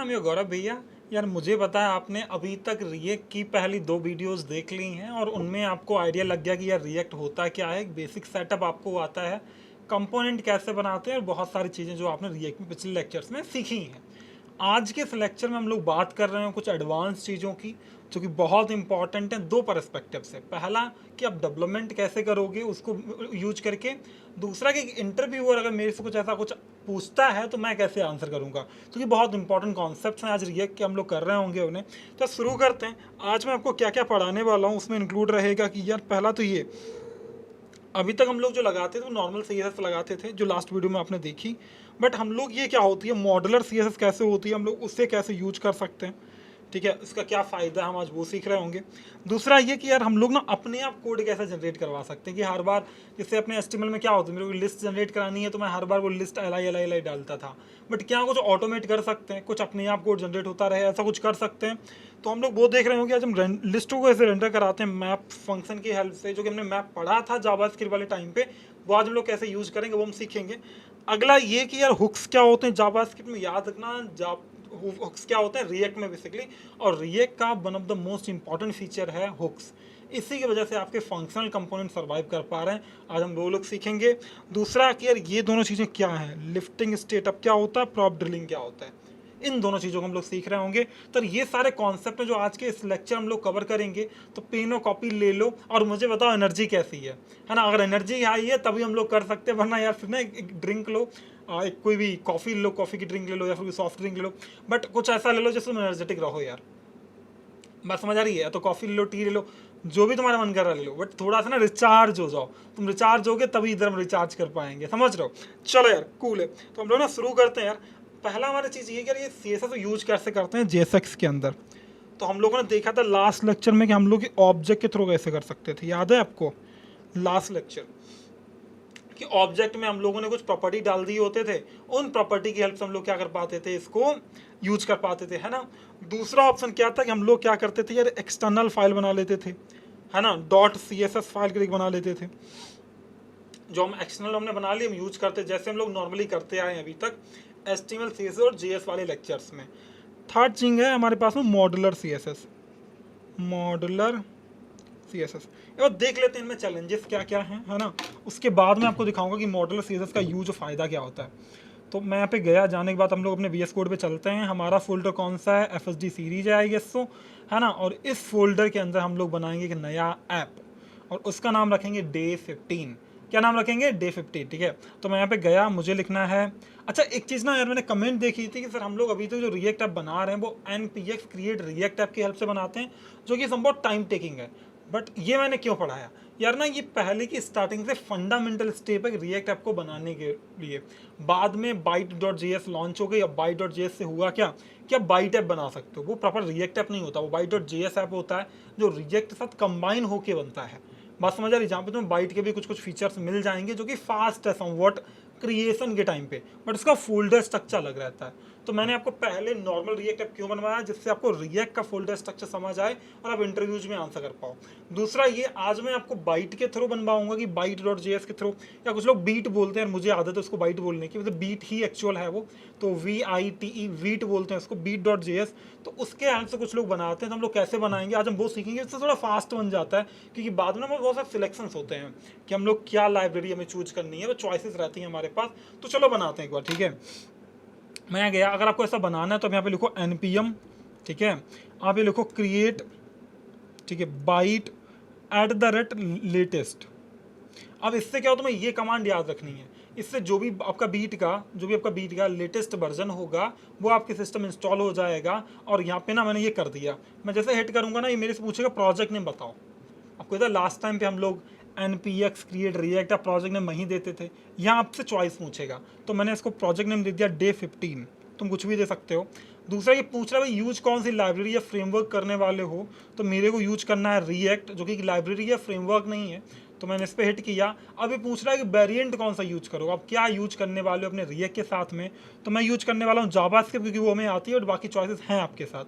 I'm your गौरव भैया। यार मुझे पता है आपने अभी तक रिएक्ट की पहली 2 वीडियोस देख ली हैं और उनमें आपको आइडिया लग गया कि यार रिएक्ट होता क्या है, एक बेसिक सेटअप आपको आता है, कंपोनेंट कैसे बनाते हैं और बहुत सारी चीज़ें जो आपने रिएक्ट में पिछले लेक्चर्स में सीखी हैं। आज के इस लेक्चर में हम लोग बात कर रहे हैं कुछ एडवांस चीज़ों की जो कि बहुत इंपॉर्टेंट है दो परस्पेक्टिव से। पहला कि आप डेवलपमेंट कैसे करोगे उसको यूज करके, दूसरा कि इंटरव्यूअर अगर मेरे से कुछ ऐसा कुछ पूछता है तो मैं कैसे आंसर करूंगा। तो ये बहुत इंपॉर्टेंट कॉन्सेप्ट्स हैं आज रिएक्ट के हम लोग कर रहे होंगे उन्हें। तो शुरू करते हैं। आज मैं आपको क्या क्या पढ़ाने वाला हूँ उसमें इंक्लूड रहेगा कि यार पहला तो ये, अभी तक हम लोग जो लगाते थे वो नॉर्मल CSS लगाते थे जो लास्ट वीडियो में आपने देखी, बट हम लोग ये क्या होती है मॉडुलर CSS कैसे होती है, हम लोग उससे कैसे यूज कर सकते हैं, ठीक है, इसका क्या फ़ायदा है हम आज वो सीख रहे होंगे। दूसरा ये कि यार हम लोग ना अपने आप कोड कैसे जनरेट करवा सकते हैं कि हर बार जैसे अपने HTML में क्या होता है, मेरे को लिस्ट जनरेट करानी है तो मैं हर बार वो लिस्ट li डालता था, बट क्या कुछ ऑटोमेट कर सकते हैं, कुछ अपने आप कोड जनरेट होता रहे, ऐसा कुछ कर सकते हैं। तो हम लोग वो देख रहे होंगे आज हम लिस्टों को ऐसे रेंडर कराते हैं मैप फंक्शन की हेल्प से, जो कि हमने मैप पढ़ा था जावास्क्रिप्ट वाले टाइम पे, वो आज हम लोग कैसे यूज़ करेंगे वो हम सीखेंगे। अगला ये कि यार हुक्स क्या होते हैं जावास्क्रिप्ट में, याद रखना हुक्स क्या होते हैं रिएक्ट में बेसिकली, और रिएक्ट का one of the most important feature है हुक्स। इसी की वजह से आपके फंक्शनल कंपोनेंट सर्वाइव कर पा रहे हैं, आज हम वो लोग सीखेंगे। दूसरा कि यार ये दोनों चीज़ें क्या हैं, लिफ्टिंग स्टेटअप क्या होता है, प्रॉप ड्रिलिंग क्या होता है, इन दोनों चीज़ों को हम लोग सीख रहे होंगे। तो ये सारे कॉन्सेप्ट हैं जो आज के इस लेक्चर हम लोग कवर करेंगे। तो पेन और कॉपी ले लो और मुझे बताओ एनर्जी कैसी है ना। अगर एनर्जी हाई है तभी हम लोग कर सकते हैं, वरना यार फिर ना एक ड्रिंक लो, एक कोई भी कॉफ़ी लो, कॉफ़ी की ड्रिंक ले लो या फिर सॉफ्ट ड्रिंक ले लो, बट कुछ ऐसा ले लो जिसमें एनर्जेटिक रहो यार। बात समझ आ रही है? या तो कॉफ़ी ले लो, टी ले लो, जो भी तुम्हारा मन कर रहा है ले लो, बट थोड़ा सा ना रिचार्ज हो जाओ। तुम रिचार्ज होगे तभी इधर हम रिचार्ज कर पाएंगे, समझ रहे हो? चलो यार कूल है। तो हम लोग ना शुरू करते हैं यार। पहला हमारी चीज़ ये कि यार ये CSS यूज कैसे करते हैं JSX के अंदर। तो हम लोगों ने देखा था लास्ट लेक्चर में कि हम लोग ऑब्जेक्ट के थ्रू कैसे कर सकते थे, याद है आपको लास्ट लेक्चर कि ऑब्जेक्ट में हम लोगों ने कुछ प्रॉपर्टी डाल दिए होते थे, उन प्रॉपर्टी की हेल्प से हम लोग क्या कर पाते थे, इसको यूज कर पाते थे, है ना। दूसरा ऑप्शन क्या था कि हम लोग क्या करते थे यार एक्सटर्नल फाइल बना लेते थे, है ना, .css फाइल के लिए बना लेते थे, जो हम एक्सटर्नल हमने बना ली हम यूज करते जैसे हम लोग नॉर्मली करते आए हैं अभी तक HTML CSS और JS वाले लेक्चर्स में। थर्ड चीज है हमारे पास में मॉडुलर CSS, मॉडुलर CSS। और देख लेते हैं इनमें चैलेंजेस क्या क्या हैं, है ना। उसके बाद मैं आपको दिखाऊंगा कि मॉडुलर CSS का यूज फ़ायदा क्या होता है। तो मैं यहाँ पे गया, जाने के बाद हम लोग अपने VS कोड पे चलते हैं। हमारा फोल्डर कौन सा है, FSD सीरीज है ISO, है ना। और इस फोल्डर के अंदर हम लोग बनाएंगे एक नया ऐप और उसका नाम रखेंगे Day 15। क्या नाम रखेंगे? Day 15, ठीक है। तो मैं यहाँ पे गया, मुझे लिखना है, अच्छा एक चीज़ ना यार मैंने कमेंट देखी थी कि सर हम लोग अभी तो जो रिएक्ट ऐप बना रहे हैं वो npx क्रिएट रिएक्ट ऐप की हेल्प से बनाते हैं, जो कि संभव टाइम टेकिंग है। बट ये मैंने क्यों पढ़ाया यार ना, ये पहले की स्टार्टिंग से फंडामेंटल स्टेप है रिएक्ट ऐप को बनाने के लिए। बाद में byte.js लॉन्च हो गई। अब byte.js से हुआ क्या कि आप बाइट ऐप बना सकते हो। वो प्रॉपर रिएक्ट ऐप नहीं होता, वो byte.js ऐप होता है जो रिएक्ट के साथ कंबाइन होके बनता है। बात समझ आ रही? जहाँ पे तुम्हें बाइट के भी कुछ कुछ फीचर्स मिल जाएंगे जो कि फास्ट है समवॉट क्रिएशन के टाइम पे, बट इसका फोल्डर स्ट्रक्चर अलग रहता है। तो मैंने आपको पहले नॉर्मल रिएक्ट ऐप क्यों बनवाया, जिससे आपको रिएक्ट का फोल्डर स्ट्रक्चर समझ आए और आप इंटरव्यूज में आंसर कर पाओ। दूसरा ये आज मैं आपको बाइट के थ्रू बनवाऊंगा कि byte.js के थ्रू, या कुछ लोग बीट बोलते हैं, मुझे आदत है उसको बाइट बोलने की, मतलब बीट ही एक्चुअल है वो, तो VITE वीट बोलते हैं उसको, byte.js। तो उसके हेल्प से कुछ लोग बनाते हैं। तो हम लोग कैसे बनाएंगे आज हम वो सीखेंगे। इससे थोड़ा फास्ट बन जाता है क्योंकि बाद में बहुत सारे सिलेक्शंस होते हैं कि हम लोग क्या लाइब्रेरी हमें चूज करनी है, वो चॉइसेस रहती हैं हमारे पास। तो चलो बनाते हैं एक बार, ठीक है। मैं गया, अगर आपको ऐसा बनाना है तो यहाँ पे लिखो npm, ठीक है। आप ये लिखो क्रिएट, ठीक है, byte@latest। अब इससे क्या हो, तुम्हें ये कमांड याद रखनी है। इससे जो भी आपका बीट का लेटेस्ट वर्जन होगा वो आपके सिस्टम इंस्टॉल हो जाएगा। और यहाँ पे ना मैंने ये कर दिया, मैं जैसे हिट करूँगा ना ये मेरे से पूछेगा प्रोजेक्ट नेम बताओ। आपको इधर लास्ट टाइम पे हम लोग npx क्रिएट रिएक्ट का प्रोजेक्ट नेम वहीं देते थे, यहाँ आपसे चॉइस पूछेगा। तो मैंने इसको प्रोजेक्ट नेम दे दिया Day 15। तुम कुछ भी दे सकते हो। दूसरा ये पूछ रहा है भाई यूज कौन सी लाइब्रेरी या फ्रेमवर्क करने वाले हो, तो मेरे को यूज करना है रिएक्ट, जो कि लाइब्रेरी या फ्रेमवर्क नहीं है। तो मैंने इस पर हिट किया। अब ये पूछ रहा है कि वेरिएंट कौन सा यूज करो, आप क्या यूज करने वाले हो अपने रिएक्ट के साथ में। तो मैं यूज करने वाला हूँ जावास्क्रिप्ट, क्योंकि वो हमें आती है और बाकी चॉइसेस हैं आपके साथ।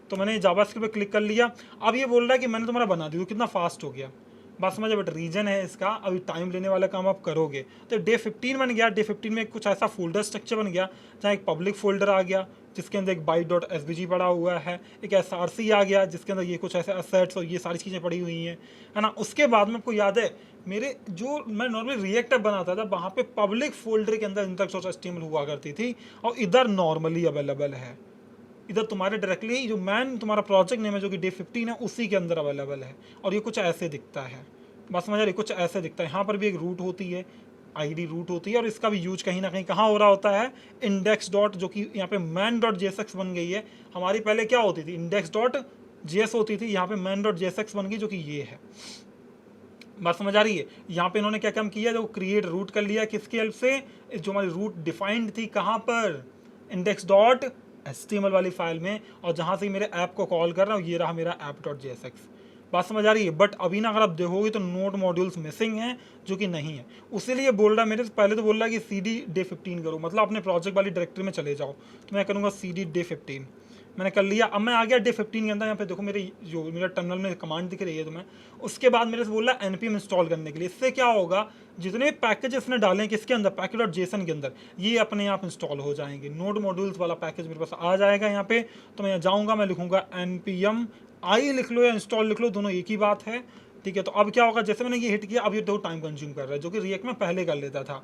तो मैंने जावास्क्रिप्ट पे क्लिक कर लिया। अब ये बोल रहा है कि मैंने तुम्हारा बना दिया, कितना फास्ट हो गया, बात समझे। बट रीजन है इसका, अभी टाइम लेने वाला काम आप करोगे। तो Day 15 बन गया। Day 15 में कुछ ऐसा फोल्डर स्ट्रक्चर बन गया जहाँ एक पब्लिक फोल्डर आ गया, जिसके अंदर एक बाइट डॉट एसवीजी पड़ा हुआ है, एक एसआरसी आ गया जिसके अंदर ये कुछ ऐसे असेट्स और ये सारी चीज़ें पड़ी हुई हैं, है ना। उसके बाद में आपको याद है मेरे जो मैं नॉर्मली रिएक्ट ऐप बनाता था वहाँ पे पब्लिक फोल्डर के अंदर इंटेक्स डॉट एचटीएमएल हुआ करती थी, और इधर नॉर्मली अवेलेबल है, इधर तुम्हारे डायरेक्टली जो मैन तुम्हारा प्रोजेक्ट नेम है जो कि डे 15 है उसी के अंदर अवेलेबल है, और ये कुछ ऐसे दिखता है। बस समझ रही, कुछ ऐसे दिखता है। यहाँ पर भी एक रूट होती है, आईडी रूट होती है, और इसका भी यूज कहीं ना कहीं कहाँ हो रहा होता है, इंडेक्स डॉट, जो कि यहाँ पे मैन डॉट जेएसएक्स बन गई है। हमारी पहले क्या होती थी, इंडेक्स डॉट जेएस होती थी, यहाँ पे मैन डॉट जेएसएक्स बन गई जो कि ये है। बात समझ आ रही है। यहाँ पे इन्होंने क्या काम किया, जो क्रिएट रूट कर लिया किसकी हेल्प से, जो हमारी रूट डिफाइंड थी कहाँ पर, इंडेक्स डॉट एचटीएमएल वाली फाइल में, और जहाँ से मेरे ऐप को कॉल कर रहा हूँ ये रहा मेरा ऐप डॉट जेएसएक्स। बात समझ आ रही है। बट अभी ना अगर आप देखोगे तो नोड मॉड्यूल्स मिसिंग हैं जो कि नहीं है, उसीलिए बोल रहा है मेरे पहले तो बोल रहा है कि सी डी डे 15 करो, मतलब अपने प्रोजेक्ट वाली डायरेक्टरी में चले जाओ। तो मैं करूँगा सी डी डे 15, मैंने कर लिया। अब मैं आ गया डे 15 के अंदर, यहाँ पे देखो मेरे जो मेरा टर्मिनल में कमांड दिख रही है तुम्हें। उसके बाद मेरे से बोल रहा है एनपीएम इंस्टॉल करने के लिए। इससे क्या होगा, जितने पैकेज इसने डाले हैं किसके अंदर, पैकेज डॉट जेसन के अंदर, ये अपने आप इंस्टॉल हो जाएंगे। नोड मॉड्यूल्स वाला पैकेज मेरे पास आ जाएगा यहाँ पे। तो मैं यहाँ जाऊँगा, मैं लिखूँगा npm आई लिख लो या इंस्टॉल लिख लो, दोनों एक ही बात है, ठीक है। तो अब क्या होगा, जैसे मैंने ये हिट किया, अब ये तो टाइम कंज्यूम कर रहा है, जो कि रिएक्ट में पहले कर लेता था।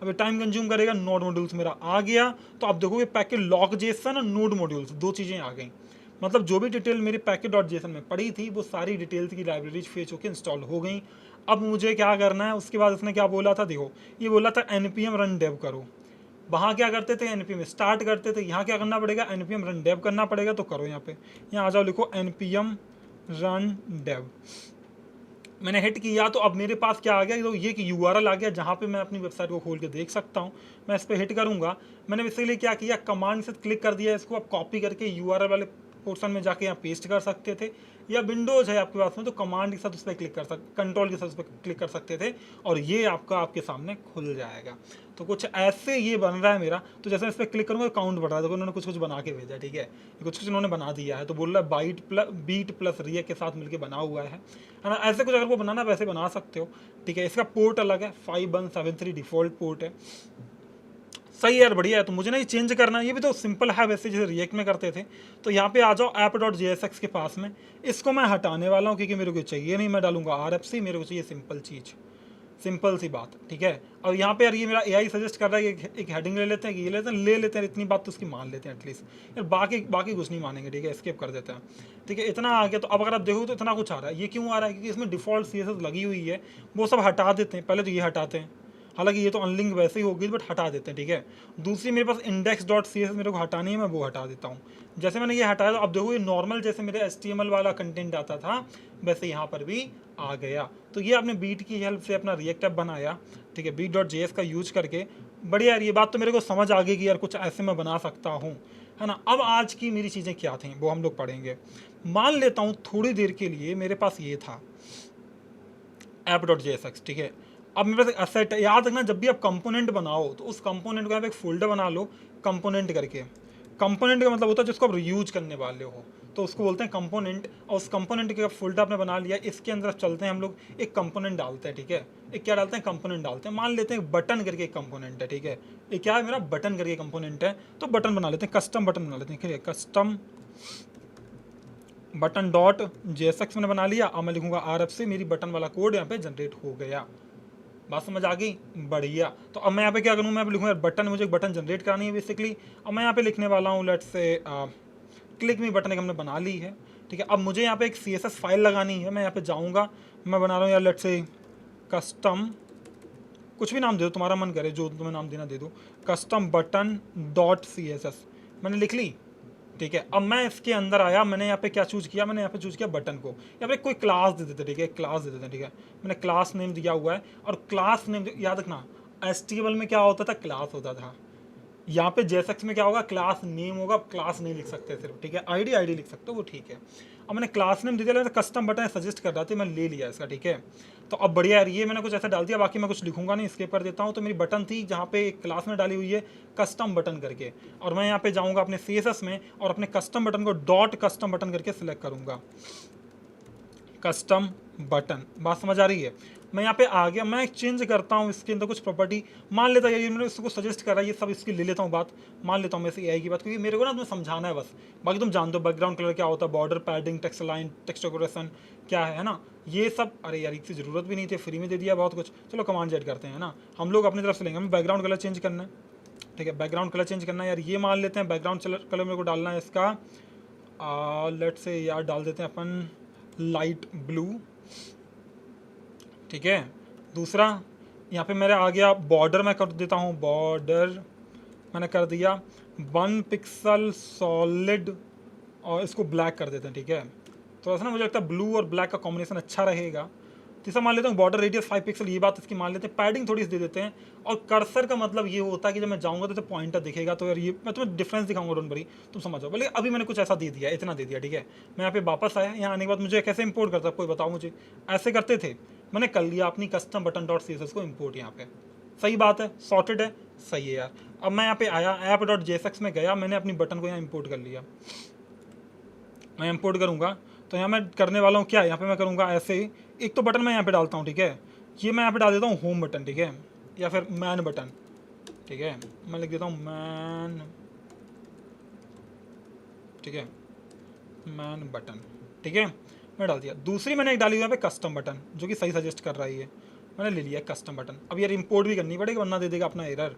अब ये टाइम कंज्यूम करेगा। नोड मॉड्यूल्स मेरा आ गया, तो अब देखो ये पैकेट लॉक जेसन और नोड मॉड्यूल्स दो चीज़ें आ गई। मतलब जो भी डिटेल मेरी पैकेट डॉट जेसन में पड़ी थी वो सारी डिटेल्स की लाइब्रेरीज फेच होकर इंस्टॉल हो गई। अब मुझे क्या करना है, उसके बाद उसने क्या बोला था, देखो ये बोला था npm रन डेव करो। वहाँ क्या करते थे, npm स्टार्ट करते थे, यहाँ क्या करना पड़ेगा, npm रन डेव करना पड़ेगा। तो करो यहाँ पे, यहाँ आ जाओ, लिखो npm रन डेव। मैंने हिट किया तो अब मेरे पास क्या आ गया, तो ये कि URL आ गया जहाँ पे मैं अपनी वेबसाइट को खोल के देख सकता हूँ। मैं इस पर हिट करूँगा। मैंने इसीलिए क्या किया, कमांड से क्लिक कर दिया इसको। आप कॉपी करके URL वाले पोर्शन में जाके यहाँ पेस्ट कर सकते थे, या विंडोज़ है आपके पास में तो कमांड के साथ उस पर क्लिक कर कंट्रोल के साथ उस पर क्लिक कर सकते थे, और ये आपका आपके सामने खुल जाएगा। तो कुछ ऐसे ये बन रहा है मेरा। तो जैसे मैं इस पर क्लिक करूँगा काउंट बढ़ रहा है, तो उन्होंने कुछ कुछ बना के भेजा, ठीक है, ये कुछ कुछ इन्होंने बना दिया है। तो बोल रहा है बीट प्लस रिएक्ट के साथ मिलकर बना हुआ है ना। ऐसे कुछ अगर वो बनाना वैसे बना सकते हो, ठीक है। इसका पोर्ट अलग है, 5173 डिफॉल्ट पोर्ट है। सही यार, बढ़िया है। तो मुझे ना ये चेंज करना है, ये भी तो सिंपल है वैसे जैसे रिएक्ट में करते थे। तो यहाँ पे आ जाओ ऐप डॉट जेएसएक्स के पास में, इसको मैं हटाने वाला हूँ क्योंकि मेरे को चाहिए नहीं। मैं डालूंगा RFC, मेरे को चाहिए सिंपल चीज़, सिंपल सी बात, ठीक है। और यहाँ पे यार ये मेरा AI सजेस्ट कर रहा है कि एक हेडिंग ले लेते हैं, ये ले लेते हैं, इतनी बात तो उसकी मान लेते हैं एटलीस्ट यार। बाकी कुछ नहीं मानेंगे, ठीक है, स्किप कर देते हैं, ठीक है। इतना आ गया। तो अब अगर आप देखो तो इतना कुछ आ रहा है। ये क्यों आ रहा है, क्योंकि इसमें डिफ़ॉल्ट CSS लगी हुई है, वो सब हटा देते हैं। पहले तो ये हटाते हैं, हालांकि ये तो अनलिंक वैसे ही होगी, बट हटा देते हैं, ठीक है। दूसरी मेरे पास इंडेक्स डॉट CSS मेरे को हटानी है, मैं वो हटा देता हूँ। जैसे मैंने ये हटाया तो अब देखो ये नॉर्मल जैसे मेरे HTML वाला कंटेंट आता था वैसे यहाँ पर भी आ गया। तो ये आपने बीट की हेल्प से अपना रिएक्ट ऐप बनाया, ठीक है, बीट डॉट JS का यूज करके। बढ़िया यार, ये बात तो मेरे को समझ आ गई कि यार कुछ ऐसे मैं बना सकता हूँ, है ना। अब आज की मेरी चीज़ें क्या थी वो हम लोग पढ़ेंगे। मान लेता हूँ थोड़ी देर के लिए मेरे पास ये था ऐप डॉट JSX, ठीक है। अब मेरे पास असेट, याद रखना जब भी आप कंपोनेंट बनाओ तो उस कंपोनेंट को आप एक फोल्डर बना लो कंपोनेंट करके। कंपोनेंट का मतलब होता है जिसको आप यूज करने वाले हो, तो उसको बोलते हैं कंपोनेंट। और उस कंपोनेंट का फोल्डर आपने बना लिया, इसके अंदर चलते हैं हम लोग, एक कंपोनेंट डालते हैं, ठीक है। एक क्या डालते हैं, कंपोनेंट डालते हैं। मान लेते हैं बटन करके एक कंपोनेंट है, ठीक है। ये क्या है, मेरा बटन करके कंपोनेंट है, तो बटन बना लेते हैं, कस्टम बटन बना लेते हैं, ठीक है। कस्टम बटन डॉट JSX मैंने बना लिया। अब मैं लिखूंगा RFC, मेरी बटन वाला कोड यहाँ पे जनरेट हो गया। बात समझ आ गई, बढ़िया। तो अब मैं यहाँ पे क्या करूँ, मैं यहाँ पे लिखूँगा बटन, मुझे एक बटन जनरेट करानी है बेसिकली। अब मैं यहाँ पे लिखने वाला हूँ लेट्स से क्लिक मी बटन, एक हमने बना ली है, ठीक है। अब मुझे यहाँ पे एक CSS फाइल लगानी है। मैं यहाँ पे जाऊँगा, मैं बना रहा हूँ यार लेट्स से कस्टम, कुछ भी नाम दे दो तुम्हारा मन करे, जो तुम्हें नाम देना दे दो, कस्टम बटन डॉट CSS मैंने लिख ली, ठीक है। अब मैं इसके अंदर आया, मैंने यहाँ पे क्या चूज किया, मैंने यहाँ पे चूज किया बटन को। यहाँ पे कोई क्लास दे देते, ठीक है, क्लास दे देते, ठीक है। मैंने क्लास नेम दिया हुआ है, और क्लास नेम याद रखना HTML में क्या होता था, क्लास होता था। यहाँ पे JSX में क्या होगा, क्लास नेम होगा। क्लास नहीं लिख सकते सिर्फ, ठीक है, आईडी लिख सकते हो, वो ठीक है। अब मैंने क्लास नेम दे दिया, कस्टम बटन सजेस्ट कर रहा था, मैं ले लिया इसका, ठीक है। तो अब बढ़िया यार, ये मैंने कुछ ऐसा डाल दिया, बाकी मैं कुछ लिखूंगा नहीं, स्किप कर देता हूँ। तो मेरी बटन थी जहाँ पे एक क्लास में डाली हुई है कस्टम बटन करके, और मैं यहाँ पे जाऊँगा अपने CSS में और अपने custom button co dot custom button करके सिलेक्ट करूँगा, कस्टम बटन। बात समझ आ रही है। मैं यहाँ पे आ गया, मैं चेंज करता हूँ इसके अंदर कुछ प्रॉपर्टी, मान लेता है ये मैंने इसको सजेस्ट करा, ये सब इसकी ले लेता हूँ बात, मान लेता हूँ मैं से AI की बात, क्योंकि मेरे को ना तुम्हें समझाना है बस, बाकी तुम जानते हो बैकग्राउंड कलर क्या होता है, border padding, text line, text decoration क्या है ना, ये सब। अरे यार इसकी ज़रूरत भी नहीं थी, फ्री में दे दिया बहुत कुछ। चलो कमांड जेड करते हैं ना, हम लोग अपनी तरफ से लेंगे, हमें बैकग्राउंड कलर चेंज करना है, ठीक है, बैकग्राउंड कलर चेंज करना है यार। ये मान लेते हैं बैकग्राउंड कलर मेरे को डालना है इसका, लेट से यार डाल देते हैं अपन लाइट ब्लू, ठीक है। दूसरा यहाँ पे मेरे आ गया बॉर्डर, मैं कर देता हूँ बॉर्डर, मैंने कर दिया 1 पिक्सल सॉलिड, और इसको ब्लैक कर देते हैं, ठीक है। तो ऐसा ना मुझे लगता है ब्लू और ब्लैक का कॉम्बिनेशन अच्छा रहेगा। तीसरा मान लेता हूँ बॉर्डर रेडियस 5 पिक्सल, ये बात इसकी मान लेते हैं। पैडिंग थोड़ी सी दे देते हैं, और कर्सर का मतलब ये होता है कि जब मैं जाऊँगा तो पॉइंटर दिखेगा। तो यार ये मैं तुम्हें डिफरेंस दिखाऊंगा, डोंट वरी, तुम समझ जाओ। बोले अभी मैंने कुछ ऐसा दे दिया, इतना दे दिया, ठीक है। मैं यहाँ पे वापस आया, यहाँ आने के बाद मुझे कैसे इंपोर्ट करता है कोई बताओ मुझे। ऐसे करते थे, मैंने कर लिया अपनी कस्टम बटन डॉट CSS को इम्पोर्ट यहाँ पे, सही बात है, सॉर्टेड है, सही है यार। अब मैं यहाँ पे आया ऐप डॉट JSX में गया, मैंने अपनी बटन को यहाँ इम्पोर्ट कर लिया। मैं इंपोर्ट करूँगा तो यहाँ मैं करने वाला हूँ क्या, यहाँ पे मैं करूँगा ऐसे ही, एक तो बटन मैं यहाँ पे डालता हूँ, ठीक है। ये मैं यहाँ पे डाल देता हूँ होम बटन, ठीक है, या फिर मैन बटन, ठीक है। मैं लिख देता हूँ मैन, ठीक है, मैन बटन, ठीक है, मैं डाल दिया। दूसरी मैंने एक डाली हुई यहाँ पे कस्टम बटन, जो कि सही सजेस्ट कर रहा है ये, मैंने ले लिया कस्टम बटन। अब यार इंपोर्ट भी करनी पड़ेगी वरना दे देगा अपना एरर,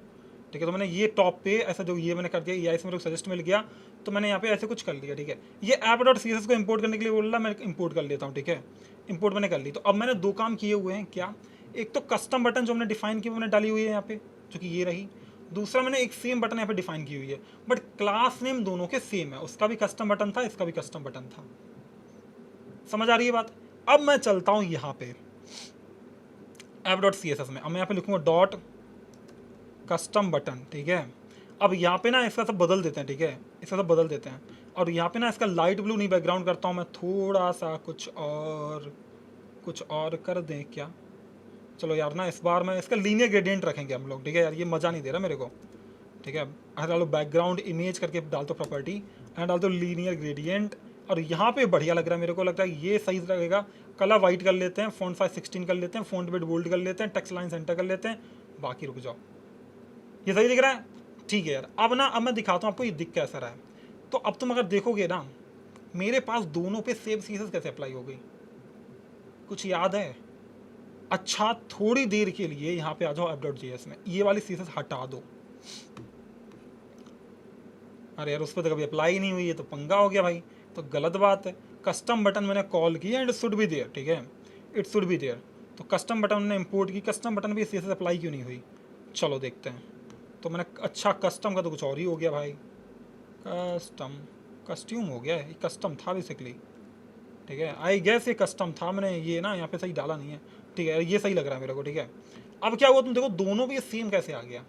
ठीक है। तो मैंने ये टॉप पे ऐसा जो ये मैंने कर दिया, AI से मेरे को सजेस्ट मिल गया, तो मैंने यहाँ पे ऐसे कुछ कर लिया, ठीक है। ये ऐप डॉट CSS को इंपोर्ट करने के लिए बोल रहा, मैं इंपोर्ट कर लेता हूँ, ठीक है। इंपोर्ट मैंने कर ली। तो अब मैंने दो काम किए हुए हैं, क्या, एक तो कस्टम बटन जो हमने डिफाइन की वो मैंने डाली हुई है यहाँ पे, जो कि ये रही। दूसरा मैंने एक सेम बटन यहाँ पे डिफाइन की हुई है, बट क्लास नेम दोनों के सेम है, उसका भी कस्टम बटन था, इसका भी कस्टम बटन था। समझ आ रही है बात। अब मैं चलता हूँ यहाँ पे ऐप डॉट CSS में, अब मैं यहाँ पे लिखूँगा डॉट कस्टम बटन, ठीक है। अब यहाँ पे ना इसका सब बदल देते हैं, ठीक है, इसका सब बदल देते हैं। और यहाँ पे ना इसका लाइट ब्लू नहीं बैकग्राउंड करता हूँ मैं, थोड़ा सा कुछ और कर दें क्या। चलो यार ना इस बार मैं इसका लीनियर ग्रेडियंट रखेंगे हम लोग, ठीक है यार, ये मज़ा नहीं दे रहा मेरे को, ठीक है। अरे डालो बैकग्राउंड इमेज करके डाल दो प्रॉपर्टी, एंड डाल दो लीनियर ग्रेडियंट। और यहाँ पे बढ़िया लग रहा है, मेरे को लगता है ये सही लगेगा। कलर वाइट कर लेते हैं, फ़ॉन्ट साइज 16 कर लेते हैं, फ़ॉन्ट वेट बोल्ड कर लेते हैं, टेक्स्ट लाइन सेंटर कर लेते हैं, बाकी रुक जाओ। ये सही दिख रहा है, ठीक है यार। अब मैं दिखाता हूँ आपको ये दिख कैसा रहा है। तो अब तुम अगर देखोगे ना, मेरे पास दोनों पे सेम CSS कैसे अप्लाई हो गई, कुछ याद है? अच्छा थोड़ी देर के लिए यहाँ पे आ जाओ app.js में, ये वाली CSS हटा दो। अरे यार उस पर तो कभी अप्लाई ही नहीं हुई है, तो पंगा हो गया भाई, तो गलत बात है। कस्टम बटन मैंने कॉल किया and it should be there, ठीक है, इट शुड बी देयर। तो कस्टम बटन ने इंपोर्ट की, कस्टम बटन भी CSS अप्लाई क्यों नहीं हुई, चलो देखते हैं। तो मैंने अच्छा कस्टम का तो कुछ और ही हो गया भाई, कस्ट्यूम हो गया, ये कस्टम था बेसिकली, ठीक है। आई गेस ये कस्टम था, मैंने ये ना यहाँ पे सही डाला नहीं है, ठीक है, ये सही लग रहा है मेरे को, ठीक है। अब क्या हुआ तुम देखो, दोनों पे सेम कैसे आ गया,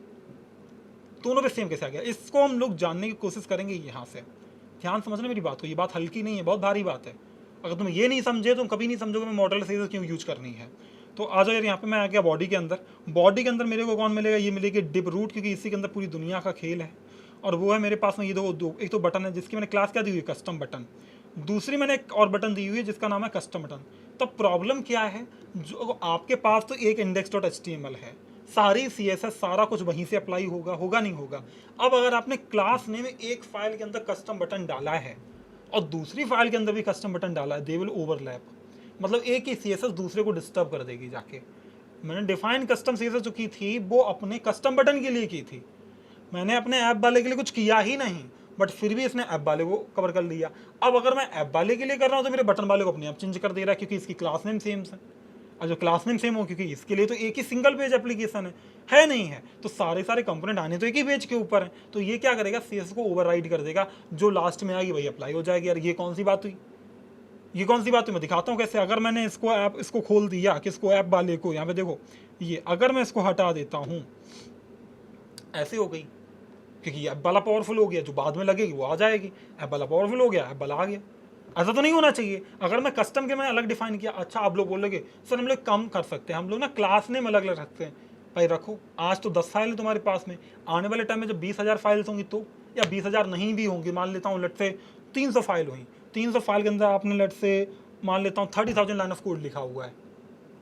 दोनों पे सेम कैसे आ गया, इसको हम लोग जानने की कोशिश करेंगे यहाँ से। ध्यान समझना मेरी बात को, ये बात हल्की नहीं है, बहुत भारी बात है। अगर तुम ये नहीं समझे तुम कभी नहीं समझोगे मैं मॉडल से क्यों यूज करनी है। तो आ जाओ यार, यहाँ पे मैं आ गया बॉडी के अंदर। बॉडी के अंदर मेरे को कौन मिलेगा, ये मिलेगी डिप रूट, क्योंकि इसी के अंदर पूरी दुनिया का खेल है। और वो है मेरे पास में ये दो एक तो बटन है जिसकी मैंने क्लास क्या दी हुई है, कस्टम बटन। दूसरी मैंने एक और बटन दी हुई है जिसका नाम है कस्टम बटन। तब प्रॉब्लम क्या है, जो आपके पास तो एक index.html है, सारी CSS सारा कुछ वहीं से अप्लाई होगा नहीं होगा। अब अगर आपने क्लास नेम में एक फाइल के अंदर कस्टम बटन डाला है और दूसरी फाइल के अंदर भी कस्टम बटन डाला है, दे विल ओवरलैप, मतलब एक ही CSS दूसरे को डिस्टर्ब कर देगी जाके। मैंने डिफाइन कस्टम CSS जो की थी वो अपने कस्टम बटन के लिए की थी, मैंने अपने ऐप वाले के लिए कुछ किया ही नहीं, बट फिर भी इसने ऐप वाले को कवर कर लिया। अब अगर मैं ऐप वाले के लिए कर रहा हूँ तो मेरे बटन वाले को अपने आप चेंज कर दे रहा है, क्योंकि इसकी क्लास नेम सेम है। और जो क्लास नेम सेम हो, क्योंकि इसके लिए तो एक ही सिंगल पेज एप्लीकेशन है नहीं है, तो सारे कंपोनेंट आने तो एक ही पेज के ऊपर है। तो ये क्या करेगा, CSS को ओवरराइड कर देगा, जो लास्ट में आएगी वही अप्लाई हो जाएगी। यार ये कौन सी बात हुई, ये कौन सी बात हुई, मैं दिखाता हूँ कैसे। अगर मैंने इसको खोल दिया, किसको, ऐप वाले को, यहाँ पे देखो ये, अगर मैं इसको हटा देता हूँ, ऐसे हो गई, क्योंकि ऐप वाला पावरफुल हो गया, जो बाद में लगेगी वो आ जाएगी। ऐप वाला पावरफुल हो गया, ऐप वाला आ गया। ऐसा तो नहीं होना चाहिए। अगर मैं कस्टम के मैं अलग डिफाइन किया, अच्छा आप लोग बोलोगे सर हम लोग कम कर सकते हैं, हम लोग ना क्लास नेम अलग अलग रखते हैं। भाई रखो, आज तो 10 फाइल है तुम्हारे पास में, आने वाले टाइम में जब 20,000 फाइल्स होंगी तो, या 20,000 नहीं भी होंगी, मान लेता हूँ लेट से 300 फाइल हुई, 300 फाइल के अंदर आपने लेट से मान लेता हूँ 30,000 लाइन ऑफ कोड लिखा हुआ है,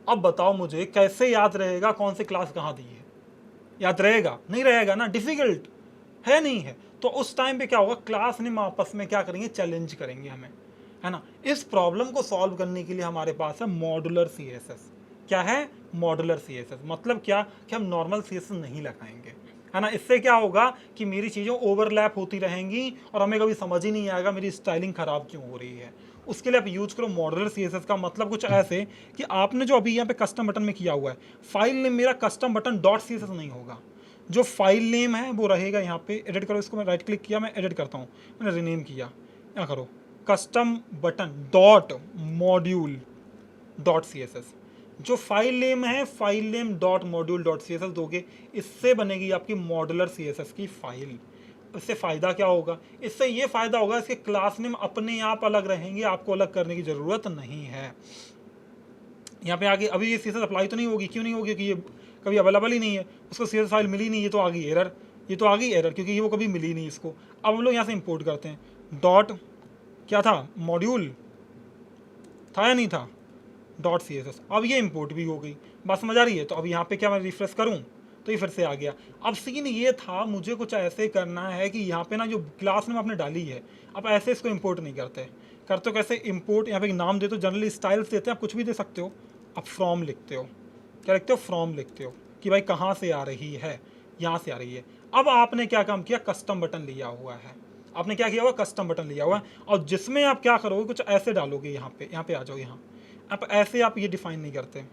अब बताओ मुझे कैसे याद रहेगा कौन सी क्लास कहाँ दी है? याद रहेगा? नहीं रहेगा ना, डिफिकल्ट है, नहीं है। तो उस टाइम पे क्या होगा, क्लास नेम आपस में क्या करेंगे, चैलेंज करेंगे हमें, है ना। इस प्रॉब्लम को सॉल्व करने के लिए हमारे पास है मॉड्यूलर सीएसएस। क्या है? Modular CSS. मतलब क्या कि हम नॉर्मल सीएसएस नहीं लगाएंगे, है ना। इससे क्या होगा कि मेरी चीज़ें ओवरलैप होती रहेंगी और हमें कभी समझ ही नहीं आएगा मेरी स्टाइलिंग खराब क्यों हो रही है। उसके लिए आप यूज करो मॉड्यूलर सीएसएस का। मतलब कुछ ऐसे कि आपने जो अभी यहाँ पे कस्टम बटन में किया हुआ है, फाइल नेम मेरा कस्टम बटन डॉट सीएसएस नहीं होगा, जो फाइल नेम है वो रहेगा यहाँ पे। एडिट करो इसको, मैं राइट क्लिक किया, मैं एडिट करता हूँ, मैंने रीनेम किया, यहाँ करो custom button dot module dot C S S. जो फाइल नेम है file name dot module dot C S S दोगे, इससे बनेगी आपकी मॉड्यूलर सी एस एस की फाइल। इससे फ़ायदा क्या होगा? इससे ये फ़ायदा होगा इसके क्लास नेम अपने आप अलग रहेंगे, आपको अलग करने की ज़रूरत नहीं है। यहाँ पे आगे अभी ये सी एस एस अप्लाई तो नहीं होगी, क्यों नहीं होगी? कि ये कभी अवेलेबल ही नहीं है, उसको सी एस एस फाइल मिली नहीं, ये तो आ गई एरर, ये तो आ गई एरर, क्योंकि ये वो कभी मिली नहीं इसको। अब हम लोग यहाँ से इंपोर्ट करते हैं, डॉट क्या था, मॉड्यूल था या नहीं था, डॉट सी एस एस। अब ये इंपोर्ट भी हो गई, बात समझ आ रही है। तो अब यहाँ पे क्या मैं रिफ्रेश करूँ तो ये फिर से आ गया। अब सीन ये था, मुझे कुछ ऐसे करना है कि यहाँ पे ना जो क्लास नेम आपने डाली है, आप ऐसे इसको इंपोर्ट नहीं करते। करते हो कैसे? इंपोर्ट, यहाँ पे नाम देते हो, जनरली स्टाइल्स देते हैं, आप कुछ भी दे सकते हो। आप फ्रॉम लिखते हो, क्या लिखते हो? फ्रॉम लिखते हो कि भाई कहाँ से आ रही है, यहाँ से आ रही है। अब आपने क्या काम किया, कस्टम बटन लिया हुआ है। आपने क्या किया हुआ, कस्टम बटन लिया हुआ है, और जिसमें आप क्या करोगे, कुछ ऐसे डालोगे। यहाँ पे आ जाओ, यहाँ आप ऐसे आप ये डिफाइन नहीं करते,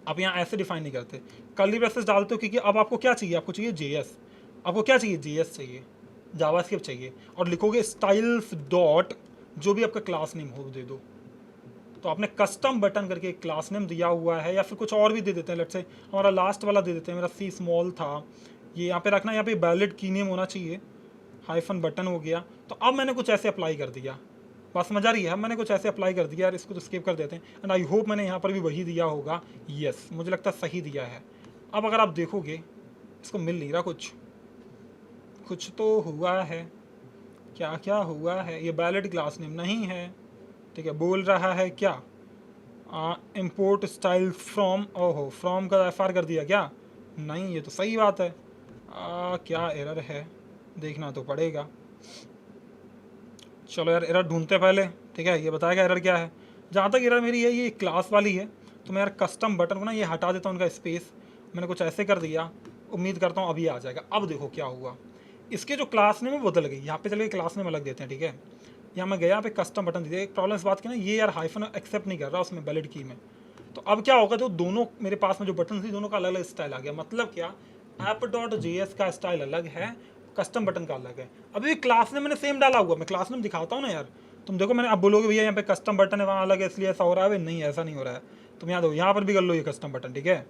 आप यहाँ ऐसे डिफाइन नहीं करते, कर्ली ब्रेसेस डालते हो, क्योंकि अब आपको क्या चाहिए, आपको चाहिए जेएस, आपको क्या चाहिए, जेएस चाहिए, जावास्क्रिप्ट चाहिए, और लिखोगे स्टाइल्स डॉट जो भी आपका क्लास नेम हो दे दो। तो आपने कस्टम बटन करके एक क्लास नेम दिया हुआ है, या फिर कुछ और भी दे देते हैं। लेट्स से हमारा लास्ट वाला दे देते हैं, मेरा सी स्मॉल था, ये यहाँ पे रखना, यहाँ पे वैलिड की नेम होना चाहिए, हाइफन बटन हो गया। तो अब मैंने कुछ ऐसे अप्लाई कर दिया, बात समझ आ रही है? अब मैंने कुछ ऐसे अप्लाई कर दिया यार, इसको तो स्किप कर देते हैं। एंड आई होप मैंने यहाँ पर भी वही दिया होगा, यस मुझे लगता है सही दिया है। अब अगर आप देखोगे इसको मिल नहीं रहा, कुछ तो हुआ है, क्या क्या हुआ है? ये वैलिड क्लास नेम नहीं है, ठीक है। बोल रहा है क्या, इम्पोर्ट स्टाइल फ्रॉम, ओहो फ्रॉम का एफ आर कर दिया क्या? नहीं, ये तो सही बात है। क्या एरर है, देखना तो पड़ेगा। चलो यार एरर ढूंढते पहले, ठीक है। ये बताएगा एरर क्या है। जहाँ तक एरर मेरी है ये क्लास वाली है, तो मैं यार कस्टम बटन को ना ये हटा देता हूँ, उनका स्पेस मैंने कुछ ऐसे कर दिया, उम्मीद करता हूँ अभी आ जाएगा। अब देखो क्या हुआ, इसके जो क्लास नेम है वो बदल गई। यहाँ पे चलिए क्लास नेम अलग देते हैं, ठीक है। यहाँ मैं गया, यहाँ पे कस्टम बटन दिया। एक प्रॉब्लम इस बात की ना, ये यार हाइफन एक्सेप्ट नहीं कर रहा उसमें वैलिड की में। तो अब क्या होगा, तो दोनों मेरे पास में जो बटन थी दोनों का अलग अलग स्टाइल आ गया। मतलब क्या, ऐप डॉट जे एस का स्टाइल अलग है, कस्टम बटन का अलग है। अभी क्लास नेम मैंने सेम डाला हुआ, मैं क्लास नेम दिखाता हूँ ना यार, तुम देखो। मैंने अब बोलोगे भैया यहाँ पे कस्टम बटन है वहाँ अलग है इसलिए ऐसा हो रहा है, नहीं ऐसा नहीं हो रहा है। तुम यहाँ दो, यहाँ पर भी कर लो ये कस्टम बटन, ठीक है।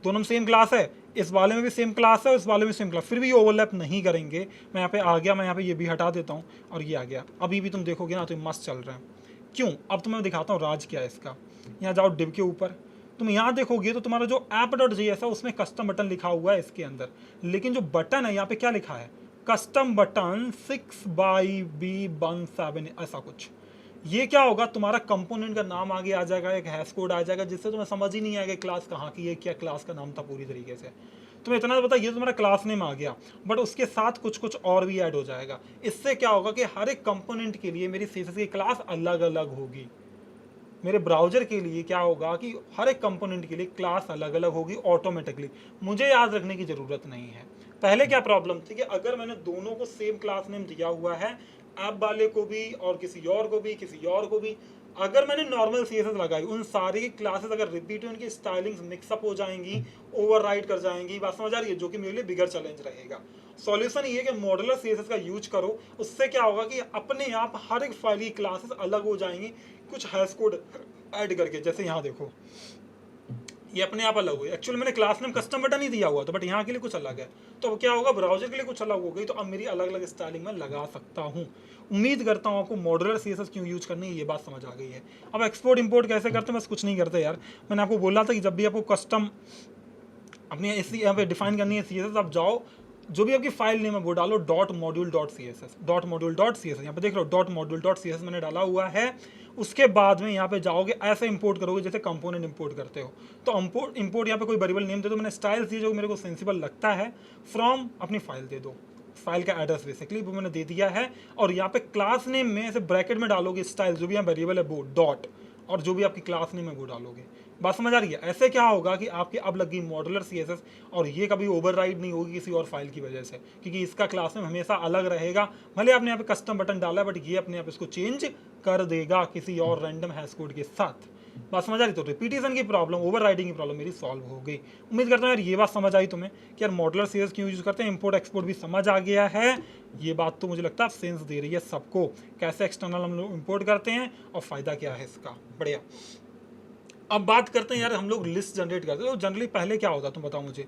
दोनों में सेम क्लास है, इस वाले में भी सेम क्लास है और इस वाले में सेम क्लास, फिर भी ये ओवरलैप नहीं करेंगे। मैं यहाँ पे आ गया, मैं यहाँ पे ये भी हटा देता हूँ और ये आ गया। अभी भी तुम देखोगे ना तो ये मस्त चल रहा है। क्यों? अब तुम्हें दिखाता हूँ राज क्या है इसका। यहाँ जाओ डिव के ऊपर, तुम यहाँ देखोगे तो तुम्हारा जो ऐप डॉट जी एस है उसमें कस्टम बटन लिखा हुआ है इसके अंदर, लेकिन जो बटन है यहाँ पे क्या लिखा है, कस्टम बटन 6/B17 ऐसा कुछ। ये क्या होगा, तुम्हारा कंपोनेंट का नाम आगे आ जाएगा, एक हैश कोड आ जाएगा, जिससे तुम्हें समझ ही नहीं आएगा क्लास कहाँ की है, क्या क्लास का नाम था पूरी तरीके से। तुम्हें इतना तो पता, ये तुम्हारा क्लास नेम आ गया, बट उसके साथ कुछ कुछ और भी ऐड हो जाएगा। इससे क्या होगा कि हर एक कंपोनेंट के लिए मेरी सीएसएस की क्लास अलग अलग होगी। मेरे ब्राउजर के लिए क्या होगा कि हर एक कंपोनेंट के लिए क्लास अलग अलग होगी ऑटोमेटिकली, मुझे याद रखने की ज़रूरत नहीं है। पहले क्या प्रॉब्लम थी कि अगर मैंने दोनों को सेम क्लास नेम दिया हुआ है, ऐप वाले को भी और किसी और को भी, किसी और को भी, अगर मैंने नॉर्मल सीएसएस लगाई, उन सारी क्लासेस अगर रिपीट हुई, उनकी स्टाइलिंग्स मिक्सअप हो जाएंगी, ओवरराइड कर जाएंगी, बात समझ आ रही है, जो कि मेरे लिए बिगर चैलेंज रहेगा। सॉल्यूशन ये है कि मॉड्यूलर सीएसएस का यूज करो, उससे क्या होगा कि अपने आप हर एक फाइल की क्लासेस अलग हो जाएंगी, कुछ हैश कोड ऐड करके। जैसे यहाँ देखो ये अपने आप अलग हुई, एक्चुअली मैंने क्लास नेम कस्टम बटन ही दिया हुआ था, बट यहाँ के लिए कुछ अलग है। तो अब क्या होगा, ब्राउजर के लिए कुछ अलग हो गई, तो अब मेरी अलग अलग स्टाइलिंग में लगा सकता हूँ। उम्मीद करता हूँ आपको मॉड्यूलर सीएसएस क्यों यूज करनी है ये बात समझ आ गई है। अब एक्सपोर्ट इंपोर्ट कैसे करते हैं, बस कुछ नहीं करते यार। मैंने आपको बोला था कि जब भी आपको कस्टम अपनी ऐसी यहाँ पे डिफाइन करनी है सीएसएस, आप जाओ जो भी आपकी फाइल नेम है वो डालो dot module dot C S S, dot module dot C S S, यहाँ पे देख लो dot module dot C S S मैंने डाला हुआ है। उसके बाद में यहाँ पे जाओगे, ऐसे इंपोर्ट करोगे जैसे कंपोनेंट इंपोर्ट करते हो। तो इंपोर्ट यहाँ पे कोई वेरिएबल नेम दे दो, मैंने स्टाइल्स दिए जो मेरे को सेंसिबल लगता है। फ्रॉम अपनी फाइल दे दो, फाइल का एड्रेस बेसिकली वो मैंने दे दिया है। और यहाँ पे क्लास नेम में ऐसे ब्रैकेट में डालोगे स्टाइल, जो भी यहाँ वेरिएबल है वो डॉट, और जो भी आपकी क्लास नेम है वो डालोगे। बात समझ आ रही है? ऐसे क्या होगा कि आपकी अब लगी मॉडुलर सीएसएस, और ये कभी ओवरराइड नहीं होगी किसी और फाइल की वजह से, क्योंकि इसका क्लास नेम हमेशा अलग रहेगा। भले आपने यहाँ पे कस्टम बटन डाला है, बट ये अपने आप इसको चेंज कर देगा किसी और रैंडम हैश कोड के साथ। बात समझ आ रही? तो रिपीटेशन की प्रॉब्लम, ओवरराइडिंग की प्रॉब्लम मेरी सॉल्व हो गई। उम्मीद करता हूँ यार ये बात समझ आई तुम्हें कि यार मॉडुलर सीएसएस क्यों यूज करते हैं, इंपोर्ट एक्सपोर्ट भी समझ आ गया है। ये बात तो मुझे लगता है सेंस दे रही है सबको, कैसे एक्सटर्नल हम लोग इंपोर्ट करते हैं और फायदा क्या है इसका। बढ़िया। अब बात करते हैं यार, हम लोग लिस्ट जनरेट करते हैं तो जनरली पहले क्या होता, तुम बताओ मुझे,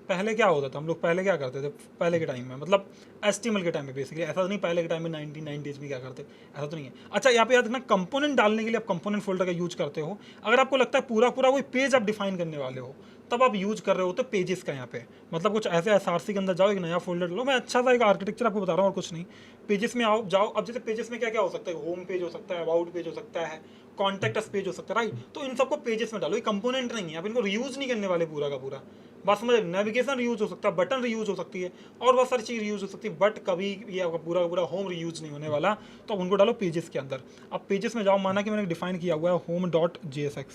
पहले क्या होता था? हम लोग पहले क्या करते थे पहले के टाइम में, मतलब HTML के टाइम में बेसिकली, ऐसा तो नहीं पहले के टाइम में 1990s में क्या करते, ऐसा तो नहीं है। अच्छा यहाँ पे याद रखना, कंपोनेंट डालने के लिए आप कंपोनेंट फोल्डर का यूज करते हो। अगर आपको लगता है पूरा पूरा कोई पेज आप डिफाइन करने वाले हो, तब आप यूज कर रहे हो तो पेजेस का। यहाँ पे मतलब कुछ ऐसे SRC के अंदर जाओ, एक नया फोल्डर लो, मैं अच्छा सा एक आर्किटेक्चर आपको बता रहा हूँ और कुछ नहीं। पेजेस में आओ जाओ, अब जैसे पेजेस में क्या क्या हो सकता है, होम पेज हो सकता है, अबाउट पेज हो सकता है, कॉन्टैक्ट अस पेज हो सकता है, राइट। तो इन सबको पेजेस में डालो, ये कंपोनेंट नहीं है, आप इनको रीयूज नहीं करने वाले पूरा का पूरा। बात समझ, नेविगेशन रीयूज हो सकता है, बटन रीयूज हो सकती है, और बहुत सारी चीज़ रीयूज हो सकती है, बट कभी ये आपका पूरा का पूरा होम रीयूज नहीं होने वाला। तो आप उनको डालो पेजेस के अंदर। अब पेजेस में जाओ, माना कि मैंने डिफाइन किया हुआ है होम डॉट JSX,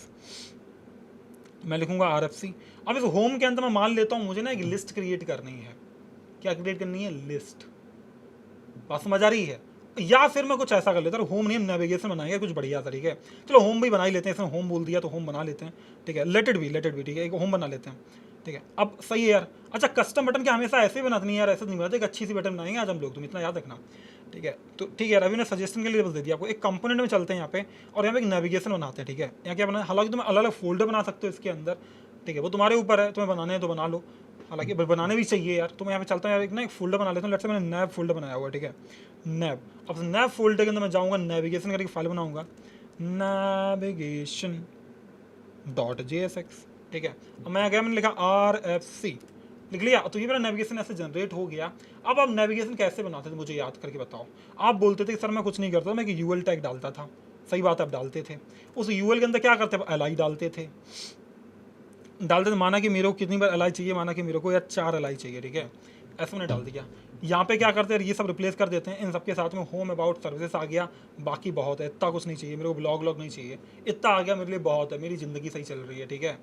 मैं लिखूंगा RFC। अब इस होम के अंदर मैं मान लेता हूँ मुझे ना एक लिस्ट क्रिएट करनी है। क्या क्रिएट करनी है? लिस्ट। बात समझ आ रही है? या फिर मैं कुछ ऐसा कर लेता हूँ, होम नेम नेविगेशन बनाएंगे कुछ बढ़िया तरीके। चलो होम भी बना ही लेते हैं, इसमें होम बोल दिया तो होम बना लेते हैं, ठीक है। लेट इट बी, ठीक है, एक होम बना लेते हैं, ठीक है। अब सही है यार। अच्छा कस्टम बटन क्या हमेशा ऐसे ही बनाते नहीं यार, ऐसे नहीं बनाते, एक अच्छी सी बटन बनाएंगे आज हम लोग, तुम इतना याद रखना, ठीक है। तो ठीक है, रवि ने सजेशन के लिए बस दे दिया आपको। एक कंपोनेंट में चलते हैं यहाँ पे, और यहाँ पे एक नेविगेशन बनाते हैं, ठीक है। यहाँ क्या बना, हालांकि तुम अलग अलग फोल्डर बना सकते हो इसके अंदर, ठीक है, वो तुम्हारे ऊपर है, तुम्हें बनाने हैं तो बना लो, हालांकि बनाने भी चाहिए यार। तो मैं यहाँ पे चलता हूँ यार, एक ना एक फोल्डर बना लेता हूँ। लेट्स से मैंने नैब फोल्डर बनाया हुआ है, ठीक है, नैब। अब नैब फोल्डर के अंदर मैं जाऊँगा, नेविगेशन करके फाइल बनाऊँगा, नेविगेशन डॉट JSX, ठीक है। अब मैं गया, मैंने लिखा RFC, लिख लिया। तो ये मेरा नेविगेशन ऐसे जनरेट हो गया। अब आप नेविगेशन कैसे बनाते थे मुझे याद करके बताओ। आप बोलते थे कि सर मैं कुछ नहीं करता, मैं एक UL टैग डालता था, सही बात, आप डालते थे। उस UL के अंदर क्या करते, LI डालते थे, माना कि मेरे को कितनी बार LI चाहिए, माना कि मेरे को यार 4 LI चाहिए, ठीक है, ऐसे मैंने डाल दिया। यहाँ पे क्या करते हैं, ये सब रिप्लेस कर देते हैं इन सबके साथ में। होम अबाउट सर्विसेज आ गया, बाकी बहुत है, इतना कुछ नहीं चाहिए मेरे को, ब्लॉग नहीं चाहिए, इतना आ गया मेरे लिए बहुत है, मेरी ज़िंदगी सही चल रही है, ठीक है।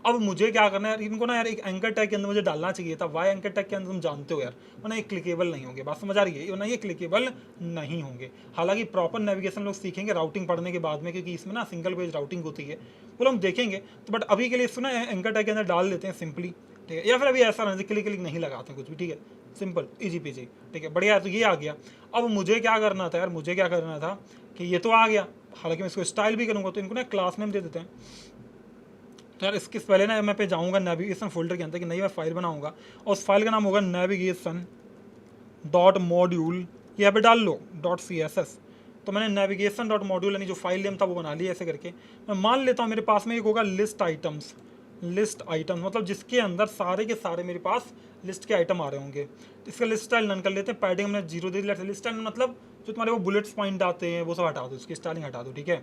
अब मुझे क्या करना है यार, इनको ना यार एक एंकर टैग के अंदर मुझे डालना चाहिए था। वाई एंकर टैग के अंदर तुम जानते हो यार, वरना ये क्लिकेबल नहीं होंगे। बात समझ आ रही है? वरना ये क्लिकेबल नहीं होंगे। हालांकि प्रॉपर नेविगेशन लोग सीखेंगे राउटिंग पढ़ने के बाद में, क्योंकि इसमें ना सिंगल पेज राउटिंग होती है, वो हम देखेंगे। तो बट अभी के लिए इसको ना एंकर टैग के अंदर डाल देते हैं सिंपली, ठीक है। या फिर अभी ऐसा ना क्लिक नहीं लगाते हैं कुछ भी, ठीक है, सिंपल इजी पीजी, ठीक है, बढ़िया है। तो ये आ गया। अब मुझे क्या करना था यार, मुझे क्या करना था कि ये तो आ गया, हालांकि मैं इसको स्टाइल भी करूँगा, तो इनको ना क्लास नेम दे देते हैं। तो यार इसके पहले ना मैं पे जाऊँगा नेविगेशन फोल्डर के अंदर कि नहीं, मैं फाइल बनाऊँगा, और उस फाइल का नाम होगा नेविगेशन डॉट मॉड्यूल, यहाँ पे डाल लो डॉट CSS। तो मैंने नेविगेशन डॉट मॉड्यूल यानी जो फाइल नेम था वो बना लिया। ऐसे करके मैं मान लेता हूँ मेरे पास में एक होगा लिस्ट आइटम्स, मतलब जिसके अंदर सारे के सारे मेरे पास लिस्ट के आइटम आ रहे होंगे। तो इसका लिस्ट स्टाइल नन कर लेते हैं, पैडिंग हमने 0 दे दिया। लिस्ट स्टाइल मतलब जो तुम्हारे वो बुलेट्स पॉइंट आते हैं वो सब हटा दो, उसकी स्टाइलिंग हटा दो, ठीक है।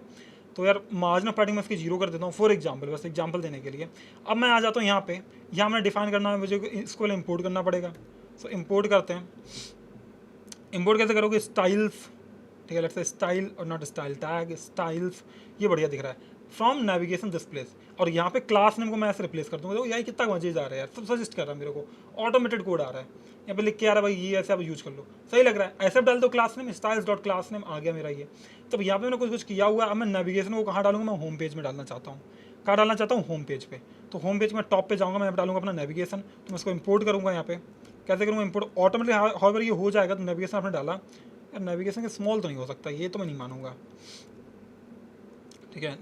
तो यार मार्जिनल पैडिंग में इसकी 0 कर देता हूँ फॉर एग्जाम्पल, बस एग्जाम्पल देने के लिए। अब मैं आ जाता हूँ यहाँ पे, यहाँ मैंने डिफाइन करना है, मुझे इसको इम्पोर्ट करना पड़ेगा। सो इम्पोर्ट करते हैं। इम्पोर्ट कैसे करोगे, स्टाइल्स, ठीक है, लेट्स से स्टाइल और नॉट स्टाइल टैग, स्टाइल्स, ये बढ़िया दिख रहा है, फ्रॉम नेविगेशन डिस्प्लेस। और यहाँ पे क्लास नेम को मैं ऐसे रिप्लेस कर दूँगा। तो यार कितना मजेदार है यार, सब सजेस्ट कर रहा है मेरे को, ऑटोमेटेड कोड आ रहा है यहाँ पे लिख के, आ रहा है भाई ये ऐसे आप यूज कर लो, सही लग रहा है। ऐसे डाल दो class name, styles dot class name आ गया मेरा ये। तो यहाँ पे मैंने कुछ किया हुआ है। अब मैं नेविगेशन को कहाँ डालूंगा, मैं होम पेज में डालना चाहता हूँ। कहाँ डालना चाहता हूँ, होम पेज पे। तो होम पेज में टॉप पे जाऊँगा, मैं यहाँ डालूंगा अपना नेविगेशन। तो मैं इसको इंपोर्ट करूँगा यहाँ पे। कैसे करूँगा इंपोर्ट, ऑटोमेटिक हाउएवर ये हो जाएगा। तो नेविगेशन आपने डाला, यार नेविगेशन के स्मॉल तो नहीं हो सकता, ये तो मैं नहीं मानूंगा, ठीक है।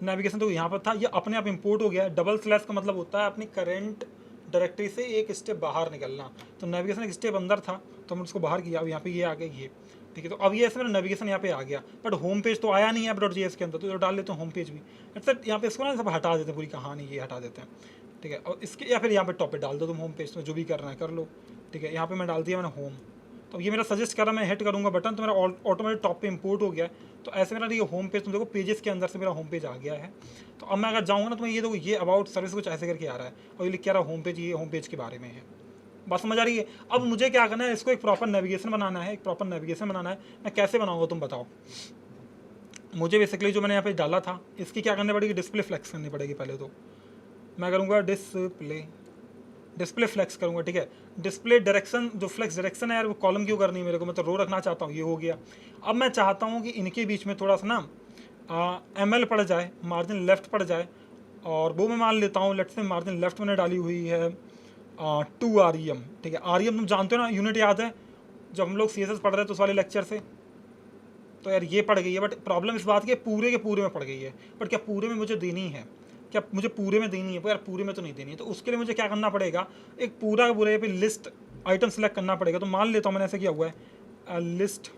नेविगेशन तो यहाँ पर था, ये अपने आप इंपोर्ट हो गया। डबल स्लैश का मतलब होता है अपनी करेंट डायरेक्टरी से एक स्टेप बाहर निकलना। तो नेविगेशन एक स्टेप अंदर था, तो हमने उसको बाहर किया। अब यहाँ पे ये आ गया ये, ठीक है। तो अब ये ऐसे मेरा नेविगेशन यहाँ पे आ गया, बट होम पेज तो आया नहीं है डॉट JS के अंदर। तो डाल लेते हैं होम पेज भी। अच्छा यहाँ पे इसको ना सब हटा देते हैं, पूरी कहानी ये हटा देते हैं। ठीक है। और इसके या फिर यहाँ पे टॉप पे डाल दो तुम, होम पेज में जो भी करना है कर लो, ठीक है। यहाँ पे मैं डाल दिया मैंने होम, तो ये मेरा सजेस्ट कर रहा है, मैं हिट करूँगा बटन तो मेरा ऑटोमेटिक टॉप पे इंपोर्ट हो गया है। तो ऐसे मेरा ये होम पेज तुम देखो पेजेस के अंदर से मेरा होम पेज आ गया है। तो अब मैं अगर जाऊँगा ना तो मैं ये देखो ये अबाउट सर्विस कुछ ऐसे करके आ रहा है और ये लिख के आ रहा है होम पेज, ये होम पेज के बारे में है। बात समझ आ रही है। अब मुझे क्या करना है, इसको एक प्रॉपर नेविगेशन बनाना है, एक प्रॉपर नेविगेशन बनाना है। मैं कैसे बनाऊँगा तुम बताओ। मुझे बेसिकली जो मैंने यहाँ पे डाला था इसकी क्या करनी पड़ेगी, डिस्प्ले फ्लेक्स करनी पड़ेगी। पहले तो मैं करूँगा डिस्प्ले फ्लेक्स करूँगा, ठीक है। डिस्प्ले डायरेक्शन, जो फ्लेक्स डायरेक्शन है यार वो कॉलम क्यों करनी है मेरे को, मैं तो रो रखना चाहता हूँ, ये हो गया। अब मैं चाहता हूँ कि इनके बीच में थोड़ा सा ना ML पड़ जाए, मार्जिन लेफ्ट पड़ जाए, और वो मैं मान लेता हूँ लेफ्ट से मार्जिन लेफ्ट मैंने डाली हुई है 2 REM, ठीक है। REM तुम जानते हो ना, यूनिट याद है जब हम लोग CSS पढ़ रहे थे उस वाले लेक्चर से। तो यार ये पड़ गई है, बट प्रॉब्लम इस बात की पूरे के पूरे में पड़ गई है। बट क्या पूरे में मुझे देनी है, क्या मुझे पूरे में देनी है, यार पूरे में तो नहीं देनी है। तो उसके लिए मुझे क्या करना पड़ेगा, एक पूरा का पूरा पे लिस्ट आइटम सेलेक्ट करना पड़ेगा। तो मान लेता हूँ मैंने ऐसे किया हुआ है लिस्ट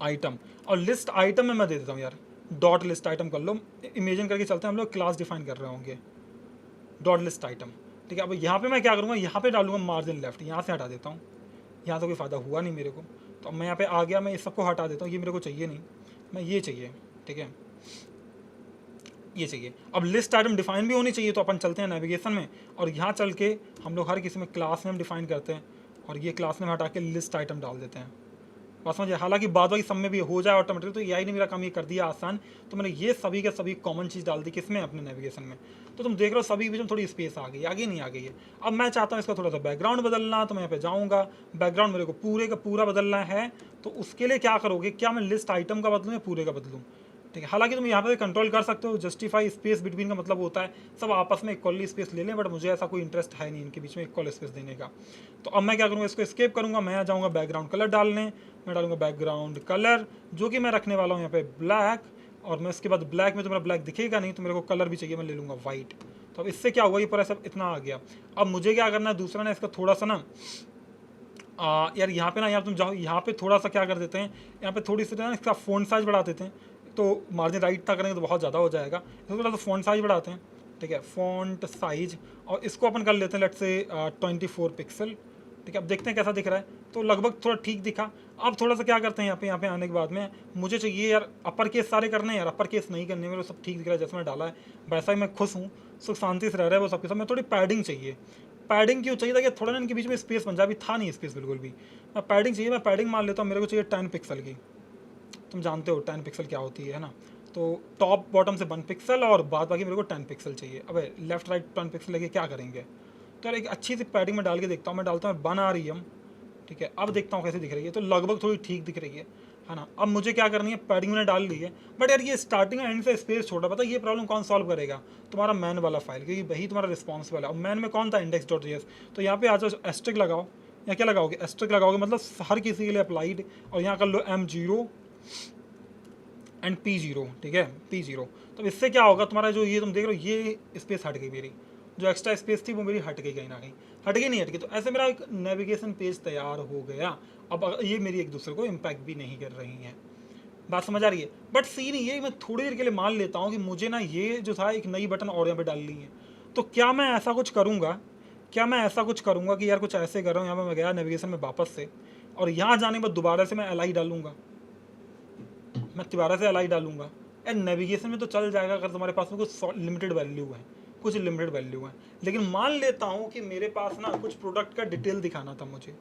आइटम, और लिस्ट आइटम में मैं दे देता हूँ यार डॉट लिस्ट आइटम कर लो। इमेजिन करके चलते हैं हम लोग क्लास डिफाइन कर रहे होंगे, डॉट लिस्ट आइटम, ठीक है। अब यहाँ पे मैं क्या करूँगा, यहाँ पे डालूंगा मार्जिन लेफ्ट, यहाँ से हटा देता हूँ, यहाँ तो कोई फ़ायदा हुआ नहीं मेरे को। तो मैं यहाँ पे आ गया, मैं इस सबको हटा देता हूँ, ये मेरे को चाहिए नहीं, मैं ये चाहिए, ठीक है, ये चाहिए। अब लिस्ट आइटम डिफाइन भी होनी चाहिए, तो अपन चलते हैं नेविगेशन में और यहाँ चल के हम लोग हर किसी में क्लास नेम डिफाइन करते हैं और ये क्लास नेम हटा के लिस्ट आइटम डाल देते हैं। बस समझे, हालांकि बाद बाकी सब में भी हो जाए ऑटोमेटिक, तो AI ने मेरा काम ये कर दिया आसान। तो मैंने ये सभी के सभी कॉमन चीज़ डाल दी किसमें, अपने नेविगेशन में। तो तुम देख रहे हो सभी बीच में थोड़ी स्पेस आ गई, आगे नहीं आ गई है। अब मैं चाहता हूँ इसका थोड़ा सा बैकग्राउंड बदलना, तो मैं यहाँ पे जाऊँगा, बैकग्राउंड मेरे को पूरे का पूरा बदलना है। तो उसके लिए क्या करोगे, क्या मैं लिस्ट आइटम का बदलूँ या पूरे का बदलूँ, ठीक है। हालांकि तुम यहाँ पे कंट्रोल कर सकते हो, जस्टिफाई स्पेस बिटवीन का मतलब होता है सब आपस में इक्वली स्पेस ले लें, बट मुझे ऐसा कोई इंटरेस्ट है नहीं इनके बीच में इक्वल स्पेस देने का। तो अब मैं क्या करूँगा, इसको एस्केप करूँगा, मैं आ जाऊँगा बैकग्राउंड कलर डालने, मैं डालूंगा बैकग्राउंड कलर जो कि मैं रखने वाला हूँ यहाँ पे ब्लैक, और मैं इसके बाद ब्लैक में तो मेरा ब्लैक दिखेगा नहीं, तो मेरे को कलर भी चाहिए, मैं ले लूँगा वाइट। तो अब इससे क्या हुआ, ये पूरा सब इतना आ गया। अब मुझे क्या करना है, दूसरा ना इसका थोड़ा सा ना यार यहाँ पे ना, यार तुम जाओ यहाँ पे थोड़ा सा क्या कर देते हैं, यहाँ पे थोड़ी सी ना इसका फ़ॉन्ट साइज बढ़ा देते हैं। तो मार्जिन राइट तक करेंगे तो बहुत ज़्यादा हो जाएगा, इसको थोड़ा सा फ़ॉन्ट साइज बढ़ाते हैं, ठीक है, फ़ॉन्ट साइज, और इसको अपन कर लेते हैं लेट्स से 24 पिक्सल, ठीक है। अब देखते हैं कैसा दिख रहा है, तो लगभग थोड़ा ठीक दिखा। अब थोड़ा सा क्या करते हैं, यहाँ पे आने के बाद में मुझे चाहिए यार अपर केस सारे करने हैं, यार अपर केस नहीं करने, मेरे सब ठीक दिख रहा है जैसे मैं डाला है वैसा ही मैं खुश हूँ, सुख शांति से रह रहा है वो सबके सब। मैं थोड़ी पैडिंग चाहिए, पैडिंग क्यों चाहिए, ताकि थोड़ा ना इनके बीच में स्पेस बन जाए, अभी था नहीं स्पेस बिल्कुल भी। मैं पैडिंग चाहिए, मैं पैडिंग मान लेता हूँ, मेरे को चाहिए 10 पिक्सल की। तुम जानते हो 10 पिक्सल क्या होती है ना। तो टॉप बॉटम से 1 पिक्सल और बाद बाकी मेरे को 10 पिक्सल चाहिए। अबे लेफ्ट राइट 10 पिक्सल लेके क्या करेंगे, तो यार एक अच्छी सी पैडिंग में डाल के देखता हूँ, मैं डालता हूँ 1 REM, ठीक है। अब देखता हूँ कैसे दिख रही है, तो लगभग थोड़ी ठीक दिख रही है ना। अब मुझे क्या करनी है, पैडिंग मैंने डाल ली है, बट यार ये स्टार्टिंग एंड से स्पेस छोटा, पता ये प्रॉब्लम कौन सॉल्व करेगा, तुम्हारा मैन वाला फाइल, क्योंकि वही तुम्हारा रिस्पॉन्सिबल है। और मैन में कौन था, index.js। तो यहाँ पे आ जाओ, एस्ट्रिक लगाओ, या क्या लगाओगे, एस्ट्रिक लगाओगे, मतलब हर किसी के लिए अप्लाइड, और यहाँ कर लो M0 एंड P0, ठीक है, P0। तो इससे क्या होगा, तुम्हारा जो ये तुम देख रहे हो ये स्पेस हट गई, मेरी जो एक्स्ट्रा स्पेस थी वो मेरी हट गई कहीं ना कहीं, हट गई नहीं हट गई। तो ऐसे मेरा एक नेविगेशन पेज तैयार हो गया। अब ये मेरी एक दूसरे को इम्पैक्ट भी नहीं कर रही हैं, बात समझ आ रही है। बट सीन ये मैं थोड़ी देर के लिए मान लेता हूँ कि मुझे ना ये जो था एक नई बटन और यहाँ पे डालनी है। तो क्या मैं ऐसा कुछ करूँगा, कि यार कुछ ऐसे कर रहा हूँ, यहाँ पर मैं गया नेविगेशन में वापस से, और यहाँ जाने के बाद दोबारा से मैं LI डालूंगा, मैं दोबारा से LI डालूंगा। यार नेविगेशन में तो चल जाएगा अगर तुम्हारे पास में कुछ लिमिटेड वैल्यू है, कुछ लिमिटेड वैल्यू है। लेकिन मान लेता हूँ कि मेरे पास ना कुछ प्रोडक्ट का डिटेल दिखाना था, मुझे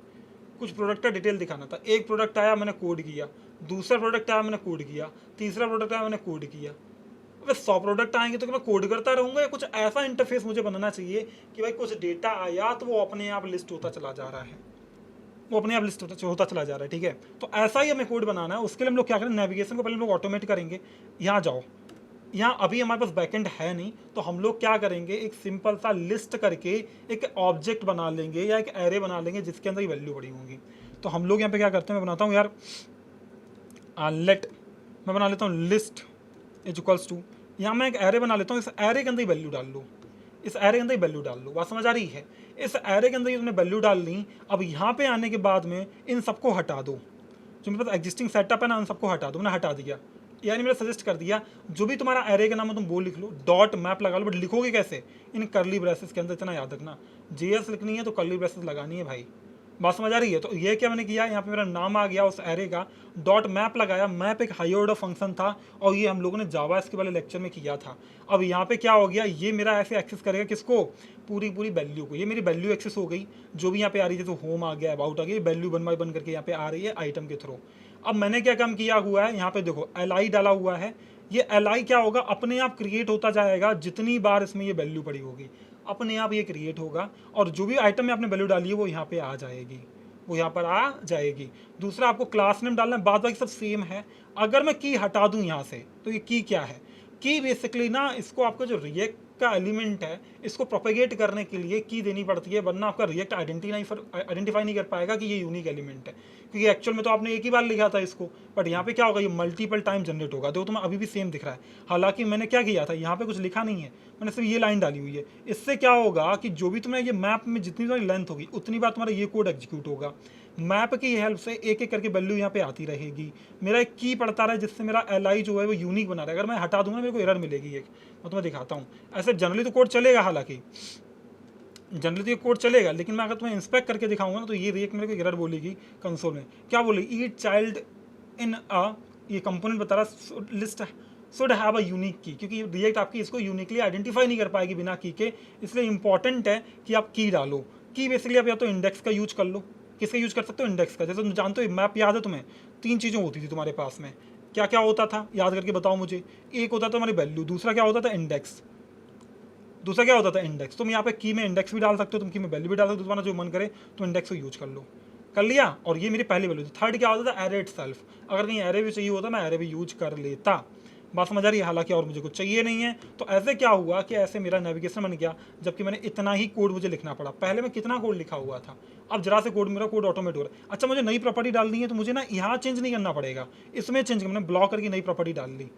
कुछ प्रोडक्ट का डिटेल दिखाना था। एक प्रोडक्ट आया मैंने कोड किया, दूसरा प्रोडक्ट आया मैंने कोड किया, तीसरा प्रोडक्ट आया मैंने कोड किया। अबे 100 प्रोडक्ट आएंगे तो मैं कोड करता रहूँगा, या कुछ ऐसा इंटरफेस मुझे बनाना चाहिए कि भाई कुछ डेटा आया तो वो अपने आप लिस्ट होता चला जा रहा है, वो अपने आप लिस्ट होता चला जा रहा है, ठीक है। तो ऐसा ही हमें कोड बनाना है। उसके लिए हम लोग क्या करें, नेविगेशन को पहले हम लोग ऑटोमेट करेंगे। यहाँ जाओ, यहाँ अभी हमारे पास बैकएंड है नहीं, तो हम लोग क्या करेंगे, एक सिंपल सा लिस्ट करके एक ऑब्जेक्ट बना लेंगे या एक एरे बना लेंगे जिसके अंदर ही वैल्यू पड़ी होंगी। तो हम लोग यहाँ पे क्या करते हैं, मैं बनाता हूँ यार मैं बना लेता हूँ लिस्ट इज इक्वल्स टू, यहाँ मैं एक एरे बना लेता हूँ, इस एरे के अंदर ही वैल्यू डाल लो, इस एरे के अंदर ही वैल्यू डाल लो। बात समझ आ रही है, इस एरे के अंदर ही तुमने वैल्यू डाल ली। अब यहाँ पे आने के बाद में इन सबको हटा दो, जो मेरे पास एग्जिस्टिंग सेटअप है ना, उन सबको हटा दो। मैंने हटा दिया, यानी मैंने सजेस्ट कर दिया जो भी तुम्हारा एरे का नाम है तुम वो लिख लो, डॉट मैप लगा लो, बट लिखोगे कैसे, इन करली ब्रेसेस के अंदर। इतना याद रखना, जेएस लिखनी है तो करली ब्रेसेस लगानी है भाई, बात समझ आ रही है। तो ये क्या मैंने किया, यहाँ पे मेरा नाम आ गया उस एरे का, डॉट मैप लगाया, मैप एक हाई ऑर्डर फंक्शन था और ये हम लोगों ने जावा इसके वाले लेक्चर में किया था। अब यहाँ पे क्या हो गया, ये मेरा ऐसे एक्सेस करेगा किसको, पूरी वैल्यू को, ये मेरी वैल्यू एक्सेस हो गई जो भी यहाँ पे आ रही है, जैसे होम आ गया, अबाउट आ गया, वैल्यू 1 बाय 1 करके यहाँ पे आ रही है आइटम के थ्रू। अब मैंने क्या काम किया हुआ है, यहाँ पे देखो li डाला हुआ है, ये li क्या होगा, अपने आप क्रिएट होता जाएगा, जितनी बार इसमें ये वैल्यू पड़ी होगी अपने आप ये क्रिएट होगा, और जो भी आइटम में आपने वैल्यू डाली है वो यहाँ पे आ जाएगी, वो यहाँ पर आ जाएगी। दूसरा आपको क्लास नेम डालना है, बाद बाकी सब सेम है। अगर मैं की हटा दूं यहाँ से तो ये की क्या है, की बेसिकली ना इसको आपका जो रिएक्ट का एलिमेंट है इसको प्रोपेगेट करने के लिए की देनी पड़ती है, वरना आपका रिएक्ट आइडेंटिफाई नहीं कर पाएगा कि ये यूनिक एलिमेंट है, क्योंकि एक्चुअल में तो आपने एक ही बार लिखा था इसको, बट यहाँ पे क्या होगा, ये मल्टीपल टाइम जनरेट होगा। देखो तुम्हें अभी भी सेम दिख रहा है, हालांकि मैंने क्या किया था, यहाँ पे कुछ लिखा नहीं है, मैंने सिर्फ ये लाइन डाली हुई है। इससे क्या होगा कि जो भी तुम्हें ये मैप में जितनी सारी लेंथ होगी उतनी बार तुम्हारा ये कोड एग्जीक्यूट होगा। मैप की हेल्प से एक एक करके वैल्यू यहाँ पे आती रहेगी, मेरा एक की पड़ता रहा जिससे मेरा li जो है वो यूनिक बना रहा है। अगर मैं हटा दूंगा मेरे को एरर मिलेगी, एक मैं तुम्हें दिखाता हूँ। ऐसे जनरली तो कोड चलेगा, हालांकि जनरली तो ये कोड चलेगा, लेकिन मैं अगर तुम्हें इंस्पेक्ट करके दिखाऊंगा ना तो ये रिएक्ट मेरे को एरर बोलेगी कंसोल में। क्या बोलेगी, ईच चाइल्ड इन अ, ये कंपोनेंट बता रहा list should have a unique की, क्योंकि रिएक्ट आपकी इसको यूनिकली आइडेंटिफाई नहीं कर पाएगी बिना की के, इसलिए इंपॉर्टेंट है कि आप की डालो। की बेसिकली आप या तो इंडेक्स का यूज कर लो, किसका यूज कर सकते हो, इंडेक्स का। जैसे तुम जानते हो मैप याद है तुम्हें, 3 चीज़ें होती थी तुम्हारे पास में, क्या क्या होता था याद करके बताओ मुझे। एक होता था हमारी वैल्यू, दूसरा क्या होता था इंडेक्स, दूसरा क्या होता था इंडेक्स। तुम यहाँ पे की में इंडेक्स भी डाल सकते हो, तुम की में वैल्यू भी डाल सकते हो, तुम्हारा जो मन करे तो इंडेक्स को यूज कर लो, कर लिया। और ये मेरी पहली वैल्यू थी। थर्ड क्या होता था, एरे इटसेल्फ, अगर कहीं एरे भी चाहिए होता मैं एरे भी यूज कर लेता, बात समझ आ रही है। हालांकि और मुझे कुछ चाहिए नहीं है, तो ऐसे क्या हुआ कि ऐसे मेरा नेविगेशन बन गया, जबकि मैंने इतना ही कोड मुझे लिखना पड़ा। पहले मैं कितना कोड लिखा हुआ था, अब जरा से कोड, मेरा कोड ऑटोमेट हो रहा है। अच्छा मुझे नई प्रॉपर्टी डालनी है तो मुझे ना यहाँ चेंज नहीं करना पड़ेगा, इसमें चेंज, मैंने ब्लॉक करके नई प्रॉपर्टी डाल ली,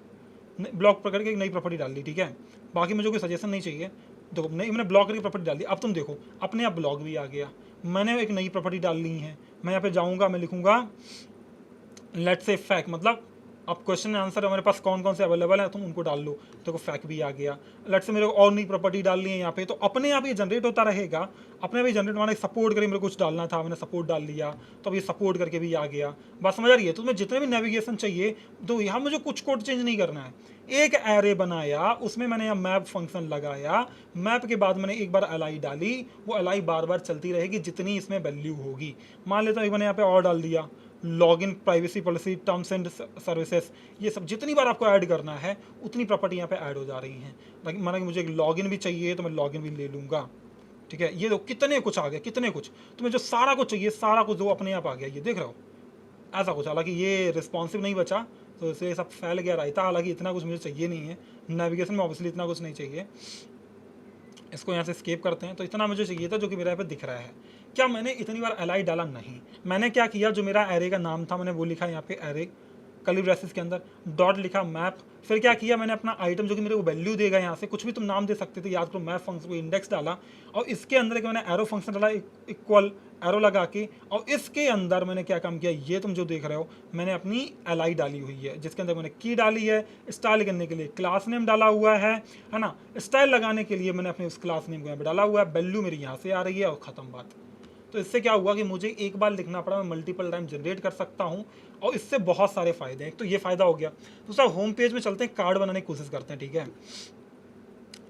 ब्लॉक करके एक नई प्रॉपर्टी डाल ली, ठीक है। बाकी मुझे कोई सजेशन नहीं चाहिए, देखो नहीं मैंने ब्लॉक करके प्रॉपर्टी डाल दी। अब तुम देखो अपने आप ब्लॉक भी आ गया, मैंने एक नई प्रॉपर्टी डाल ली है। मैं यहाँ पे जाऊँगा, मैं लिखूँगा लेट्स से फैक, मतलब अब क्वेश्चन आंसर हमारे पास कौन कौन से अवेलेबल है तुम उनको डाल लो, देखो फैक भी आ गया। लेट्स से मेरे को और नई प्रॉपर्टी डालनी है यहाँ पे, तो अपने आप ये जनरेट होता रहेगा, अपने आप ये जनरेट होना। सपोर्ट करके मेरे को कुछ डालना था, मैंने सपोर्ट डाल लिया, तो अब ये सपोर्ट करके भी आ गया। बात समझ आ रही है। तो तुम्हें जितने भी नेविगेशन चाहिए, तो यहाँ मुझे कुछ कोड चेंज नहीं करना है। एक एरे बनाया, उसमें मैंने यहाँ मैप फंक्शन लगाया, मैप के बाद मैंने एक बार li डाली, वो li बार बार चलती रहेगी जितनी इसमें वैल्यू होगी। मान लेता हूँ मैंने यहाँ पे और डाल दिया, login, privacy policy, terms and services, ये सब जितनी बार आपको ऐड करना है उतनी प्रॉपर्टी यहाँ पे ऐड हो जा रही हैं। माना कि मुझे एक लॉगिन भी चाहिए तो मैं लॉगिन भी ले लूँगा, ठीक है। ये दो कितने कुछ आ गया, कितने कुछ, तुम्हें जो सारा कुछ चाहिए सारा कुछ दो अपने आप आ गया, ये देख रहे हो ऐसा कुछ। हालांकि ये रिस्पॉन्सिव नहीं बचा तो इसे सब फैल गया रायता, हालांकि इतना कुछ मुझे चाहिए नहीं है, नेविगेशन में ऑब्वियसली इतना कुछ नहीं चाहिए। इसको यहाँ से स्केप करते हैं। तो इतना मुझे चाहिए था जो कि मेरे यहाँ पे दिख रहा है। क्या मैंने इतनी बार li डाला, नहीं, मैंने क्या किया, जो मेरा एरे का नाम था मैंने वो लिखा यहाँ पे एरे, कर्ली ब्रेसेस के अंदर डॉट लिखा मैप। फिर क्या किया मैंने, अपना आइटम जो कि मेरे को वैल्यू देगा, यहाँ से कुछ भी तुम नाम दे सकते थे, याद करो, मैप फंक्शन को इंडेक्स डाला, और इसके अंदर एक मैंने एरो फंक्शन डाला, इक्वल एरो लगा के, और इसके अंदर मैंने क्या काम किया, ये तुम जो देख रहे हो मैंने अपनी li डाली हुई है, जिसके अंदर मैंने की डाली है, स्टाइल करने के लिए क्लास नेम डाला हुआ है ना, स्टाइल लगाने के लिए मैंने अपने उस क्लास नेम को यहाँ पे डाला हुआ है, वैल्यू मेरी यहाँ से आ रही है और ख़त्म बात। तो इससे क्या हुआ कि मुझे एक बार लिखना पड़ा, मैं मल्टीपल टाइम जनरेट कर सकता हूँ, और इससे बहुत सारे फायदे हैं। तो ये फ़ायदा हो गया। दूसरा, होम पेज में चलते हैं, कार्ड बनाने की कोशिश करते हैं, ठीक है।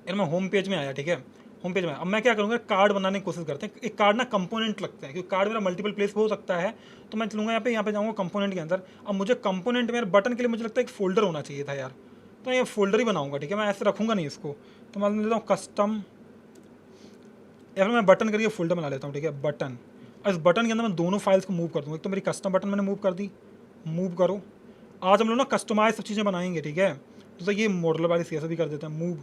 यार मैं होम पेज में आया, ठीक है, होम पेज में। अब मैं क्या करूँगा, कार्ड बनाने की कोशिश करते हैं। एक कार्ड ना कंपोनेंट लगते हैं, क्योंकि कार्ड मेरा मल्टीपल प्लेस पे हो सकता है, तो मैं चलूँगा यहाँ पे जाऊँगा कंपोनेंट के अंदर। अब मुझे कंपोनेंट में बटन के लिए मुझे लगता है एक फोल्डर होना चाहिए था यार, तो ये फोल्डर ही बनाऊँगा, ठीक है। मैं ऐसे रखूँगा नहीं इसको, तो मैं लेता हूँ कस्टम, या फिर मैं बटन करके फोल्डर बना लेता हूँ, ठीक है, बटन। और इस बटन के अंदर मैं दोनों फाइल्स को मूव कर दूँगा। एक तो मेरी कस्टम बटन मैंने मूव कर दी, मूव करो। आज हम लोग ना कस्टमाइज सब चीज़ें बनाएंगे, ठीक है। तो ये मॉडल वाली सीएसएस भी कर देते हैं, मूव,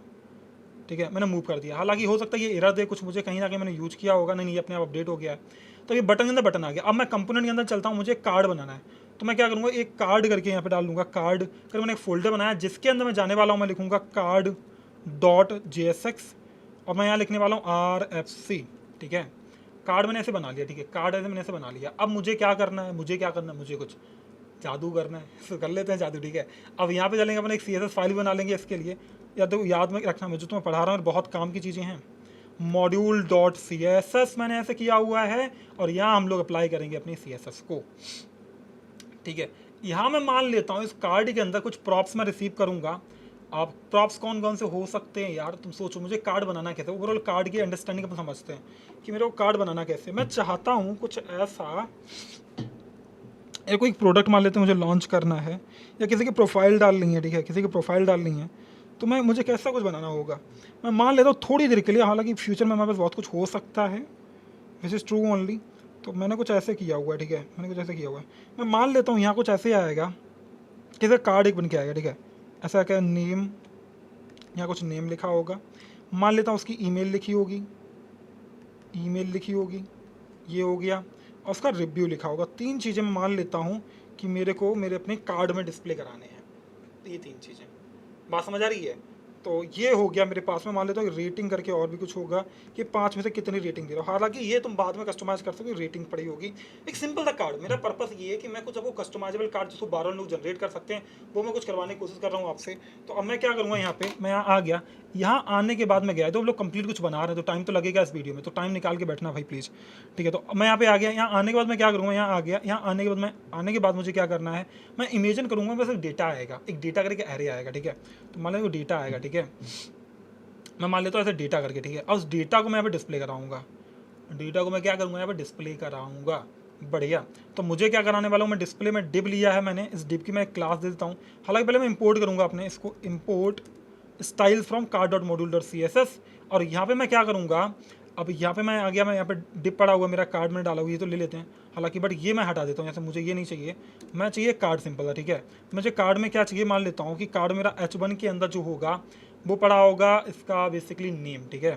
ठीक है, मैंने मूव कर दिया। हालांकि हो सकता है ये एरर दे कुछ, मुझे कहीं ना कहीं मैंने यूज किया होगा, नहीं, ये अपने आप अपडेट हो गया है। तो ये बटन के अंदर बटन आ गया। अब मैं कंपोनेंट के अंदर चलता हूँ, मुझे कार्ड बनाना है, तो मैं क्या करूँगा, एक कार्ड करके यहाँ पे डाल दूँगा, कार्ड कर। मैंने एक फोल्डर बनाया जिसके अंदर मैं जाने वाला हूँ, मैं लिखूँगा कार्ड डॉट JSX, और मैं यहाँ लिखने वाला हूँ RFC, ठीक है। कार्ड मैंने ऐसे बना लिया, ठीक है, कार्ड ऐसे मैंने ऐसे बना लिया। अब मुझे क्या करना है, मुझे कुछ जादू करना है तो कर लेते हैं जादू, ठीक है। अब यहाँ पे चलेंगे, अपन एक CSS फाइल बना लेंगे इसके लिए। या तो याद में रखना, मैं जो तुम्हें पढ़ा रहा हूँ बहुत काम की चीज़ें हैं। module.css मैंने ऐसे किया हुआ है, और यहाँ हम लोग अप्लाई करेंगे अपनी CSS को, ठीक है। यहाँ मैं मान लेता हूँ इस कार्ड के अंदर कुछ प्रॉप्स मैं रिसीव करूँगा। आप प्रॉप्स कौन कौन से हो सकते हैं यार, तुम सोचो मुझे कार्ड बनाना कैसे, ओवरऑल कार्ड की अंडरस्टैंडिंग अपन समझते हैं कि मेरे को कार्ड बनाना कैसे। मैं चाहता हूँ कुछ ऐसा, या कोई प्रोडक्ट मान लेते हैं मुझे लॉन्च करना है, या किसी की प्रोफाइल डालनी है, ठीक है, किसी की प्रोफाइल डालनी है, तो मुझे कैसा कुछ बनाना होगा। मैं मान लेता हूँ थोड़ी देर के लिए, हालांकि फ्यूचर में हमारे पास बहुत कुछ हो सकता है, दिस इज़ ट्रू ओनली। तो मैंने कुछ ऐसे किया हुआ है, ठीक है, मैंने कुछ ऐसे किया हुआ है। मैं मान लेता हूँ यहाँ कुछ ऐसे आएगा, किसी कार्ड एक बन के आएगा, ठीक है। ऐसा क्या नेम, यहाँ कुछ नेम लिखा होगा, मान लेता हूँ उसकी ईमेल लिखी होगी, ये हो गया, और उसका रिव्यू लिखा होगा। 3 चीज़ें मैं मान लेता हूँ कि मेरे को मेरे अपने कार्ड में डिस्प्ले कराने हैं। तो ये 3 चीज़ें, बात समझ आ रही है। तो ये हो गया मेरे पास में, मान लेता हूँ रेटिंग करके और भी कुछ होगा कि 5 में से कितनी रेटिंग दे रहा हूँ। हालांकि ये तुम बाद में कस्टमाइज कर सकते हो, रेटिंग पड़ी होगी। एक सिंपल सा कार्ड, मेरा पर्पस ये है कि मैं कुछ आपको कस्टमाइजेबल कार्ड जिसको 12 लोग जनरेट कर सकते हैं, वो मैं कुछ करवाने की कोशिश कर रहा हूँ आपसे। तो अब मैं क्या करूँगा, यहाँ पे मैं यहाँ आ गया। यहाँ आने के बाद मैं गया, तो लोग कंप्लीट कुछ बना रहे हैं, तो टाइम तो लगेगा इस वीडियो में, तो टाइम निकाल के बैठना भाई प्लीज़, ठीक है। तो मैं यहाँ पे आ गया, यहाँ आने के बाद मैं क्या करूँगा, यहाँ आ गया, यहाँ आने के बाद मुझे क्या करना है, मैं इमेजिन करूँगा बस एक डेटा आएगा, एक डेटा करके एरे आएगा, ठीक है। तो मान लो वो डेटा आएगा, ठीक है, मैं मान लेता हूँ ऐसे डेटा करके, ठीक है। और उस डेटा को मैं यहाँ पे डिस्प्ले कराऊंगा, डेटा को मैं क्या करूँगा, यहाँ पे डिस्प्ले कराऊंगा, बढ़िया। तो मुझे क्या कराने वाला हूँ मैं, डिस्प्ले में डिव लिया है मैंने, इस डिव की मैं एक क्लास दे देता हूँ। हालांकि पहले मैं इंपोर्ट करूँगा अपने इसको, इंपोर्ट स्टाइल फ्रॉम card.module.css, और यहाँ पे मैं क्या करूँगा, अब यहाँ पे मैं आ गया, मैं यहाँ पे डिप पड़ा हुआ मेरा कार्ड मैंने डाला हुआ, ये तो ले लेते हैं हालांकि, बट ये मैं हटा देता हूँ, जैसे मुझे ये नहीं चाहिए, मैं चाहिए कार्ड सिंपल है, ठीक है। मुझे कार्ड में क्या चाहिए, मान लेता हूँ कि कार्ड मेरा H1 के अंदर जो होगा वो पड़ा होगा इसका बेसिकली नेम, ठीक है।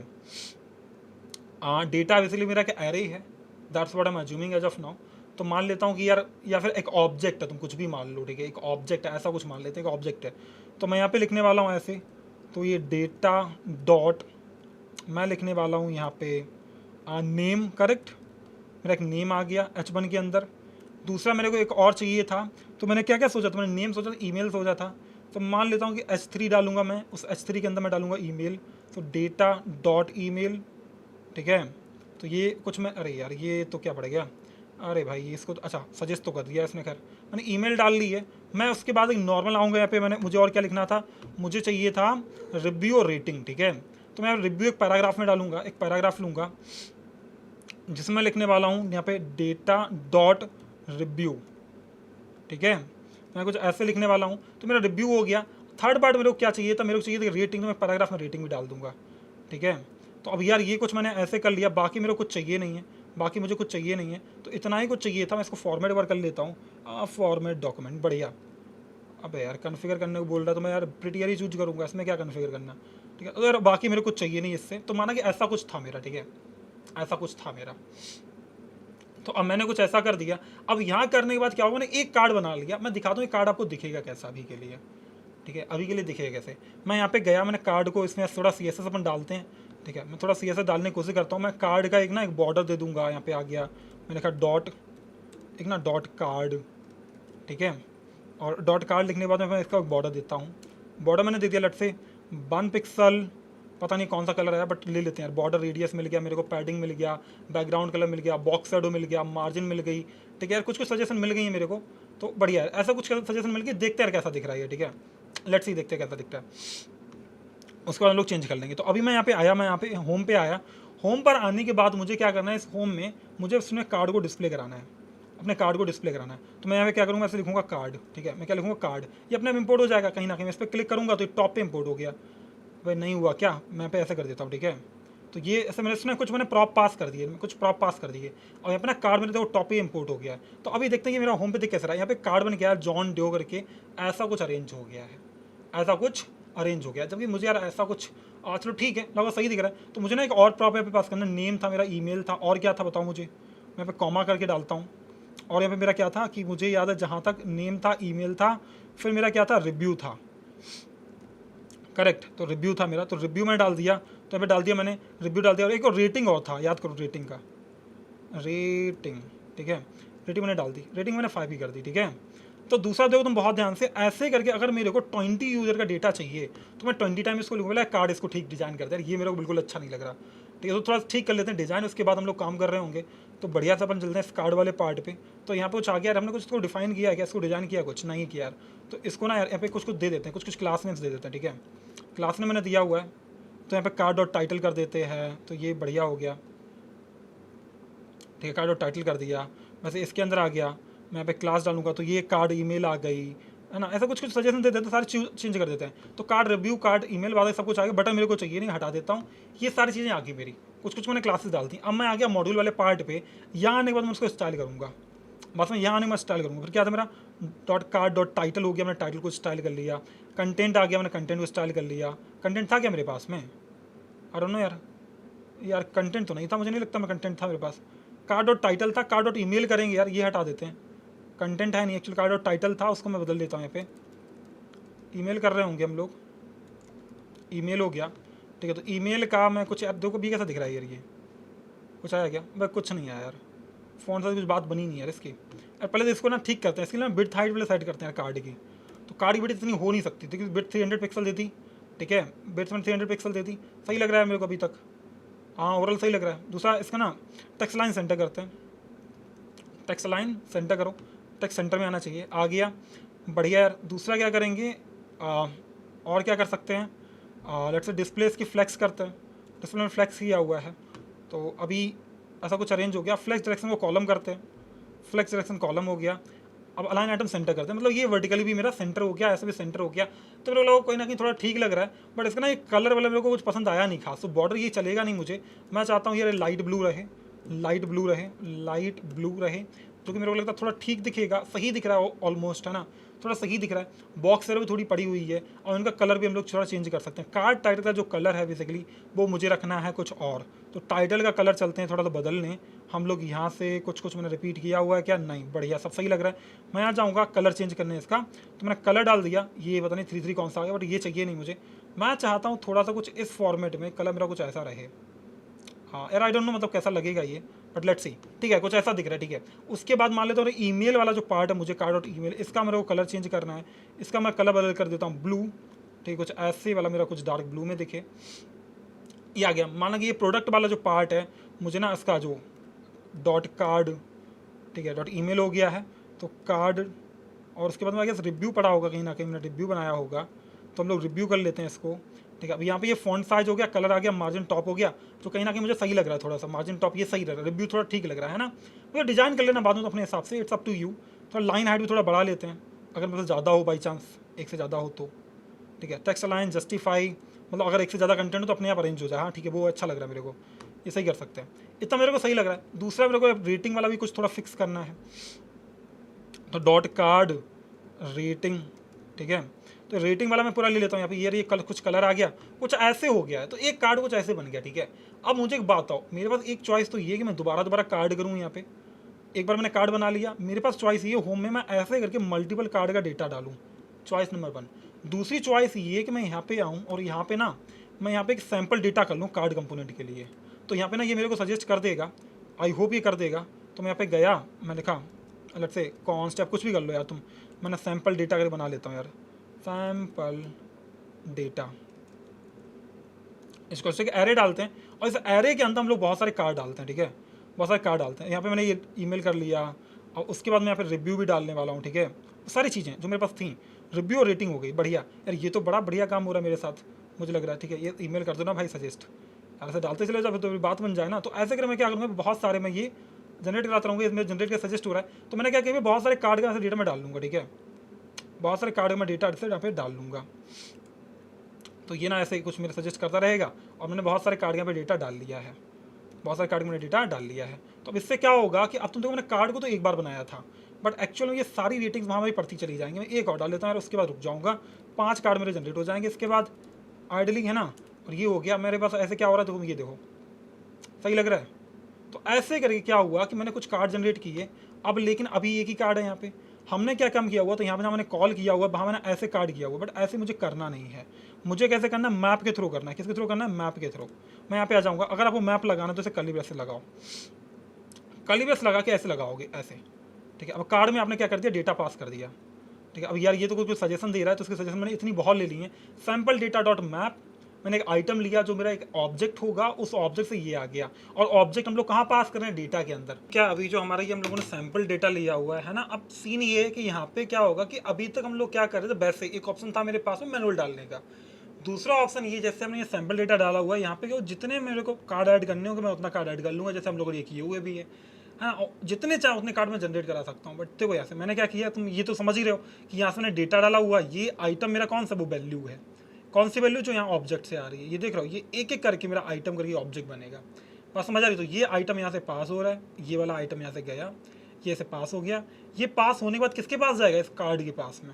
डेटा बेसिकली मेरा क्या एरे है, that's what I am assuming as of now. तो मान लेता हूँ कि यार, या फिर एक ऑब्जेक्ट है, तुम कुछ भी मान लो, ठीक है, एक ऑब्जेक्ट है, ऐसा कुछ मान लेते हैं, एक ऑब्जेक्ट है। तो मैं यहाँ पे लिखने वाला हूँ ऐसे, तो ये डेटा डॉट मैं लिखने वाला हूँ यहाँ पे नेम, करेक्ट, मेरा एक नेम आ गया H1 के अंदर। दूसरा मेरे को एक और चाहिए था, तो मैंने क्या क्या सोचा था, मैंने नेम सोचा था, ईमेल सोचा था। तो मान लेता हूँ कि H3 डालूंगा मैं, उस H3 के अंदर मैं डालूंगा ईमेल, तो डेटा डॉट ईमेल, ठीक है। तो ये कुछ मैं, अरे यार ये तो क्या पड़ गया, अरे भाई इसको तो अच्छा सजेस्ट तो कर दिया इसने, खैर मैंने ईमेल डाल ली है। मैं उसके बाद एक नॉर्मल आऊँगा यहाँ पे, मैंने मुझे और क्या लिखना था, मुझे चाहिए था रिव्यू और रेटिंग, ठीक है। तो मैं रिव्यू एक पैराग्राफ में डालूंगा, एक पैराग्राफ लूँगा जिसमें मैं लिखने वाला हूँ यहाँ पे डेटा डॉट रिव्यू, ठीक है। मैं कुछ ऐसे लिखने वाला हूँ, तो मेरा रिव्यू हो गया। थर्ड पार्ट मेरे को क्या चाहिए था, मेरे को चाहिए था रेटिंग, तो मैं पैराग्राफ में रेटिंग भी डाल दूंगा, ठीक है। तो अब यार ये कुछ मैंने ऐसे कर लिया, बाकी मेरे को कुछ चाहिए नहीं है, बाकी मुझे कुछ चाहिए नहीं है, तो इतना ही कुछ चाहिए था। मैं इसको फॉर्मेट वर्क कर लेता हूँ, फॉर्मेट डॉक्यूमेंट, बढ़िया। अब यार कन्फिगर करने को बोल रहा, तो मैं यार प्रिटियर ही चूज करूँगा, इसमें क्या कन्फिगर करना, ठीक है। तो यार बाकी मेरे को कुछ चाहिए नहीं इससे, तो माना कि ऐसा कुछ था मेरा, ठीक है, ऐसा कुछ था मेरा। तो अब मैंने कुछ ऐसा कर दिया। अब यहाँ करने के बाद क्या होगा, मैंने एक कार्ड बना लिया, मैं दिखाता हूँ ये कार्ड आपको दिखेगा कैसा अभी के लिए, ठीक है, अभी के लिए दिखेगा कैसे। मैं यहाँ पे गया, मैंने कार्ड को इसमें थोड़ा CSS अपन डालते हैं, ठीक है, मैं थोड़ा CSS डालने की कोशिश करता हूँ। मैं कार्ड का एक बॉर्डर दे दूंगा, यहाँ पे आ गया, मैंने कहा डॉट, एक डॉट कार्ड, ठीक है। और डॉट कार्ड लिखने के बाद मैं इसका बॉर्डर देता हूँ, बॉर्डर मैंने दे दिया लट से 1 पिक्सल, पता नहीं कौन सा कलर आया बट ले लेते हैं यार। बॉर्डर रेडियस मिल गया मेरे को, पैडिंग मिल गया, बैकग्राउंड कलर मिल गया, बॉक्स शैडो मिल गया, मार्जिन मिल गई, ठीक है यार। कुछ सजेशन मिल गई है मेरे को, तो बढ़िया है। ऐसा कुछ सजेशन मिल गई, देखते हैं कैसा दिख रहा है, ठीक है, लेट्स सी, देखते हैं कैसा दिखता है, उसके बाद हम लोग चेंज कर लेंगे। तो अभी मैं यहाँ पे आया, मैं यहाँ पे होम पे आया। होम पर आने के बाद मुझे क्या करना है, इस होम में मुझे उसमें कार्ड को डिस्प्ले कराना है, अपने कार्ड को डिस्प्ले कराना है। तो मैं यहाँ पे क्या करूँगा, ऐसे लिखूँगा कार्ड, ठीक है, मैं क्या लिखूँगा कार्ड, ये अपने आप इंपोर्ट हो जाएगा कहीं ना कहीं। मैं इस पर क्लिक करूँगा तो टॉप पे इंपोर्ट हो गया। भाई नहीं हुआ क्या, मैं पे ऐसे कर देता हूँ, ठीक है। तो ये ऐसे मैंने इसमें कुछ मैंने प्रॉप पास कर दिए, कुछ प्रॉप पास कर दिए, और यहाँ पे ना कार्ड मेरे तो टॉप पे इंपोर्ट हो गया है। तो अभी देखते हैं कि मेरा होम पे दिख कैसा रहा है। यहाँ पे कार्ड बन गया है जॉन डो करके, ऐसा कुछ अरेंज हो गया है, ऐसा कुछ अरेंज हो गया। जबकि मुझे यार ऐसा कुछ, चलो ठीक है, लगा सही दिख रहा है। तो मुझे ना एक और प्रॉप यहाँ पे पास करना, नेम था मेरा, ईमेल था, और क्या था बताओ मुझे। मैं यहाँ पे कॉमा करके डालता हूँ, और यहाँ पे मेरा क्या था कि मुझे याद है, जहाँ तक नेम था, ईमेल था, फिर मेरा क्या था, रिव्यू था, करेक्ट। तो रिव्यू था मेरा, तो रिव्यू मैंने डाल दिया, तो यहाँ पे डाल दिया मैंने, रिव्यू डाल दिया। और एक और रेटिंग और था, याद करो रेटिंग का, रेटिंग, ठीक है, रेटिंग मैंने डाल दी, रेटिंग मैंने 5 ही कर दी, ठीक है। तो दूसरा देखो तुम बहुत ध्यान से, ऐसे करके अगर मेरे को 20 यूज़र का डेटा चाहिए तो मैं 20 टाइम इसको लिखूंगा, कार्ड इसको ठीक डिज़ाइन करते हैं, ये मेरे को बिल्कुल अच्छा नहीं लग रहा। ठीक है, तो थोड़ा ठीक कर लेते हैं डिज़ाइन, उसके बाद हम लोग काम कर रहे होंगे। तो बढ़िया से अपन चलते हैं इस कार्ड वाले पार्ट पे। तो यहाँ पे कुछ आ गया यार, हमने कुछ इसको डिफाइन किया है क्या, इसको डिज़ाइन किया कुछ नहीं किया यार। तो इसको ना यार यहाँ पे कुछ कुछ दे देते हैं, कुछ कुछ क्लास नेम्स दे देते हैं। ठीक है, क्लास नेम मैंने दिया हुआ है, तो यहाँ पे कार्ड डॉट टाइटल कर देते हैं, तो ये बढ़िया हो गया। ठीक है, कार्ड डॉट टाइटल कर दिया। वैसे इसके अंदर आ गया, मैं यहाँ पे क्लास डालूंगा तो ये कार्ड ईमेल आ गई, है ना। ऐसा कुछ कुछ सजेशन दे देते हैं, सारे चेंज कर देते हैं। तो कार्ड रिव्यू, कार्ड ईमेल वाला सब कुछ आ गया। बटन मेरे को चाहिए नहीं, हटा देता हूँ। ये सारी चीज़ें आ गई मेरी, कुछ कुछ मैंने क्लासेस डाल दी। अब मैं आ गया मॉड्यूल वाले पार्ट पे। यहाँ आने के बाद मैं उसको स्टाइल करूँगा, बस मैं यहाँ आने में स्टाइल करूँगा। फिर क्या था मेरा, डॉट कार्ड डॉट टाइटल हो गया, मैंने टाइटल को स्टाइल कर लिया। कंटेंट आ गया, मैंने कंटेंट को स्टाइल कर लिया। कंटेंट था क्या मेरे पास में, आई डोंट नो यार कंटेंट तो नहीं था, मुझे नहीं लगता मैं कंटेंट था मेरे पास। कार्ड डॉट टाइटल था, कार्ड डॉट ईमेल करेंगे यार, ये हटा देते हैं। कंटेंट है नहीं एक्चुअली, कार्ड डॉट टाइटल था, उसको मैं बदल देता हूँ। यहाँ पे ईमेल कर रहे होंगे हम लोग, ईमेल हो गया। ठीक है, तो ईमेल का मैं कुछ, देखो भी कैसा दिख रहा है यार, ये कुछ आया क्या, बस कुछ नहीं आया यार। फ़ोन से कुछ बात बनी नहीं यार इसकी। यार पहले तो इसको ना ठीक करते हैं, इसके लिए बिट हाइट पहले सेट करते हैं कार्ड की। तो कार्ड की बिट इतनी हो नहीं सकती, क्योंकि बिट 300 पिक्सल देती। ठीक है, बिट्स में 300 पिक्सल देती, सही लग रहा है मेरे को अभी तक। हाँ, ओवरऑल सही लग रहा है। दूसरा इसका ना टेक्स्ट लाइन सेंटर करते हैं, टेक्स्ट लाइन सेंटर करो, टेक्स्ट सेंटर में आना चाहिए, आ गया, बढ़िया यार। दूसरा क्या करेंगे, और क्या कर सकते हैं, लेट्स से डिस्प्ले इसकी फ्लेक्स करते हैं। डिस्प्ले में फ्लेक्स किया हुआ है, तो अभी ऐसा कुछ अरेंज हो गया। फ्लेक्स डायरेक्शन को कॉलम करते हैं, फ्लेक्स डायरेक्शन कॉलम हो गया। अब अलाइन आइटम सेंटर करते हैं, मतलब ये वर्टिकली भी मेरा सेंटर हो गया, ऐसे भी सेंटर हो गया। तो मेरे लोगों को कोई ना कहीं थोड़ा ठीक लग रहा है, बट इसका ना एक कलर वाला मेरे को कुछ पसंद आया नहीं खास। तो बॉर्डर ये चलेगा नहीं मुझे, मैं चाहता हूँ ये लाइट ब्लू रहे, लाइट ब्लू रहे, लाइट ब्लू रहे, जो कि मेरे को लगता है थोड़ा ठीक दिखेगा, सही दिख रहा है ऑलमोस्ट, है ना, थोड़ा सही दिख रहा है। बॉक्स भी थोड़ी पड़ी हुई है, और इनका कलर भी हम लोग थोड़ा चेंज कर सकते हैं। कार्ड टाइटल का जो कलर है बेसिकली वो मुझे रखना है कुछ और, तो टाइटल का कलर चलते हैं थोड़ा सा बदलने हम लोग। यहाँ से कुछ कुछ मैंने रिपीट किया हुआ है क्या, नहीं, बढ़िया सब सही लग रहा है। मैं यहाँ जाऊँगा कलर चेंज करने इसका, तो मैंने कलर डाल दिया। ये पता नहीं 3 कौन सा आ गया, बट ये चाहिए नहीं मुझे। मैं चाहता हूँ थोड़ा सा कुछ इस फॉर्मेट में कलर मेरा कुछ ऐसा रहे। हाँ यार, आई डोंट नो मतलब कैसा लगेगा ये, बट लेट्स सी। ठीक है, कुछ ऐसा दिख रहा है। ठीक है, उसके बाद मान लेते हैं ईमेल वाला जो पार्ट है, मुझे कार्ड डॉट ईमेल, इसका मेरे को कलर चेंज करना है। इसका मैं कलर बदल कर देता हूँ ब्लू। ठीक है, कुछ ऐसे वाला मेरा कुछ डार्क ब्लू में दिखे, ये आ गया। माना कि ये प्रोडक्ट वाला जो पार्ट है, मुझे ना इसका जो डॉट कार्ड, ठीक है, डॉट ईमेल हो गया है, तो कार्ड, और उसके बाद में आगे रिव्यू पड़ा होगा, कहीं ना कहीं मैंने रिव्यू बनाया होगा, तो हम लोग रिव्यू कर लेते हैं इसको। ठीक है, अब यहाँ पे ये फॉन्ट साइज हो गया, कलर आ गया, मार्जिन टॉप हो गया, तो कहीं ना कहीं मुझे सही लग रहा है थोड़ा सा मार्जिन टॉप, ये सही लग रहा है, रिव्यू थोड़ा ठीक लग रहा है ना। मुझे डिजाइन कर लेना बाद में तो अपने हिसाब से, इट्स अप टू यू। थोड़ा लाइन हाइट भी थोड़ा बढ़ा लेते हैं, अगर मतलब ज़्यादा हो, बाई चांस एक से ज़्यादा हो तो। ठीक है, टेक्स्ट अलाइन जस्टिफाई, मतलब अगर एक से ज़्यादा कंटेंट हो तो अपने आप अरेंज हो जाए। हाँ ठीक है, वो अच्छा लग रहा है मेरे को, ये सही कर सकते हैं, इतना मेरे को सही लग रहा है। दूसरा मेरे को रेटिंग वाला भी कुछ थोड़ा फिक्स करना है, तो डॉट कार्ड रेटिंग। ठीक है, तो रेटिंग वाला मैं पूरा ले लेता हूँ। यहाँ पे ये कुछ कलर आ गया, कुछ ऐसे हो गया है, तो एक कार्ड कुछ ऐसे बन गया। ठीक है, अब मुझे एक बात बताओ, मेरे पास एक चॉइस तो ये है कि मैं दोबारा कार्ड करूँ। यहाँ पे एक बार मैंने कार्ड बना लिया, मेरे पास चॉइस ये होम में मैं ऐसे करके मल्टीपल कार्ड का डेटा डालूँ, चॉइस नंबर 1। दूसरी चॉइस ये कि मैं यहाँ पे आऊँ और यहाँ पे ना मैं यहाँ पे एक सैम्पल डेटा कर लूँ कार्ड कंपोनेंट के लिए। तो यहाँ पे ना ये मेरे को सजेस्ट कर देगा, आई होप ये कर देगा। तो मैं यहाँ पे गया, मैं लिखा अलग से कॉन्स्ट, आप कुछ भी कर लो यार तुम, मैंने सैम्पल डेटा करके बना लेता हूँ यार, सैम्पल डेटा। इसको एक एरे डालते हैं, और इस एरे के अंदर हम लोग बहुत सारे कार्ड डालते हैं। ठीक है, बहुत सारे कार्ड डालते हैं। यहाँ पे मैंने ये ईमेल कर लिया, और उसके बाद मैं यहाँ पे रिव्यू भी डालने वाला हूँ। ठीक है, सारी चीज़ें जो मेरे पास थी, रिव्यू और रेटिंग हो गई, बढ़िया यार। ये तो बड़ा बढ़िया काम हो रहा है मेरे साथ, मुझे लग रहा है। ठीक है, ये ईमेल कर दो ना भाई सजेस्ट, ऐसे डालते चले जाओ, फिर तो बात बन जाए ना। तो ऐसे कर मैं क्या करूँगा, बहुत सारे मैं ये जनरेट कराता रहूँगा, इसमें जनरेट का सजेस्ट हो रहा है। तो मैंने क्या किया, बहुत सारे कार्ड का डेटा मैं डाल लूँगा। ठीक है, बहुत सारे कार्ड का मैं डेटा से यहाँ पे डाल लूँगा, तो ये ना ऐसे ही कुछ मेरे सजेस्ट करता रहेगा। और मैंने बहुत सारे कार्ड यहाँ पे डेटा डाल लिया है, बहुत सारे कार्ड में डेटा डाल लिया है। तो अब इससे क्या होगा कि अब तुम देखो, मैंने कार्ड को तो एक बार बनाया था, बट एक्चुअल में ये सारी रेटिंग्स वहाँ मेरी पढ़ती चली जाएंगी। मैं एक और डाल लेता हूँ और उसके बाद रुक जाऊँगा, 5 कार्ड मेरे जनरेट हो जाएंगे। इसके बाद आइडलिंग है ना, और ये हो गया मेरे पास। ऐसे क्या हो रहा है देखो, ये देखो सही लग रहा है। तो ऐसे करके क्या हुआ कि मैंने कुछ कार्ड जनरेट किए, अब लेकिन अभी एक ही कार्ड है यहाँ पे। हमने क्या काम किया हुआ, तो यहाँ पे मैंने कॉल किया हुआ, वहाँ मैंने ऐसे कार्ड किया हुआ, बट ऐसे मुझे करना नहीं है। मुझे कैसे करना है, मैप के थ्रू करना है। किसके थ्रू करना है, मैप के थ्रू। मैं यहाँ पे आ जाऊँगा, अगर आपको मैप लगाना तो इसे कर्ली ब्रेस से लगाओ, कर्ली ब्रेस लगा के ऐसे लगाओगे ऐसे। ठीक है, अब कार्ड में आपने क्या कर दिया, डेटा पास कर दिया। ठीक है। अब यार ये तो कुछ सजेशन दे रहा है, तो उसके सजेशन मैंने इतनी बहुत ले ली है। सैम्पल डेटा डॉट मैप, मैंने एक आइटम लिया जो मेरा एक ऑब्जेक्ट होगा, उस ऑब्जेक्ट से ये आ गया, और ऑब्जेक्ट हम लोग कहाँ पास कर रहे हैं, डेटा के अंदर। क्या अभी जो हमारा ये हम लोगों ने सैम्पल डेटा लिया हुआ है ना, अब सीन ये है कि यहाँ पे क्या होगा कि अभी तक हम लोग क्या कर रहे थे, वैसे एक ऑप्शन था मेरे पास में मैनुअल डालने का, दूसरा ऑप्शन ये जैसे हमने ये सैम्पल डेटा डाला हुआ है यहाँ पे, जितने मेरे को कार्ड ऐड करने होंगे मैं उतना कार्ड ऐड कर लूँगा, जैसे हम लोग ये किए हुए भी है। हाँ, जितने चाहे उतने कार्ड में जनरेट करा सकता हूँ। बट देखो यहाँ से मैंने क्या किया, तुम ये तो समझ ही रहे हो कि यहाँ से मैंने डेटा डाला हुआ, ये आइटम मेरा कौन सा वो वैल्यू है, कौन सी वैल्यू जो यहाँ ऑब्जेक्ट से आ रही है, ये देख रहा हो, ये एक एक करके मेरा आइटम करके ऑब्जेक्ट बनेगा। बस समझ आ रही, तो ये आइटम यहाँ से पास हो रहा है, ये वाला आइटम यहाँ से गया, ये से पास हो गया, ये पास होने के बाद किसके पास जाएगा, इस कार्ड के पास में।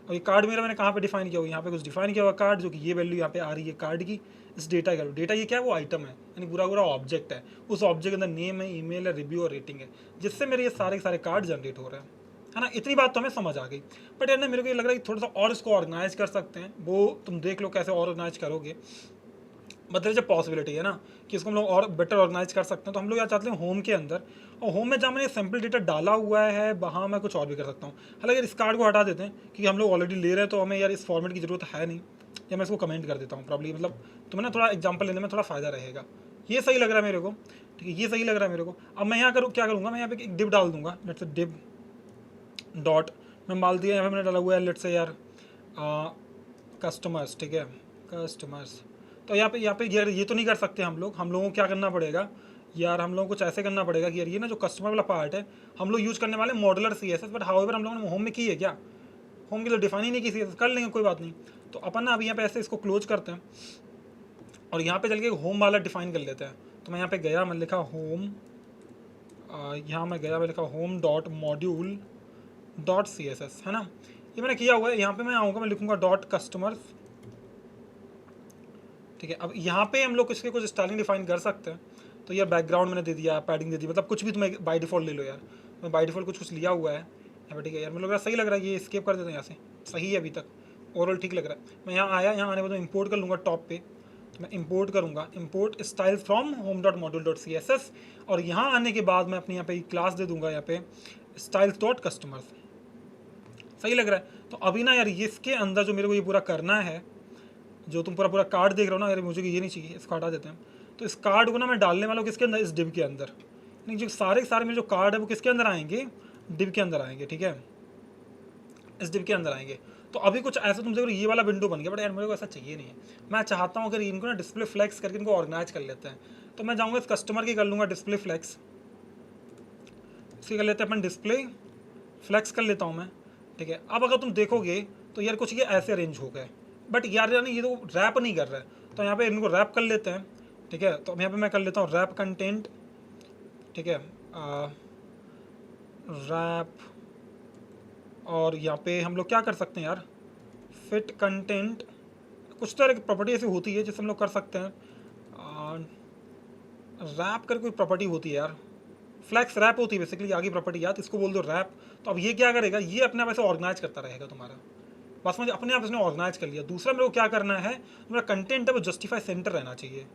और ये कार्ड मेरा मैंने कहाँ पे डिफाइन किया हुआ, यहाँ पे कुछ डिफाइन किया हुआ कार्ड, जो कि ये वैल्यू यहाँ पे आ रही है कार्ड की, इस डेटा का। डेटा ये क्या है, वो आइटम है, यानी पूरा पूरा ऑब्जेक्ट है, उस ऑब्जेक्ट के अंदर नेम है, ईमेल है, रिव्यू और रेटिंग है, जिससे मेरे ये सारे के सारे कार्ड जनरेट हो रहे हैं, है ना। इतनी बात तो हमें समझ आ गई। बट यार ना मेरे को ये लग रहा है कि थोड़ा सा और इसको ऑर्गेनाइज कर सकते हैं, वो तुम देख लो कैसे ऑर्गेनाइज करोगे। मतलब जब पॉसिबिलिटी है ना कि इसको हम लोग और बेटर ऑर्गेनाइज कर सकते हैं, तो हम लोग क्या चाहते हैं, होम के अंदर, और होम में जहाँ मैंने सैम्पल डेटा डाला हुआ है वहाँ मैं कुछ और भी कर सकता हूँ। हालांकि इस कार्ड को हटा देते हैं क्योंकि हम लोग ऑलरेडी ले रहे हैं, तो हमें यार इस फॉर्मेट की जरूरत है नहीं, या मैं इसको कमेंट कर देता हूँ प्रॉब्ली, मतलब तुम्हें ना थोड़ा एग्जाम्पल लेने में थोड़ा फ़ायदा रहेगा। ये सही लग रहा है मेरे को, ठीक है, ये सही लग रहा है मेरे को। अब मैं यहाँ क्या करूँगा, मैं यहाँ पे एक डिव डाल दूंगा, लेट्स से डिव डॉट, मैं डाल दिया, यहाँ पे मैंने डाला हुआ है लेट्स से यार कस्टमर्स, ठीक है, कस्टमर्स। तो यहाँ पे यार ये तो नहीं कर सकते हम लोगों को क्या करना पड़ेगा यार, हम लोगों को कुछ ऐसे करना पड़ेगा कि यार ये ना जो कस्टमर वाला पार्ट है हम लोग यूज़ करने वाले मॉडुलर CSS, बट हाउएवर हम लोगों ने होम में की है क्या, होम की तो डिफाइन ही नहीं की CSS, कर लेंगे कोई बात नहीं। तो अपन ना अभी यहाँ पे ऐसे इसको क्लोज करते हैं और यहाँ पे चल के होम वाला डिफाइन कर लेते हैं। तो मैं यहाँ पे गया, मैं लिखा होम, यहाँ मैं गया, मैं लिखा home dot module dot CSS, है ना, ये मैंने किया हुआ है। यहाँ पे मैं आऊँगा, मैं लिखूँगा डॉट कस्टमर्स, ठीक है। अब यहाँ पे हम लोग इसके कुछ स्टाइलिंग डिफाइन कर सकते हैं। तो यार बैकग्राउंड मैंने दे दिया, पैडिंग दे दी, मतलब कुछ भी तुम्हें बाय डिफॉल्ट ले लो यार, मैं बाय डिफॉल्ट कुछ लिया हुआ है यहाँ पे, ठीक है यार। मुझे लग रहा है सही लग रहा है, ये स्केप कर देते हैं यहाँ से, सही है अभी तक, ओवरऑल ठीक लग रहा है। मैं यहाँ आया, यहाँ आने के बाद इंपोर्ट कर लूँगा टॉप पे, तो मैं इंपोर्ट करूँगा, import style from home dot module dot CSS, और यहाँ आने के बाद मैं अपने यहाँ पे क्लास दे दूँगा यहाँ पे स्टाइल्स डॉट कस्टमर्स। सही लग रहा है। तो अभी ना यार इसके अंदर जो मेरे को ये पूरा करना है, जो तुम पूरा कार्ड देख रहे हो ना यार, मुझे ये नहीं चाहिए, इसको हटा देते हैं। तो इस कार्ड को ना मैं डालने वाला हूँ किसके अंदर, इस डिव के अंदर, यानी जो सारे मेरे जो कार्ड है वो किसके अंदर आएंगे, डिव के अंदर आएंगे, ठीक है, इस डिव के अंदर आएंगे। तो अभी कुछ ऐसा तुम देखो ये वाला विंडो बन गया, बट यार मेरे को ऐसा चाहिए नहीं है। मैं चाहता हूँ अगर इनको ना डिस्प्ले फ्लेक्स करके इनको ऑर्गेनाइज कर लेते हैं। तो मैं जाऊँगा इस कस्टमर की कर लूँगा डिस्प्ले फ्लेक्स, इसकी कर लेते हैं अपन डिस्प्ले फ्लेक्स कर लेता हूँ मैं, ठीक है। अब अगर तुम देखोगे तो यार कुछ ये ऐसे अरेंज हो गए, बट यार ये तो रैप नहीं कर रहा है। तो यहाँ पे इनको रैप कर लेते हैं, ठीक है। तो यहाँ पे मैं कर लेता हूँ रैप कंटेंट, ठीक है, रैप, और यहाँ पे हम लोग क्या कर सकते हैं यार, फिट कंटेंट, कुछ तरह की प्रॉपर्टी ऐसी होती है जिससे हम लोग कर सकते हैं, रैप कर कोई प्रॉपर्टी होती है यार, फ्लैक्स रैप होती है बेसिकली, आगे प्रॉपर्टी याद, इसको बोल दो रैप। तो अब ये क्या करेगा, ये अपने आप ऐसे ऑर्गेनाइज करता रहेगा तुम्हारा, बस मुझे अपने आप इसने ऑर्गेनाइज कर लिया। दूसरा मेरे को क्या करना है, मेरा कंटेंट है वो जस्टिफाई सेंटर रहना चाहिए।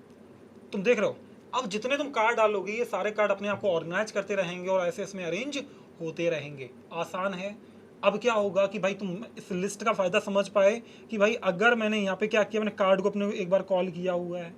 तुम देख रहे हो अब जितने तुम कार्ड डालोगे ये सारे कार्ड अपने आप को ऑर्गेनाइज करते रहेंगे और ऐसे इसमें अरेंज होते रहेंगे। आसान है। अब क्या होगा कि भाई तुम इस लिस्ट का फ़ायदा समझ पाए कि भाई अगर मैंने यहाँ पे क्या किया, मैंने कार्ड को अपने एक बार कॉल किया हुआ है,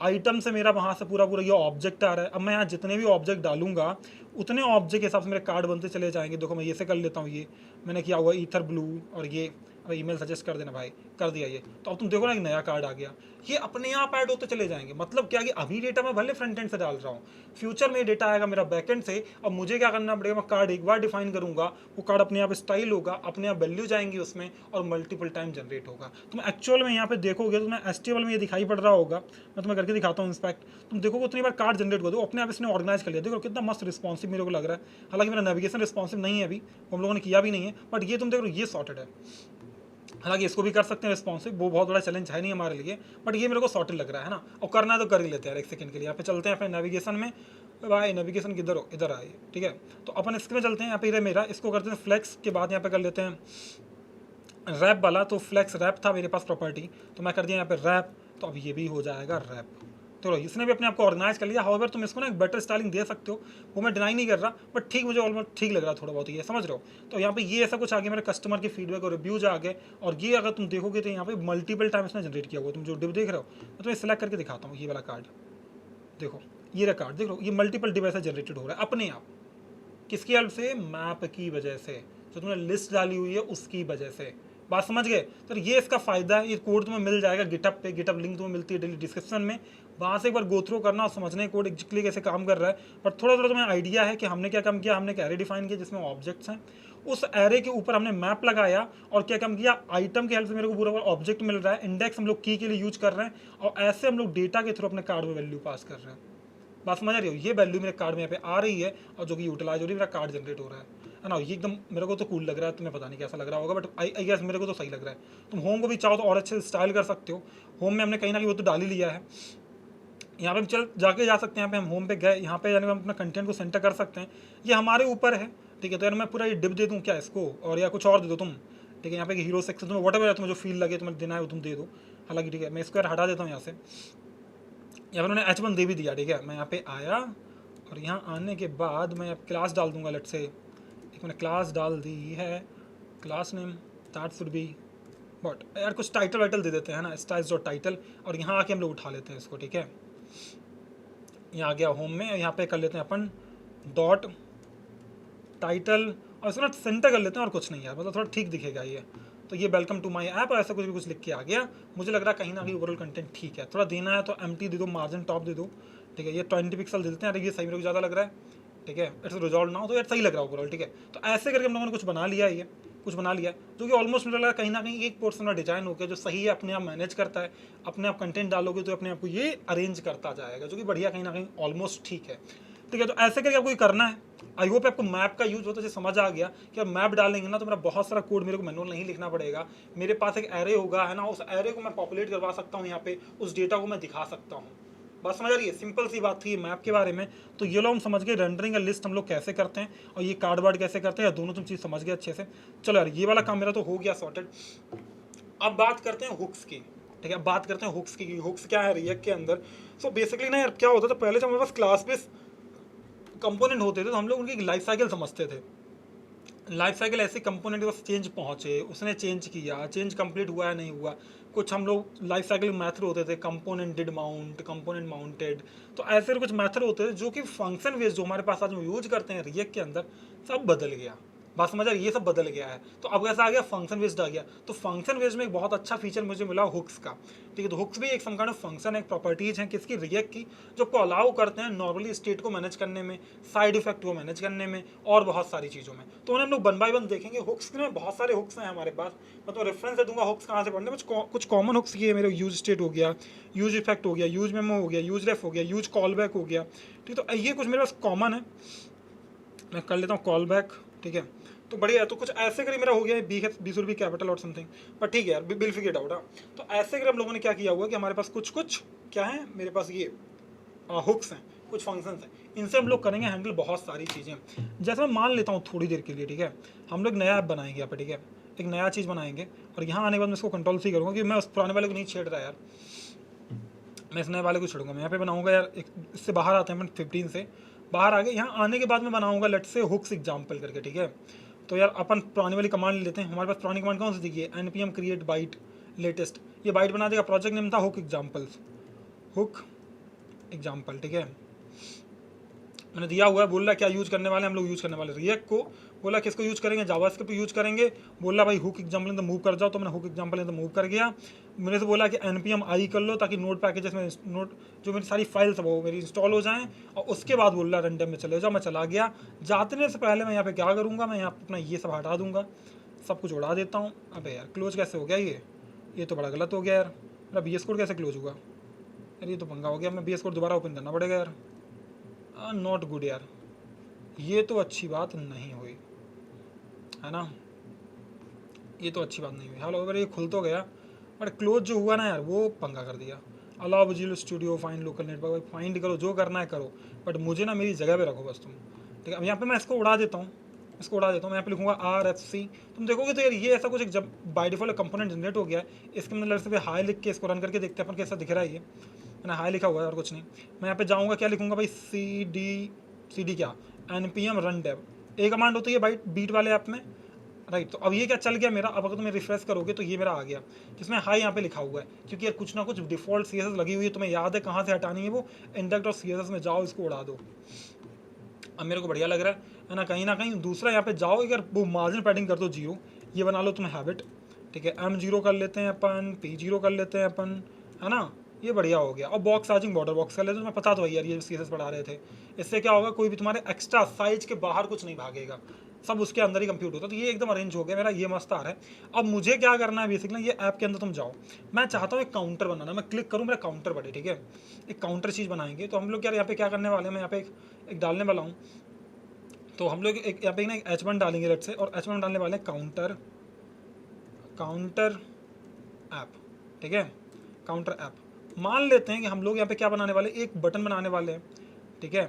आइटम से मेरा वहाँ से पूरा ये ऑब्जेक्ट आ रहा है। अब मैं यहाँ जितने भी ऑब्जेक्ट डालूंगा उतने ऑब्जेक्ट के हिसाब से मेरे कार्ड बनते चले जाएंगे। देखो मैं ये से कर लेता हूँ, ये मैंने किया हुआ ईथर ब्लू, और ये अब ईमेल सजेस्ट कर देना भाई, कर दिया ये। तो अब तुम देखो ना एक नया कार्ड आ गया, ये अपने आप ऐड होते चले जाएंगे। मतलब क्या कि अभी डेटा मैं भले फ्रंट एंड से डाल रहा हूँ, फ्यूचर में डेटा आएगा मेरा बैक एंड से। अब मुझे क्या करना पड़ेगा, मैं कार्ड एक बार डिफाइन करूंगा, वो कार्ड अपने आप स्टाइल होगा, अपने आप वैल्यू जाएंगी उसमें और मल्टीपल टाइम जनरेट होगा। तुम एक्चुअल में यहाँ पे देखोगे तो मैं HTML में ये दिखाई पड़ रहा होगा, मैं तुम्हें करके दिखाता हूँ इंस्पेक्ट। तुम देखोगे उतनी बार कार्ड जनरेट कर दो, अपने आप इसने ऑर्गेनाइज कर लिया। देखो कितना मस्त रिस्पॉन्सिव मेरे को लग रहा है। हालांकि मेरा नेविगेशन रिस्पॉन्सिव नहीं है अभी, हम लोगों ने किया भी नहीं है, बट ये तुम देखो ये सॉर्टेड है। हालांकि इसको भी कर सकते हैं रिस्पॉन्सिव, वो बहुत बड़ा चैलेंज है नहीं हमारे लिए, बट ये मेरे को सॉर्टेड लग रहा है ना। और करना है तो कर ही लेते हैं यार, एक सेकंड के लिए यहाँ पे चलते हैं अपने नेविगेशन में। भाई नेविगेशन किधर हो, इधर आइए, ठीक है। तो अपन इसके में चलते हैं, यहाँ पे इधर मेरा इसको करते हैं फ्लेक्स के बाद यहाँ पे कर लेते हैं रैप वाला। तो फ्लेक्स रैप था मेरे पास प्रॉपर्टी, तो मैं कर दिया यहाँ पे रैप, तो अब ये भी हो जाएगा रैप। तो इसने भी अपने आप को ऑर्गेनाइज कर लिया। हाउएवर तुम इसको ना एक बेटर स्टाइलिंग दे सकते हो, वो मैं डिनाई नहीं कर रहा, बट ठीक मुझे ऑलमोस्ट ठीक लग रहा है थोड़ा बहुत, ये समझ रहे हो। तो यहाँ पे ये ऐसा कुछ आ गया, मेरे कस्टमर के फीडबैक और रिव्यूज आ गए, और ये अगर तुम देखोगे तो यहाँ पे मल्टीपल टाइम इसने जनरेट किया हुआ। तुम जो डिव देख रहे हो मैं तुम्हें सिलेक्ट करके दिखाता हूँ, ये वाला कार्ड देखो, ये रहा कार्ड देख लो, ये मल्टीपल डिवाइस से जनरेटेड हो रहा है अपने आप। किसकी हेल्प से? मैप की वजह से, जो तुमने लिस्ट डाली हुई है उसकी वजह से। बात समझ गए? तो ये इसका फायदा है। ये कोड तुम्हें मिल जाएगा गिटअप पे, गिटअप लिंक तुम्हें मिलती है डेली डिस्क्रिप्शन में, वहाँ से एक बार गो थ्रू करना और समझने कोड एग्जैक्टली कैसे काम कर रहा है। पर थोड़ा थोड़ा तुम्हें आइडिया है कि हमने क्या काम किया। हमने एक एरे डिफाइन किया जिसमें ऑब्जेक्ट्स हैं, उस एरे के ऊपर हमने मैप लगाया, और क्या काम किया, आइटम की हेल्प से मेरे को पूरा ऑब्जेक्ट मिल रहा है, इंडेक्स हम लोग की के लिए यूज कर रहे हैं, और ऐसे हम लोग डेटा के थ्रू अपने कार्ड में वैल्यू पास कर रहे हैं। बात समझ आ रही हो? ये वैल्यू मेरे कार्ड में यहाँ पे आ रही है, और जो कि यूटिलाइज हो रही है, मेरा कार्ड जनरेट हो रहा है ना। ये एकदम मेरे को तो कूल लग रहा है, तुम्हें पता नहीं कैसा लग रहा होगा, बट आई गेस मेरे को तो सही लग रहा है। तुम होम को भी चाहो तो और अच्छे से स्टाइल कर सकते हो। होम में हमने कहीं ना कहीं वो तो डाल ही लिया है। यहाँ पे हम चल जाके जा सकते हैं, यहाँ पे हम होम पे गए, यहाँ पे यानी हम अपना कंटेंट को सेंटर कर सकते हैं, ये हमारे ऊपर है। ठीक है, तो यार मैं पूरा ये डिप दे दूँ क्या इसको, और या कुछ और दे दो तुम। ठीक है, यहाँ पे हीरो सेक्शन तुम्हें वट एवर तुम्हें जो फील लगे तुम्हें देना है वो तुम दे दो। हालांकि ठीक है, मैं इसको यार हटा देता हूँ यहाँ से। यहाँ पर उन्होंने H1 दे भी दिया। ठीक है, मैं यहाँ पे आया, और यहाँ आने के बाद मैं क्लास डाल दूंगा। लेट से एक मैंने क्लास डाल दी है, class name that should be but यार कुछ टाइटल वाइटल दे देते हैं ना, स्टाइल्स डॉट टाइटल, और यहाँ आके हम लोग उठा लेते हैं इसको। ठीक है, यहाँ आ गया होम में, यहाँ पे कर लेते हैं अपन डॉट टाइटल, और इसको ना सेंटर कर लेते हैं, और कुछ नहीं यार, मतलब थोड़ा ठीक दिखेगा ये। तो ये वेलकम टू माय ऐप, ऐसा कुछ भी कुछ लिख के आ गया। मुझे लग रहा है कहीं ना कहीं ओवरऑल कंटेंट ठीक है। थोड़ा देना है तो एम्प्टी दे दो, मार्जिन टॉप दे दो। ठीक है, ये 20 पिक्सल दे देते हैं, अरे ये सही मेरे को ज़्यादा लग रहा है। ठीक है, इट्स रिजॉल्व ना हो तो यार सही लग रहा है ओवरऑल। ठीक है, तो ऐसे करके हम लोगों ने कुछ बना लिया है, ये कुछ बना लिया जो कि ऑलमोस्ट मुझे लग रहा है कहीं ना कहीं एक पोर्शन का डिजाइन हो गया, जो सही है, अपने आप मैनेज करता है। अपने आप कंटेंट डालोगे तो अपने आप को ये अरेंज करता जाएगा, जो कि बढ़िया कहीं ना कहीं ऑलमोस्ट ठीक है। ठीक है, तो ऐसे करके आपको ये करना है। आई होप आपको मैप का यूज होता है समझ आ गया कि अब मैप डालेंगे ना तो मेरा बहुत सारा कोड मेरे को मैनुअल नहीं लिखना पड़ेगा। मेरे पास एक एरे होगा, है ना, उस एरे को मैं पॉपुलेट करवा सकता हूँ, यहाँ पे उस डेटा को मैं दिखा सकता हूँ। बात समझ आ रही है? सिंपल सी बात थी मैप के बारे में। तो ये लोग हम समझ गए रेंडरिंग का लिस्ट हम लोग कैसे करते हैं, और ये कार्ड वार्ड कैसे करते हैं, दोनों तुम चीज़ समझ गए अच्छे से। चलो यार, ये वाला काम मेरा तो हो गया सॉर्टेड। अब बात करते हैं हुक्स की। ठीक है, अब बात करते हैं हुक्स की। हुक्स क्या है रिएक्ट के अंदर? सो बेसिकली ना यार, क्या होता था पहले जब हमारे पास क्लास बेस कंपोनेंट होते थे तो हम लोग उनकी लाइफ साइकिल समझते थे। लाइफ साइकिल ऐसे कंपोनेंट के पास चेंज पहुँचे, उसने चेंज किया, चेंज कंप्लीट हुआ या नहीं हुआ, कुछ हम लोग लाइफ साइकिल मैथड होते थे, component did mount, component mounted. तो ऐसे कुछ मैथड होते थे जो कि फंक्शन बेस्ड जो हमारे पास आज हम यूज करते हैं रिएक्ट के अंदर, सब बदल गया। बात समझ आ रही है? ये सब बदल गया है। तो अब कैसा आ गया, फंक्शन बेस्ड आ गया। तो फंक्शन बेस्ड में एक बहुत अच्छा फीचर मुझे मिला हुक्स का। ठीक है, तो हुक्स भी एक सम काइंड ऑफ फंक्शन है, प्रॉपर्टीज हैं किसकी, रिएक्ट की, जो को अलाउ करते हैं नॉर्मली स्टेट को मैनेज करने में, साइड इफेक्ट को मैनेज करने में, और बहुत सारी चीज़ों में। तो उन्हें हम लोग वन बाय वन देखेंगे। हुक्स में बहुत सारे हुक्स हैं हमारे पास, मैं तो रेफरेंस दे दूंगा हुक्स कहाँ से पढ़ने। कुछ कॉमन हुक्स ये मेरे यूज स्टेट हो गया, यूज इफेक्ट हो गया, यूज मेमो हो गया, यूज रेफ हो गया, यूज कॉल बैक हो गया। ठीक, तो ये कुछ मेरे पास कॉमन है, मैं कर लेता हूँ कॉल बैक। ठीक है, तो बढ़िया। तो कुछ ऐसे करीब मेरा हो गया बी शुड बी कैपिटल और समथिंग, पर ठीक है यार, बिल फिगर आउट। तो ऐसे करीब हम लोगों ने क्या किया हुआ कि हमारे पास कुछ कुछ क्या है, मेरे पास ये हुक्स हैं, कुछ फंक्शंस हैं, इनसे हम लोग करेंगे हैंडल बहुत सारी चीज़ें। जैसे मैं मान लेता हूँ थोड़ी देर के लिए, ठीक है, हम लोग नया ऐप बनाएंगे यहाँ पे। ठीक है, एक नया चीज़ बनाएंगे, और यहाँ आने के बाद मैं इसको कंट्रोल सी करूँगा कि मैं उस पुराने वाले को नहीं छेड़ रहा यार, मैं इस नए वाले को छेड़ूंगा। मैं यहाँ पे बनाऊंगा यार, इससे बाहर आते हैं 15 से बाहर आ गए। यहाँ आने के बाद मैं बनाऊंगा लेट से हुक्स एग्जाम्पल करके। ठीक है, तो यार अपन पुरानी वाली कमांड लेते हैं। हमारे पास पुरानी कमांड कौन सी थी, npm create byte लेटेस्ट, ये बाइट बना देगा। प्रोजेक्ट नेम था हुक एग्जाम्पल्स, हुक एग्जाम्पल। ठीक है, मैंने दिया हुआ है, बोल रहा क्या यूज करने वाले हम लोग, यूज करने वाले रिएक्ट को। बोला किसको यूज करेंगे, जावास्क्रिप्ट यूज करेंगे। बोला भाई हुक एग्जाम्पल तो मूव कर जाओ, तो मैंने हुक एग्जाम्पल तो मूव कर गया। मेरे से बोला कि npm i कर लो ताकि नोट पैकेजेस में नोट जो मेरी सारी फाइल्स है वो मेरी इंस्टॉल हो जाएं, और उसके बाद बोल रहा रन टाइम में चले जाओ। मैं चला गया। जाने से पहले मैं यहाँ पे क्या करूँगा, मैं यहाँ अपना ये सब हटा दूंगा, सब कुछ उड़ा देता हूँ। अबे यार क्लोज कैसे हो गया ये तो बड़ा गलत हो गया यार। मेरा बी एस कोड कैसे क्लोज हुआ यार, ये तो पंगा हो गया। मैं बी एस कोड दोबारा ओपन करना पड़ेगा यार। नॉट गुड यार, ये तो अच्छी बात नहीं हुई, है ना, ये तो अच्छी बात नहीं हुई। हाल अगर ये खुल तो गया, बट क्लोज जो हुआ ना यार वो पंगा कर दिया। Allow visual studio, find local network, भाई फाइंड करो, जो करना है करो, बट मुझे ना मेरी जगह पे रखो बस तुम। ठीक है, अब यहाँ पे मैं इसको उड़ा देता हूँ, इसको उड़ा देता हूँ। मैं यहाँ पे लिखूँगा RFC। तुम देखोगे तो यार ये ऐसा कुछ एक जब बाय डिफॉल्ट कंपोनेंट जनरेट हो गया है। इसके मतलब से हाई लिख के इसको रन करके देखते हैं अपन कैसा दिख रहा है ये। मैंने हाई लिखा हुआ है और कुछ नहीं। मैं यहाँ पे जाऊँगा, क्या लिखूँगा भाई, सी डी क्या, npm run dev, ये कमांड होती है बाइट बीट वाले ऐप में, राइट। तो अब ये क्या चल गया मेरा। अब अगर तुम्हें रिफ्रेश करोगे तो ये मेरा आ गया, जिसमें हाई यहाँ पे लिखा हुआ है, क्योंकि यार कुछ ना कुछ डिफॉल्ट सी लगी हुई है, तुम्हें याद है कहाँ से हटानी है वो, इंडेक्स और सी में जाओ, इसको उड़ा दो। अब मेरे को बढ़िया लग रहा है ना कहीं दूसरा यहाँ पे जाओ, अगर वो मार्जिन पैडिंग कर दो 0, ये बना लो तुम्हें हैबिट, ठीक है। M0 कर लेते हैं अपन, P0 कर लेते हैं अपन, है ना, ये बढ़िया हो गया। और बॉक्स चार्जिंग बॉर्डर बॉक्स कर लेते हैं, तुम्हें पता तो है यार ये CSS पढ़ा रहे थे। इससे क्या होगा, कोई भी तुम्हारे एक्स्ट्रा साइज के बाहर कुछ नहीं भागेगा, सब उसके अंदर ही कंप्यूट होता है। तो ये एकदम अरेंज हो गया मेरा, ये मस्त आ रहा है। अब मुझे क्या करना है बेसिकली, ये ऐप के अंदर तुम जाओ, मैं चाहता हूँ एक काउंटर बनाना, मैं क्लिक करूँ मेरा काउंटर बढ़े, ठीक है। एक काउंटर चीज़ बनाएंगे तो हम लोग यार यहाँ पे क्या करने वाले हैं, मैं यहाँ पे एक डालने वाला हूँ। तो हम लोग एक यहाँ पे ना H1 डालेंगे लेट से, और H1 डालने वाले हैं काउंटर ऐप, ठीक है। काउंटर ऐप मान लेते हैं कि हम लोग यहाँ पे क्या बनाने वाले, एक बटन बनाने वाले हैं, ठीक है।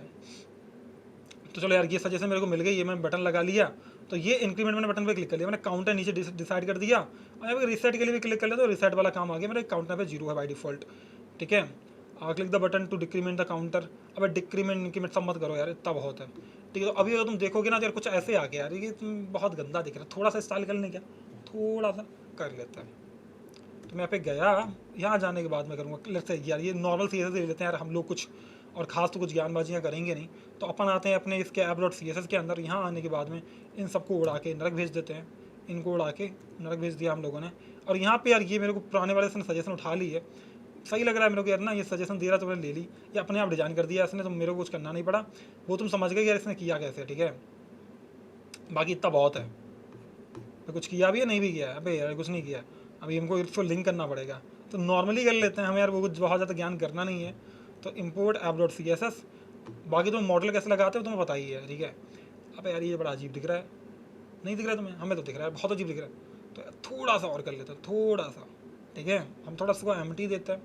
तो चलो यार ये सजेशन मेरे को मिल गई, ये मैंने बटन लगा लिया। तो ये इंक्रीमेंट मैंने बटन पे क्लिक कर लिया, मैंने काउंटर नीचे डिसाइड कर दिया, और यहाँ पे रिसेट के लिए भी क्लिक कर लिया, तो रिसेट वाला काम आ गया, मेरा काउंटर पे 0 है बाई डिफॉल्ट, ठीक है। Click the button to decrement the counter. अब डिक्रीमेंट इंक्रीमेंट सब मत करो यार, इतना बहुत है, ठीक है। तो अभी अगर तुम देखोगे ना तो यार कुछ ऐसे आ गया यार, ये बहुत गंदा दिख रहा है, थोड़ा सा स्टाइल कर लें क्या, थोड़ा सा कर लेता है। तो मैं यहाँ पे गया, यहाँ जाने के बाद मैं करूँगा लेट्स से यार ये नॉर्मल सी एस ले लेते हैं यार हम लोग, कुछ और ख़ास तो कुछ ज्ञानबाजियाँ करेंगे नहीं। तो अपन आते हैं अपने इसके ऐप.css के अंदर, यहाँ आने के बाद में इन सबको उड़ा के नरक भेज देते हैं, इनको उड़ा के नरक भेज दिया हम लोगों ने। और यहाँ पे यार ये मेरे को पुराने वाले से सजेशन उठा ली है, सही लग रहा है मेरे को यार ना, ये सजेशन दे रहा तो मैंने ले ली, ये अपने आप डिजाइन कर दिया इसने, तो मेरे को कुछ करना नहीं पड़ा, वो तुम समझ गए यार इसने किया कैसे, ठीक है। बाकी इतना बहुत है, तो कुछ किया भी है नहीं भी किया है, अबे यार कुछ नहीं किया, अभी हमको इसको लिंक करना पड़ेगा। तो नॉर्मली कर लेते हैं हम यार, वो कुछ बहुत ज़्यादा ज्ञान करना नहीं है। तो इम्पोर्ट ऐप.css, बाकी तो मॉडल कैसे लगाते हो तुम्हें पता ही है, ठीक है। अब यार ये बड़ा अजीब दिख रहा है, नहीं दिख रहा है तुम्हें, हमें तो दिख रहा है बहुत अजीब दिख रहा है। तो थोड़ा सा और कर लेते हैं, थोड़ा सा, ठीक है। हम थोड़ा सा एम्प्टी देते हैं,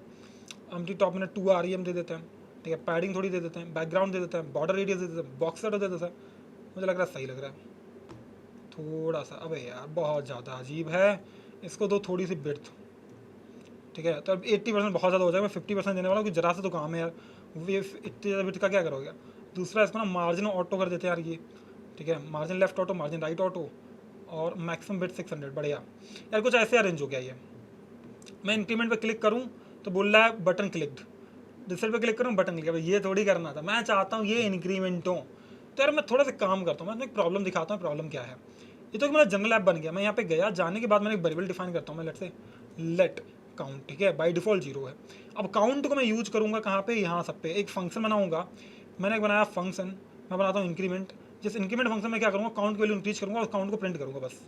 एम्प्टी टॉप में 2 rem दे देते हैं, ठीक है। पैडिंग थोड़ी दे देते हैं, बैकग्राउंड दे देते हैं, बॉर्डर रेडियस दे देते हैं, बॉक्स सेट दे देते हैं, मुझे लग रहा है सही लग रहा है थोड़ा सा। अबे यार बहुत ज़्यादा अजीब है, इसको दो थोड़ी सी बिर्थ, ठीक है। तो अब 80% बहुत ज़्यादा हो जाएगा, मैं 50% देने वाला हूँ, कि जरा से तो काम है यार, वे इतनी ज़्यादा बिर्थ का क्या करोगे। दूसरा इसको ना मार्जिन ऑटो कर देते हैं यार ये, ठीक है। Margin left auto, margin right auto, और मैक्सिमम बिट 600, बढ़िया यार। कुछ ऐसे अरेंज हो गया ये। मैं इंक्रीमेंट पे क्लिक करूँ तो बोल रहा है बटन क्लिक्ड, डिस्प्ले पे क्लिक करूँ बटन क्लिक, ये थोड़ी करना था, मैं चाहता हूँ ये इंक्रीमेंट हो। तो यार मैं थोड़ा सा काम करता हूँ, मैं एक प्रॉब्लम दिखाता हूँ, प्रॉब्लम क्या है। ये तो मेरा जनरल ऐप बन गया, मैं यहाँ पे गया, जाने के बाद मैंने एक वेरिएबल डिफाइन करता हूँ, मैं लेट से लेट काउंट, ठीक है। बाई डिफॉल्ट 0 है। अब काउंट को मैं यूज करूँगा कहाँ पे, यहाँ सब पे एक फंक्शन बनाऊँगा, मैंने एक बनाया फंक्शन, मैं बनाता हूँ इंक्रीमेंट। जिस इंक्रीमेंट फंक्शन में क्या करूँगा, काउंट की वैल्यू इंक्रीज करूँगा और काउंट को प्रिंट करूँगा, बस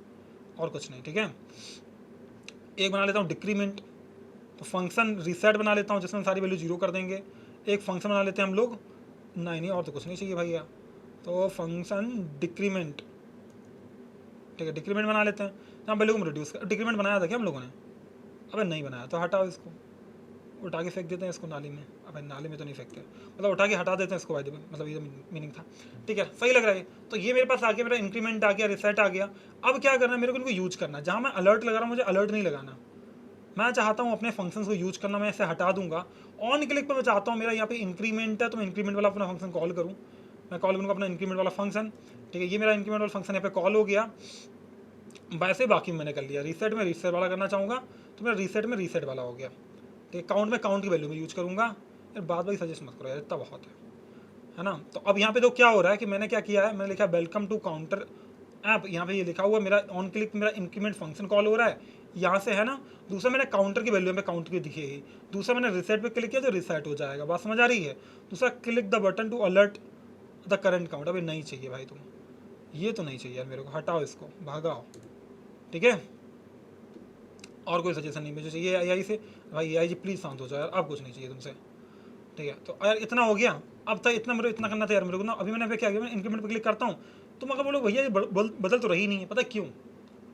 और कुछ नहीं, ठीक है। एक बना लेता हूँ डिक्रीमेंट, तो फंक्शन रीसेट बना लेता हूँ जिसमें सारी वैल्यू 0 कर देंगे। एक फंक्शन बना लेते हैं हम लोग, नहीं और तो कुछ नहीं चाहिए भैया, तो फंक्शन डिक्रीमेंट, ठीक है। डिक्रीमेंट बना लेते हैं, जहाँ वैल्यू को रिड्यूस कर। डिक्रीमेंट बनाया था क्या हम लोगों ने, अबे नहीं बनाया, तो हटाओ इसको, उठा के फेंक देते हैं इसको नाली में। अबे नाली में तो नहीं फेंकते, मतलब उठा के हटा देते हैं इसको, भाई मतलब ये मीनिंग था, ठीक है। सही लग रहा है। तो ये मेरे पास आ गया, मेरा इंक्रीमेंट आ गया, रिसेट आ गया। अब क्या करना है मेरे को, इनको यूज करना है। जहाँ मैं अलर्ट लगा रहा हूँ, मुझे अलर्ट नहीं लगाना, मैं चाहता हूँ अपने फंक्शंस को यूज करना, मैं इसे हटा दूंगा। ऑन क्लिक पर मैं चाहता हूँ मेरा यहाँ पे इंक्रीमेंट है, तो मैं इंक्रीमेंट वाला अपना फंक्शन कॉल करूँ, मैं कॉल करूँगा अपना इंक्रीमेंट वाला फंक्शन, ठीक है। ये मेरा इंक्रीमेंट वाला फंक्शन यहाँ पे कॉल हो गया। वैसे बाकी मैंने कर लिया, रीसेट में रीसेट वाला करना चाहूँगा तो मेरा रीसेट में रीसेट वाला हो गया, ठीक है। काउंट में काउंट की वैल्यू में यूज करूँगा यार, बाद बाकी सजेस्ट मत करो यार, इतना बहुत है ना। तो अब यहाँ पे तो क्या हो रहा है कि मैंने क्या किया है, मैंने लिखा वेलकम टू काउंटर ऐप, यहाँ पे ये लिखा हुआ मेरा ऑन क्लिक मेरा इंक्रीमेंट फंक्शन कॉल हो रहा है यहाँ से, है ना। दूसरा मैंने काउंटर की वैल्यू में काउंट की दिखेगी, दूसरा मैंने रिसेट पे क्लिक किया तो रिसेट हो जाएगा, बात समझ आ रही है। दूसरा click the button to alert the current count, अभी नहीं चाहिए भाई तुम, ये तो नहीं चाहिए यार मेरे को, हटाओ इसको, भागाओ, ठीक है। और कोई सजेशन नहीं मुझे चाहिए AI से, भाई AI जी प्लीज़ शांत हो जाओ यार, अब कुछ नहीं चाहिए तुमसे, ठीक है। तो यार इतना हो गया, अब तक इतना मेरे इतना करना था यार मेरे को ना। अभी मैंने क्या किया, मैं इंक्रीमेंट पे क्लिक करता हूँ, तुम अगर बोलो भैया ये बदल तो रही नहीं है, पता क्यों,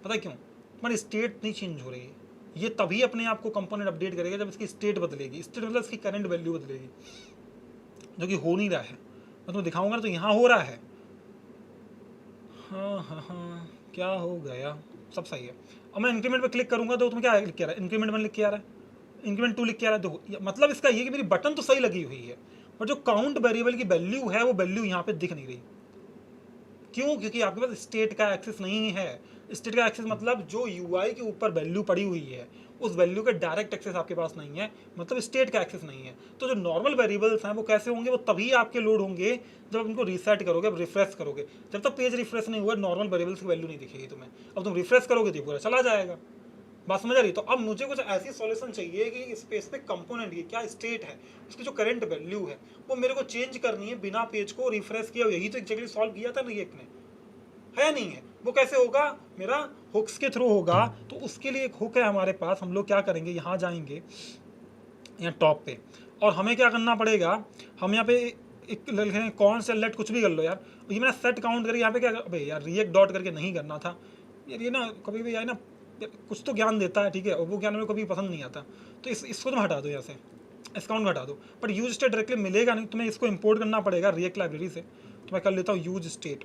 पता क्यों, तुम्हारी स्टेट नहीं चेंज हो रही है। ये तभी अपने आप को कंपोनेंट अपडेट करेगा जब इसकी स्टेट बदलेगी, स्टेट मतलब इसकी करंट वैल्यू बदलेगी, जो कि हो नहीं रहा है। मैं तुम्हें दिखाऊंगा ना, तो यहाँ हो रहा है, हाँ हाँ हाँ क्या हो गया, सब सही है। अब मैं इंक्रीमेंट पे क्लिक करूँगा तो तुम्हें क्या लिख के आ रहा है, इंक्रीमेंट में लिख के आ रहा है, इंक्रीमेंट 2 लिख के आ रहा है, देखो मतलब इसका ये कि मेरी बटन तो सही लगी हुई है, पर जो काउंट वेरिएबल की वैल्यू है वो वैल्यू यहाँ पे दिख नहीं रही। क्यों? क्योंकि आपके पास स्टेट का एक्सेस नहीं है। स्टेट का एक्सेस मतलब जो यूआई के ऊपर वैल्यू पड़ी हुई है उस वैल्यू का डायरेक्ट एक्सेस आपके पास नहीं है, मतलब स्टेट का एक्सेस नहीं है। तो जो नॉर्मल वेरिएबल्स हैं वो कैसे होंगे? वो तभी आपके लोड होंगे जब आप उनको रीसेट करोगे, अब रिफ्रेश करोगे। जब तक पेज रिफ्रेश नहीं हुआ नॉर्मल वेरिएबल्स की वैल्यू नहीं दिखेगी तुम्हें। अब तुम रिफ्रेश करोगे तो पूरा चला जाएगा। बात समझ आ रही? तो अब मुझे कुछ ऐसी सॉल्यूशन चाहिए कि इस पेज पे कंपोनेंट की क्या स्टेट है, उसकी जो करंट वैल्यू है वो मेरे को चेंज करनी है बिना पेज को रिफ्रेश किया। यही तो एग्जैक्टली सॉल्व किया था रिएक्ट ने, है नहीं है? वो कैसे होगा? मेरा हुक्स के थ्रू होगा। तो उसके लिए एक हुक है हमारे पास। हम लोग क्या करेंगे, यहाँ जाएंगे यहाँ टॉप पे, और हमें क्या करना पड़ेगा, हम यहाँ पे एक लिखेंगे कौन से लेट कुछ भी कर लो यार। ये मैंने सेट काउंट करके यहाँ पे क्या, अबे यार रिएक्ट डॉट करके नहीं करना था यार। ये ना कभी भी यार ना कुछ तो ज्ञान देता है, ठीक है, और वो ज्ञान मेरे को कभी पसंद नहीं आता। तो इसको तुम हटा दो यहाँ से, इस काउंट हटा दो। बट यूज स्टेट डायरेक्टली मिलेगा नहीं, तुम्हें इसको इंपोर्ट करना पड़ेगा रिएक्ट लाइब्रेरी से। तो मैं कर लेता हूँ यूज स्टेट।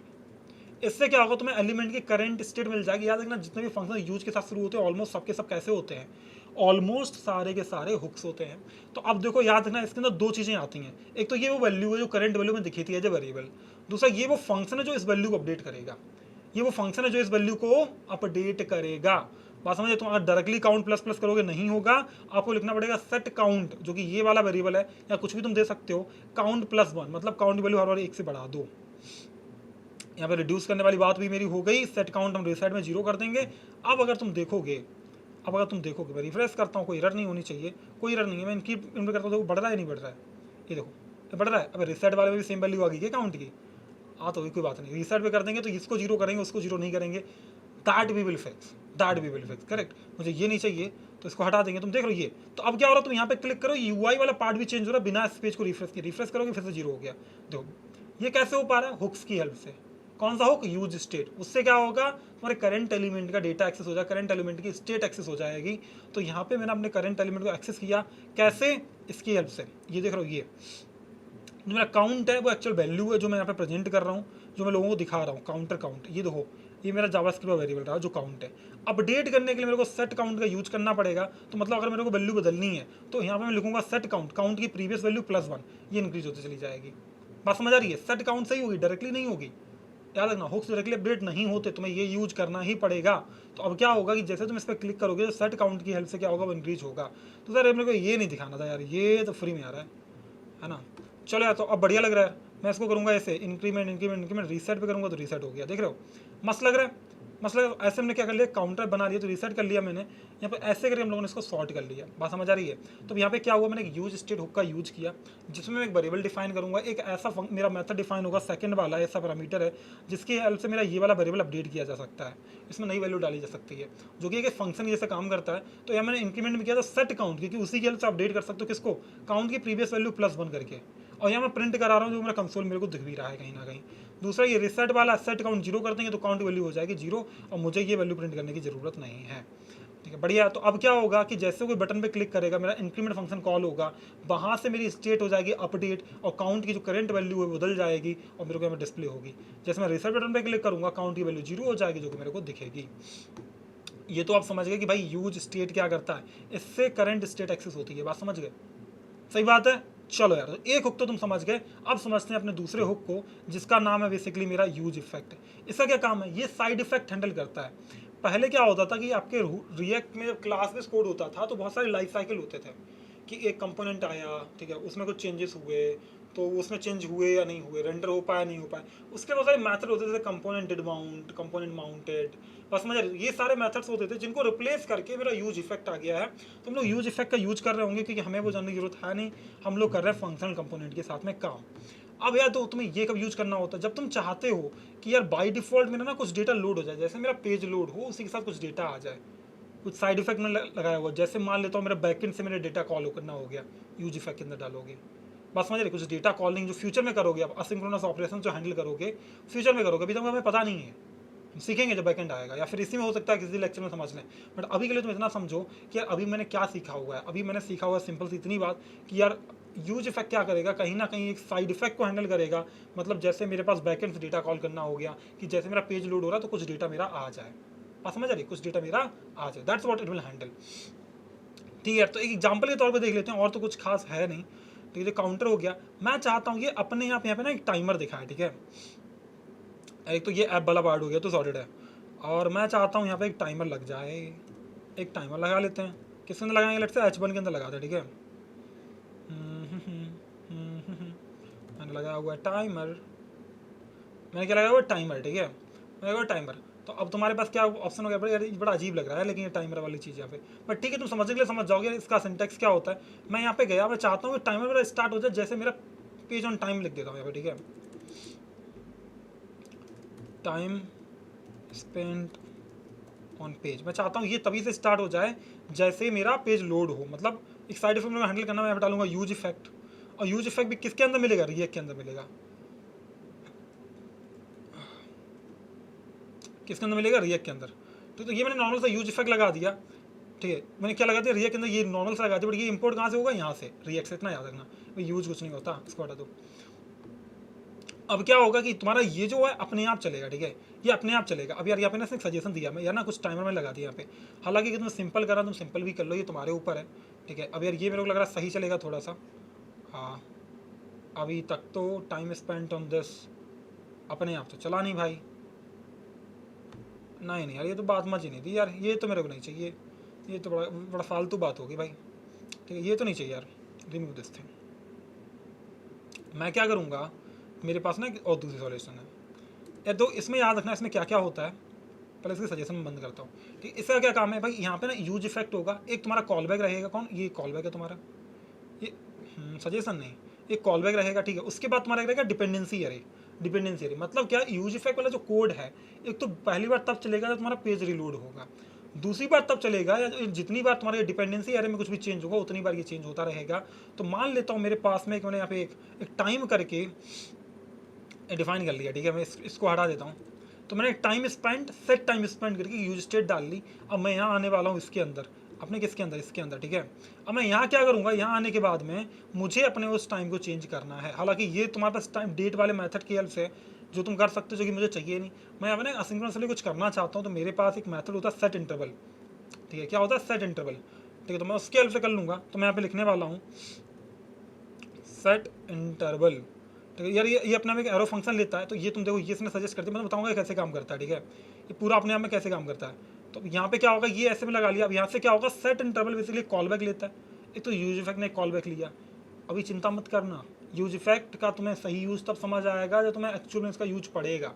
इससे क्या होगा, तुम्हें एलिमेंट की करंट स्टेट मिल जाएगी। याद रखना जितने भी फंक्शन यूज के साथ शुरू होते हैं ऑलमोस्ट सबके सब कैसे होते हैं, ऑलमोस्ट सारे के सारे हुक्स होते हैं। तो अब देखो याद रखना इसके अंदर दो चीज़ें आती हैं। एक तो ये वो वैल्यू है जो करंट वैल्यू में दिखी थी एज ए वेरिएबल। दूसरा ये वो फंक्शन है जो इस वैल्यू को अपडेट करेगा। ये वो फंक्शन है जो इस वैल्यू को अपडेट करेगा। बात समझे? तुम अगर डायरेक्टली काउंट प्लस प्लस करोगे नहीं होगा, आपको लिखना पड़ेगा सेट काउंट, जो कि ये वाला वेरिएबल है, या कुछ भी तुम दे सकते हो, काउंट प्लस 1, मतलब काउंट वैल्यू हर बार 1 से बढ़ा दो। यहाँ पे रिड्यूस करने वाली बात भी मेरी हो गई। सेट काउंट हम रीसेट में 0 कर देंगे। अब अगर तुम देखोगे मैं रिफ्रेश करता हूँ, कोई एरर नहीं होनी चाहिए, कोई एरर नहीं है। मैं इनकी इनमें करता हूँ, देखो बढ़ रहा है नहीं बढ़ रहा है, ये देखो ये बढ़ रहा है। अब रिसेट वाले में भी सेम वैल्यू आ गई है काउंट की। हाँ तो कोई बात नहीं, रीसेट पे कर देंगे तो इसको 0 करेंगे, उसको 0 नहीं करेंगे। That we will fix, correct. मुझे ये नहीं चाहिए तो इसको हटा देंगे। तुम देख लो ये। तो अब क्या हो रहा है, तुम यहाँ पे क्लिक करो, यूआई वाला पार्ट भी चेंज हो रहा है बिना इस पेज को रिफ्रेश किए। रिफ्रेश करोगे फिर से 0 हो गया। देखो ये कैसे हो पा रहा है? हुक्स की हेल्प से। कौन सा हुक? Use state. उससे क्या होगा, तुम्हारे करंट एलिमेंट का डेटा एक्सेस हो जाएगा, करंट एलिमेंट की स्टेट एक्सेस हो जाएगी। तो यहाँ पे मैंने अपने करंट एलिमेंट को एक्सेस किया कैसे? इसकी हेल्प से। ये देख रहा हूँ, ये जो मेरा काउंट है वो एक्चुअल वैल्यू है जो मैं यहाँ पे प्रेजेंट कर रहा हूँ, जो मैं लोगों को दिखा रहा हूँ, काउंटर काउंट। ये देखो ये मेरा जावास्क्रिप्ट वेरिएबल रहा जो काउंट है। अपडेट करने के लिए मेरे को सेट काउंट का यूज करना पड़ेगा। तो मतलब अगर मेरे को वैल्यू बदलनी है तो यहाँ पे मैं लिखूंगा सेट काउंट, काउंट की प्रीवियस वैल्यू +1, ये इंक्रीज होती चली जाएगी। बात समझ आ रही है? सेट काउंट सही होगी, डायरेक्टली नहीं होगी। याद रखना हुक्स डायरेक्टली अपडेट नहीं होते, तुम्हें ये यूज करना ही पड़ेगा। तो अब क्या होगा कि जैसे तुम इस पर क्लिक करोगे तो सेट काउंट की हेल्प से क्या होगा, वो इंक्रीज होगा। तो सर मेरे को ये नहीं दिखाना था यार, ये तो फ्री में आ रहा है ना। चलो यार, तो अब बढ़िया लग रहा है। मैं इसको करूँगा ऐसे, इंक्रीमेंट रीसेट पे करूँगा तो रीसेट हो गया। देख रहे हो, मस्त लग रहा है, मस्त लग रहा है। ऐसे हमने क्या कर लिया, काउंटर बना लिया, तो रीसेट कर लिया मैंने। यहाँ पे ऐसे करके हम लोगों ने इसको सॉर्ट कर लिया। बात समझ आ रही है? तो यहाँ पे क्या हुआ, मैंने एक यूज स्टेट हुक का यूज किया, जिसमें मैं एक वेरिएबल डिफाइन करूँगा। एक ऐसा मेरा मेथड डिफाइन होगा, सेकंड वाला ऐसा पैरामीटर है जिसकी हेल्प से मेरा ये वाला वेरिएबल अपडेट किया जा सकता है। इसमें नई वैल्यू डाली जा सकती है, जो कि एक फंक्शन जैसे काम करता है। तो यहाँ मैंने इंक्रीमेंट में किया था सेट काउंट, क्योंकि उसी की हेल्प से अपडेट कर सकते हो किसको, काउंट की प्रीवियस वैल्यू +1 करके। और यहाँ मैं प्रिंट करा रहा हूँ जो मेरा कंसोल मेरे को दिख भी रहा है कहीं ना कहीं। दूसरा ये रिसेट वाला, सेट काउंट 0 कर देंगे तो काउंट वैल्यू हो जाएगी 0, और मुझे ये वैल्यू प्रिंट करने की ज़रूरत नहीं है। ठीक है, बढ़िया। तो अब क्या होगा कि जैसे कोई बटन पे क्लिक करेगा, मेरा इंक्रीमेंट फंक्शन कॉल होगा, वहाँ से मेरी स्टेट हो जाएगी अपडेट, और काउंट की जो करंट वैल्यू है बदल जाएगी और मेरे को यहाँ डिस्प्ले होगी। जैसे मैं रिसेट बटन पे क्लिक करूँगा, काउंट की वैल्यू 0 हो जाएगी, जो कि मेरे को दिखेगी। ये तो आप समझ गए कि भाई यूज स्टेट क्या करता है, इससे करंट स्टेट एक्सेस होती है। बात समझ गए? सही बात है। चलो यार, तो एक हुक तो तुम समझ गए। अब समझते हैं अपने दूसरे हुक को, जिसका नाम है बेसिकली मेरा यूज इफेक्ट। इसका क्या काम है, ये साइड इफेक्ट हैंडल करता है। पहले क्या होता था कि आपके रिएक्ट में क्लास बेस्ड कोड होता था तो बहुत सारे लाइफ साइकिल होते थे कि एक कंपोनेंट आया, ठीक है, उसमें कुछ चेंजेस हुए तो उसमें चेंज हुए या नहीं हुए, रेंडर हो पाया नहीं हो पाया, उसके बहुत सारे मैथड होते थे, जैसे कंपोनेंट माउंट, कंपोनेंट माउंटेड, बस समझ ये सारे मेथड्स होते थे जिनको रिप्लेस करके मेरा यूज इफेक्ट आ गया है। तो हम लोग यूज इफेक्ट का यूज कर रहे होंगे क्योंकि हमें वो जानने की जरूरत है नहीं, हम लोग कर रहे हैं फंक्शनल कंपोनेंट के साथ में काम। अब यार तो तुम्हें ये कब यूज करना होता है, जब तुम चाहते हो कि यार बाय डिफॉल्ट मेरा ना कुछ डेटा लोड हो जाए, जैसे मेरा पेज लोड हो उसी के साथ कुछ डेटा आ जाए, कुछ साइड इफेक्ट में लगाया हुआ। जैसे मान लेता हूँ मेरा बैकएंड से मेरा डेटा कॉल करना हो गया, यूज इफेक्ट के अंदर डालोगे। बस समझ रहे, कुछ डेटा कॉलिंग जो फ्यूचर में करोगे आप, असिंक्रोनस ऑपरेशन जो हैंडल करोगे फ्यूचर में करोगे, अभी तक हमें पता नहीं है, हम सीखेंगे जब बैकएंड आएगा, या फिर इसी में हो सकता है किसी लेक्चर में समझ लें। बट अभी के लिए तुम इतना समझो कि यार अभी मैंने क्या सीखा हुआ है। अभी मैंने सीखा हुआ है सिंपल सी इतनी बात कि यार यूज इफेक्ट क्या करेगा, कहीं ना कहीं एक साइड इफेक्ट को हैंडल करेगा। मतलब जैसे मेरे पास बैकएंड से डेटा कॉल करना हो गया कि जैसे मेरा पेज लोड हो रहा है तो कुछ डेटा मेरा आ जाए, बात समझ आ रही, कुछ डेटा मेरा आ जाए, that's what it will handle. ठीक है, तो एक एग्जांपल के तौर पे देख लेते हैं, और तो कुछ खास है नहीं। ठीक है, काउंटर हो गया। मैं चाहता हूँ ये अपने आप यहाँ पे ना एक टाइमर दिखाए। ठीक है, एक तो ये ऐप वाला पार्ट हो गया तो सॉर्टेड है, और मैं चाहता हूँ यहाँ पे एक टाइमर लग जाए। एक टाइमर लगा लेते हैं। किसके अंदर लगाएंगे? लेट्स से H1 के अंदर लगाते हैं। ठीक है, मैंने लगाया हुआ है टाइमर। मैंने क्या लगाया हुआ? टाइमर। ठीक है, मैंने लगाया टाइमर। तो अब तुम्हारे पास क्या ऑप्शन हो गया? बड़ा यार ये बड़ा अजीब लग रहा है लेकिन ये टाइमर वाली चीज़ यहाँ पे, बट ठीक है, तुम समझने के लिए समझ जाओगे इसका सिंटेक्स क्या होता है। मैं यहाँ पे गया, मैं चाहता हूँ टाइमर मेरा स्टार्ट हो जाए जैसे मेरा पेज ऑन टाइम लिख देता हूँ यहाँ पे। ठीक है, टाइम स्पेंट ऑन पेज, मैं चाहता हूँ ये तभी से स्टार्ट हो जाए जैसे मेरा पेज लोड हो। मतलब एक साइड इफेक्ट में हैंडल करना, मैं यहाँ पे डालूंगा यूज इफेक्ट। और यूज इफेक्ट भी किसके अंदर मिलेगा? रिएक्ट के अंदर मिलेगा। किसके अंदर मिलेगा? रिएक्ट के अंदर। तो ये मैंने नॉर्मल सा यूज इफेक्ट लगा दिया। ठीक है, मैंने क्या लगा दिया? रिएक्ट के अंदर ये नॉर्मल सा लगा दिया, बट ये इंपोर्ट कहाँ से होगा? यहाँ से, रिएक्ट से। इतना याद रखना, यूज कुछ नहीं होता, इसको हटा दो। अब क्या होगा कि तुम्हारा ये जो है अपने आप चलेगा। ठीक है, ये अपने आप चलेगा। अब यार यहाँ पे ना इसने सजेशन दिया, मैं यार ना कुछ टाइमर में लगा दिया यहाँ पे। हालांकि तुम सिंपल करा, तुम सिंपल भी कर लो, ये तुम्हारे ऊपर है। ठीक है, अब यार ये मेरे को लग रहा है सही चलेगा थोड़ा सा। हाँ, अभी तक तो टाइम स्पेंट ऑन दिस अपने आप तो चला नहीं भाई। नहीं यार, ये तो बात मच ही नहीं थी यार, ये तो मेरे को नहीं चाहिए। ये तो बड़ा बड़ा फालतू बात होगी भाई। ठीक है, ये तो नहीं चाहिए यार, रिमूव दिस थिंग। मैं क्या करूँगा, मेरे पास ना एक और दूसरी सॉल्यूशन है यार। तो इसमें याद रखना इसमें क्या क्या होता है। पहले इसके सजेशन बंद करता हूँ। ठीक, इसका क्या काम है भाई? यहाँ पे ना यूज इफेक्ट होगा, एक तुम्हारा कॉल बैक रहेगा। कौन? ये कॉल बैक है तुम्हारा, ये सजेशन नहीं, एक कॉल बैक रहेगा। ठीक है, उसके बाद तुम्हारा रहेगा डिपेंडेंसी अरे। डिपेंडेंसी अरे मतलब क्या? यूज इफेक्ट वाला जो कोड है, एक तो पहली बार तब चलेगा जब तुम्हारा पेज रिलोड होगा, दूसरी बार तब चलेगा या जितनी बार तुम्हारे डिपेंडेंसी अरे में कुछ भी चेंज होगा उतनी बार ये चेंज होता रहेगा। तो मान लेता हूँ मेरे पास में मैंने यहाँ पे एक टाइम करके डिफाइन कर लिया। ठीक है, मैं इसको हटा देता हूँ। तो मैंने time spend, set time spend करके यूज स्टेट डाल ली। अब मैं यहाँ आने वाला हूँ इसके अंदर, अपने किसके अंदर? इसके अंदर। ठीक है, अब मैं यहाँ क्या करूँगा? यहाँ आने के बाद में मुझे अपने उस टाइम को चेंज करना है। हालांकि ये तुम्हारे पास टाइम डेट वाले मेथड की हेल्प से जो तुम कर सकते हो, जो कि मुझे चाहिए नहीं। मैं अपने असिंक्रोनसली कुछ करना चाहता हूँ, तो मेरे पास एक मेथड होता है सेट इंटरवल। ठीक है, क्या होता है? Set interval. ठीक है, तो मैं उसकी हेल्प से कर लूँगा। तो मैं यहाँ पे लिखने वाला हूँ सेट इंटरवल। ठीक है यार, ये अपने आप एक एरो फंक्शन लेता है। तो ये तुम देखो, ये इसने सजेस्ट करती है, मैं बताऊंगा कैसे काम करता है। ठीक है, ये पूरा अपने आप में कैसे काम करता है। तो यहाँ पे क्या होगा? ये ऐसे में लगा लिया। अब यहाँ से क्या होगा? Set interval basically call back लेता है। एक तो यूज इफेक्ट ने कॉल बैक लिया। अभी चिंता मत करना, यूज इफेक्ट का तुम्हें सही यूज तब समझ आएगा जब तुम्हें एक्चुअल में इसका यूज पड़ेगा,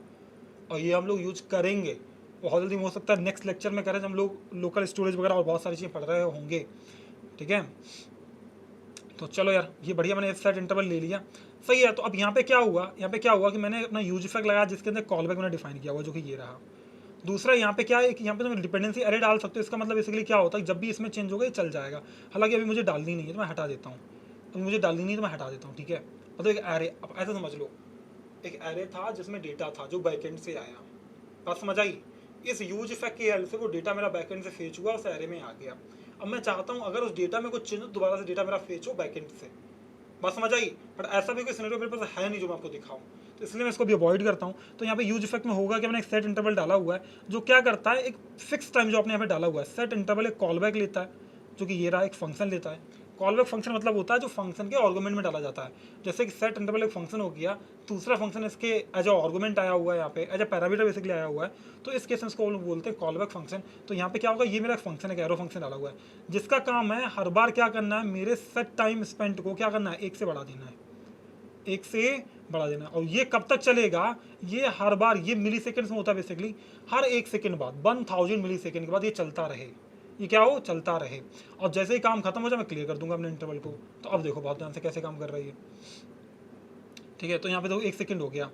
और ये हम लोग यूज करेंगे। बहुत जल्दी हो सकता है नेक्स्ट लेक्चर में करें, जब हम लोग लोकल स्टोरेज वगैरह और बहुत सारी चीज़ें पढ़ रहे होंगे। ठीक है, तो चलो यार, ये बढ़िया, मैंने सेट इंटरवल ले लिया। सही है, तो अब यहाँ पे क्या हुआ? यहाँ पे क्या हुआ कि मैंने अपना यूज इफेक्ट लगाया जिसके अंदर कॉल बैक मैंने डिफाइन किया हुआ, जो कि ये रहा। दूसरा यहाँ पे क्या है कि यहाँ पे तुम डिपेंडेंसी अरे डाल सकते हो। इसका मतलब बेसिकली क्या होता है, जब भी इसमें चेंज होगा ये चल जाएगा। हालांकि अभी मुझे डालनी नहीं है तो मैं हटा देता हूँ। अभी मुझे डालनी नहीं तो मैं हटा देता हूँ। ठीक है, मतलब एक एरे, अब ऐसा समझ लो, एक एरे था जिसमें डेटा था जो बैकएंड से आया। बात समझ आई? इस यूज इफेक्ट की हेल्प से वो डेटा मेरा बैकएंड से फेच हुआ, उस एरे में आ गया। अब मैं चाहता हूँ अगर उस डेटा में कुछ चेंज हो, दोबारा से डेटा मेरा फेच हो बैकएंड से। बात समझ आई? बट ऐसा भी कोई सिनेरियो मेरे पास है नहीं जो मैं आपको दिखाऊं, तो इसलिए मैं इसको भी अवॉइड करता हूँ। तो यहाँ पे यूज इफेक्ट में होगा कि मैंने एक सेट इंटरवल डाला हुआ है जो क्या करता है, एक फिक्स टाइम जो आपने यहाँ पे डाला हुआ है। सेट इंटरवल एक कॉल बैक लेता है, जो कि ये रहा, एक फंक्शन लेता है। कॉल बैक फंक्शन मतलब होता है जो फंक्शन के आर्गुमेंट में डाला जाता है। जैसे कि सेट इंटरवल एक फंक्शन हो गया, दूसरा फंक्शन इसके एज अ आर्गुमेंट आया हुआ है, यहाँ पे एज अ पैरामीटर बेसिकली आया हुआ है, तो इस केस में इसको बोलते हैं कॉल बैक फंक्शन। तो यहाँ पे क्या होगा, ये मेरा फंक्शन है, एरो फंक्शन डाला हुआ है, जिसका काम है हर बार क्या करना है, मेरे सेट टाइम स्पेंट को क्या करना है, एक से बढ़ा देना है, एक से बढ़ा देना। और ये कब तक चलेगा? ये हर बार, ये मिली सेकेंड्स में होता है बेसिकली, हर 1 सेकेंड बाद, 1000 मिली सेकेंड के बाद ये चलता रहे। ये क्या हो? चलता रहे। और जैसे ही काम खत्म हो जाए मैं क्लियर कर दूंगा अपने इंटरवल को। तो अब देखो बहुत ध्यान से कैसे काम कर रही है। ठीक है, तो यहाँ पे देखो 1 सेकेंड हो गया,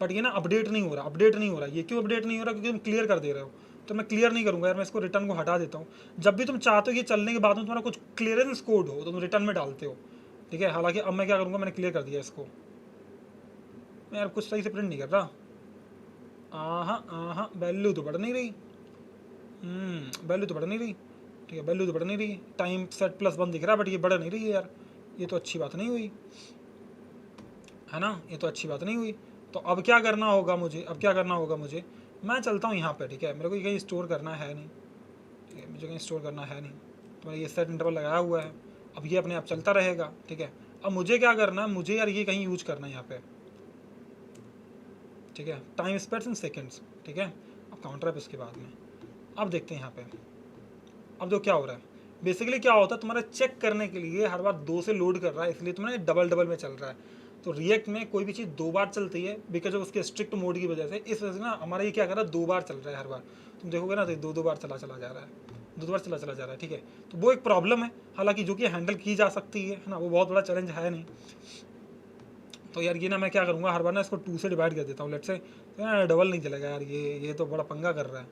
बट ये ना अपडेट नहीं हो रहा, अपडेट नहीं हो रहा। ये क्यों अपडेट नहीं हो रहा? क्योंकि तुम क्लियर कर दे रहे हो। तो मैं क्लियर नहीं करूँगा यार, मैं इसको रिटर्न को हटा देता हूँ। जब भी तुम चाहते हो कि चलने के बाद में तुम्हारा कुछ क्लियरेंस कोड हो तो तुम रिटर्न में डालते हो। ठीक है, हालांकि अब मैं क्या करूँगा, मैंने क्लियर कर दिया इसको। मैं यार कुछ सही से प्रिंट नहीं कर रहा। वैल्यू तो बढ़ नहीं रही। वैल्यू तो बढ़ नहीं रही। ठीक है, वैल्यू तो बढ़ नहीं रही। टाइम सेट +1 दिख रहा है, बट ये बढ़ नहीं रही है यार। ये तो अच्छी बात नहीं हुई है ना, ये तो अच्छी बात नहीं हुई। तो अब क्या करना होगा मुझे? अब क्या करना होगा मुझे? मैं चलता हूँ यहाँ पे। ठीक है, मेरे को कहीं स्टोर करना है नहीं। ठीक है, मुझे कहीं स्टोर करना है नहीं, तो मैंने ये सेट इंटरवल लगाया हुआ है, अब ये अपने आप चलता रहेगा, ठीक है। अब मुझे क्या करना है, मुझे यार ये कहीं यूज करना है यहाँ पे, ठीक है, टाइम स्पेड्स इन सेकेंड्स, ठीक है। अब काउंटर अप इसके बाद में, अब देखते हैं यहाँ पे, अब जो क्या हो रहा है, बेसिकली क्या होता है, तुम्हारा चेक करने के लिए हर बार 2 से लोड कर रहा है, इसलिए तुम्हारा डबल डबल में चल रहा है। तो रिएक्ट में कोई भी चीज़ 2 बार चलती है बिकॉज ऑफ उसके स्ट्रिक्ट मोड की वजह से, इस वजह से ना हमारा ये क्या कर रहा है, 2 बार चल रहा है हर बार। तुम देखोगे ना तो 2 बार चला जा रहा है, 2 बार चला जा रहा है, ठीक है। तो वो एक प्रॉब्लम है, हालांकि जो कि हैंडल की जा सकती है ना, वो बहुत बड़ा चैलेंज है नहीं। तो यार ये ना मैं क्या करूँगा, हर बार ना इसको 2 से डिवाइड कर देता हूँ, लेट्स से, तो ना डबल नहीं चलेगा यार, ये तो बड़ा पंगा कर रहा है,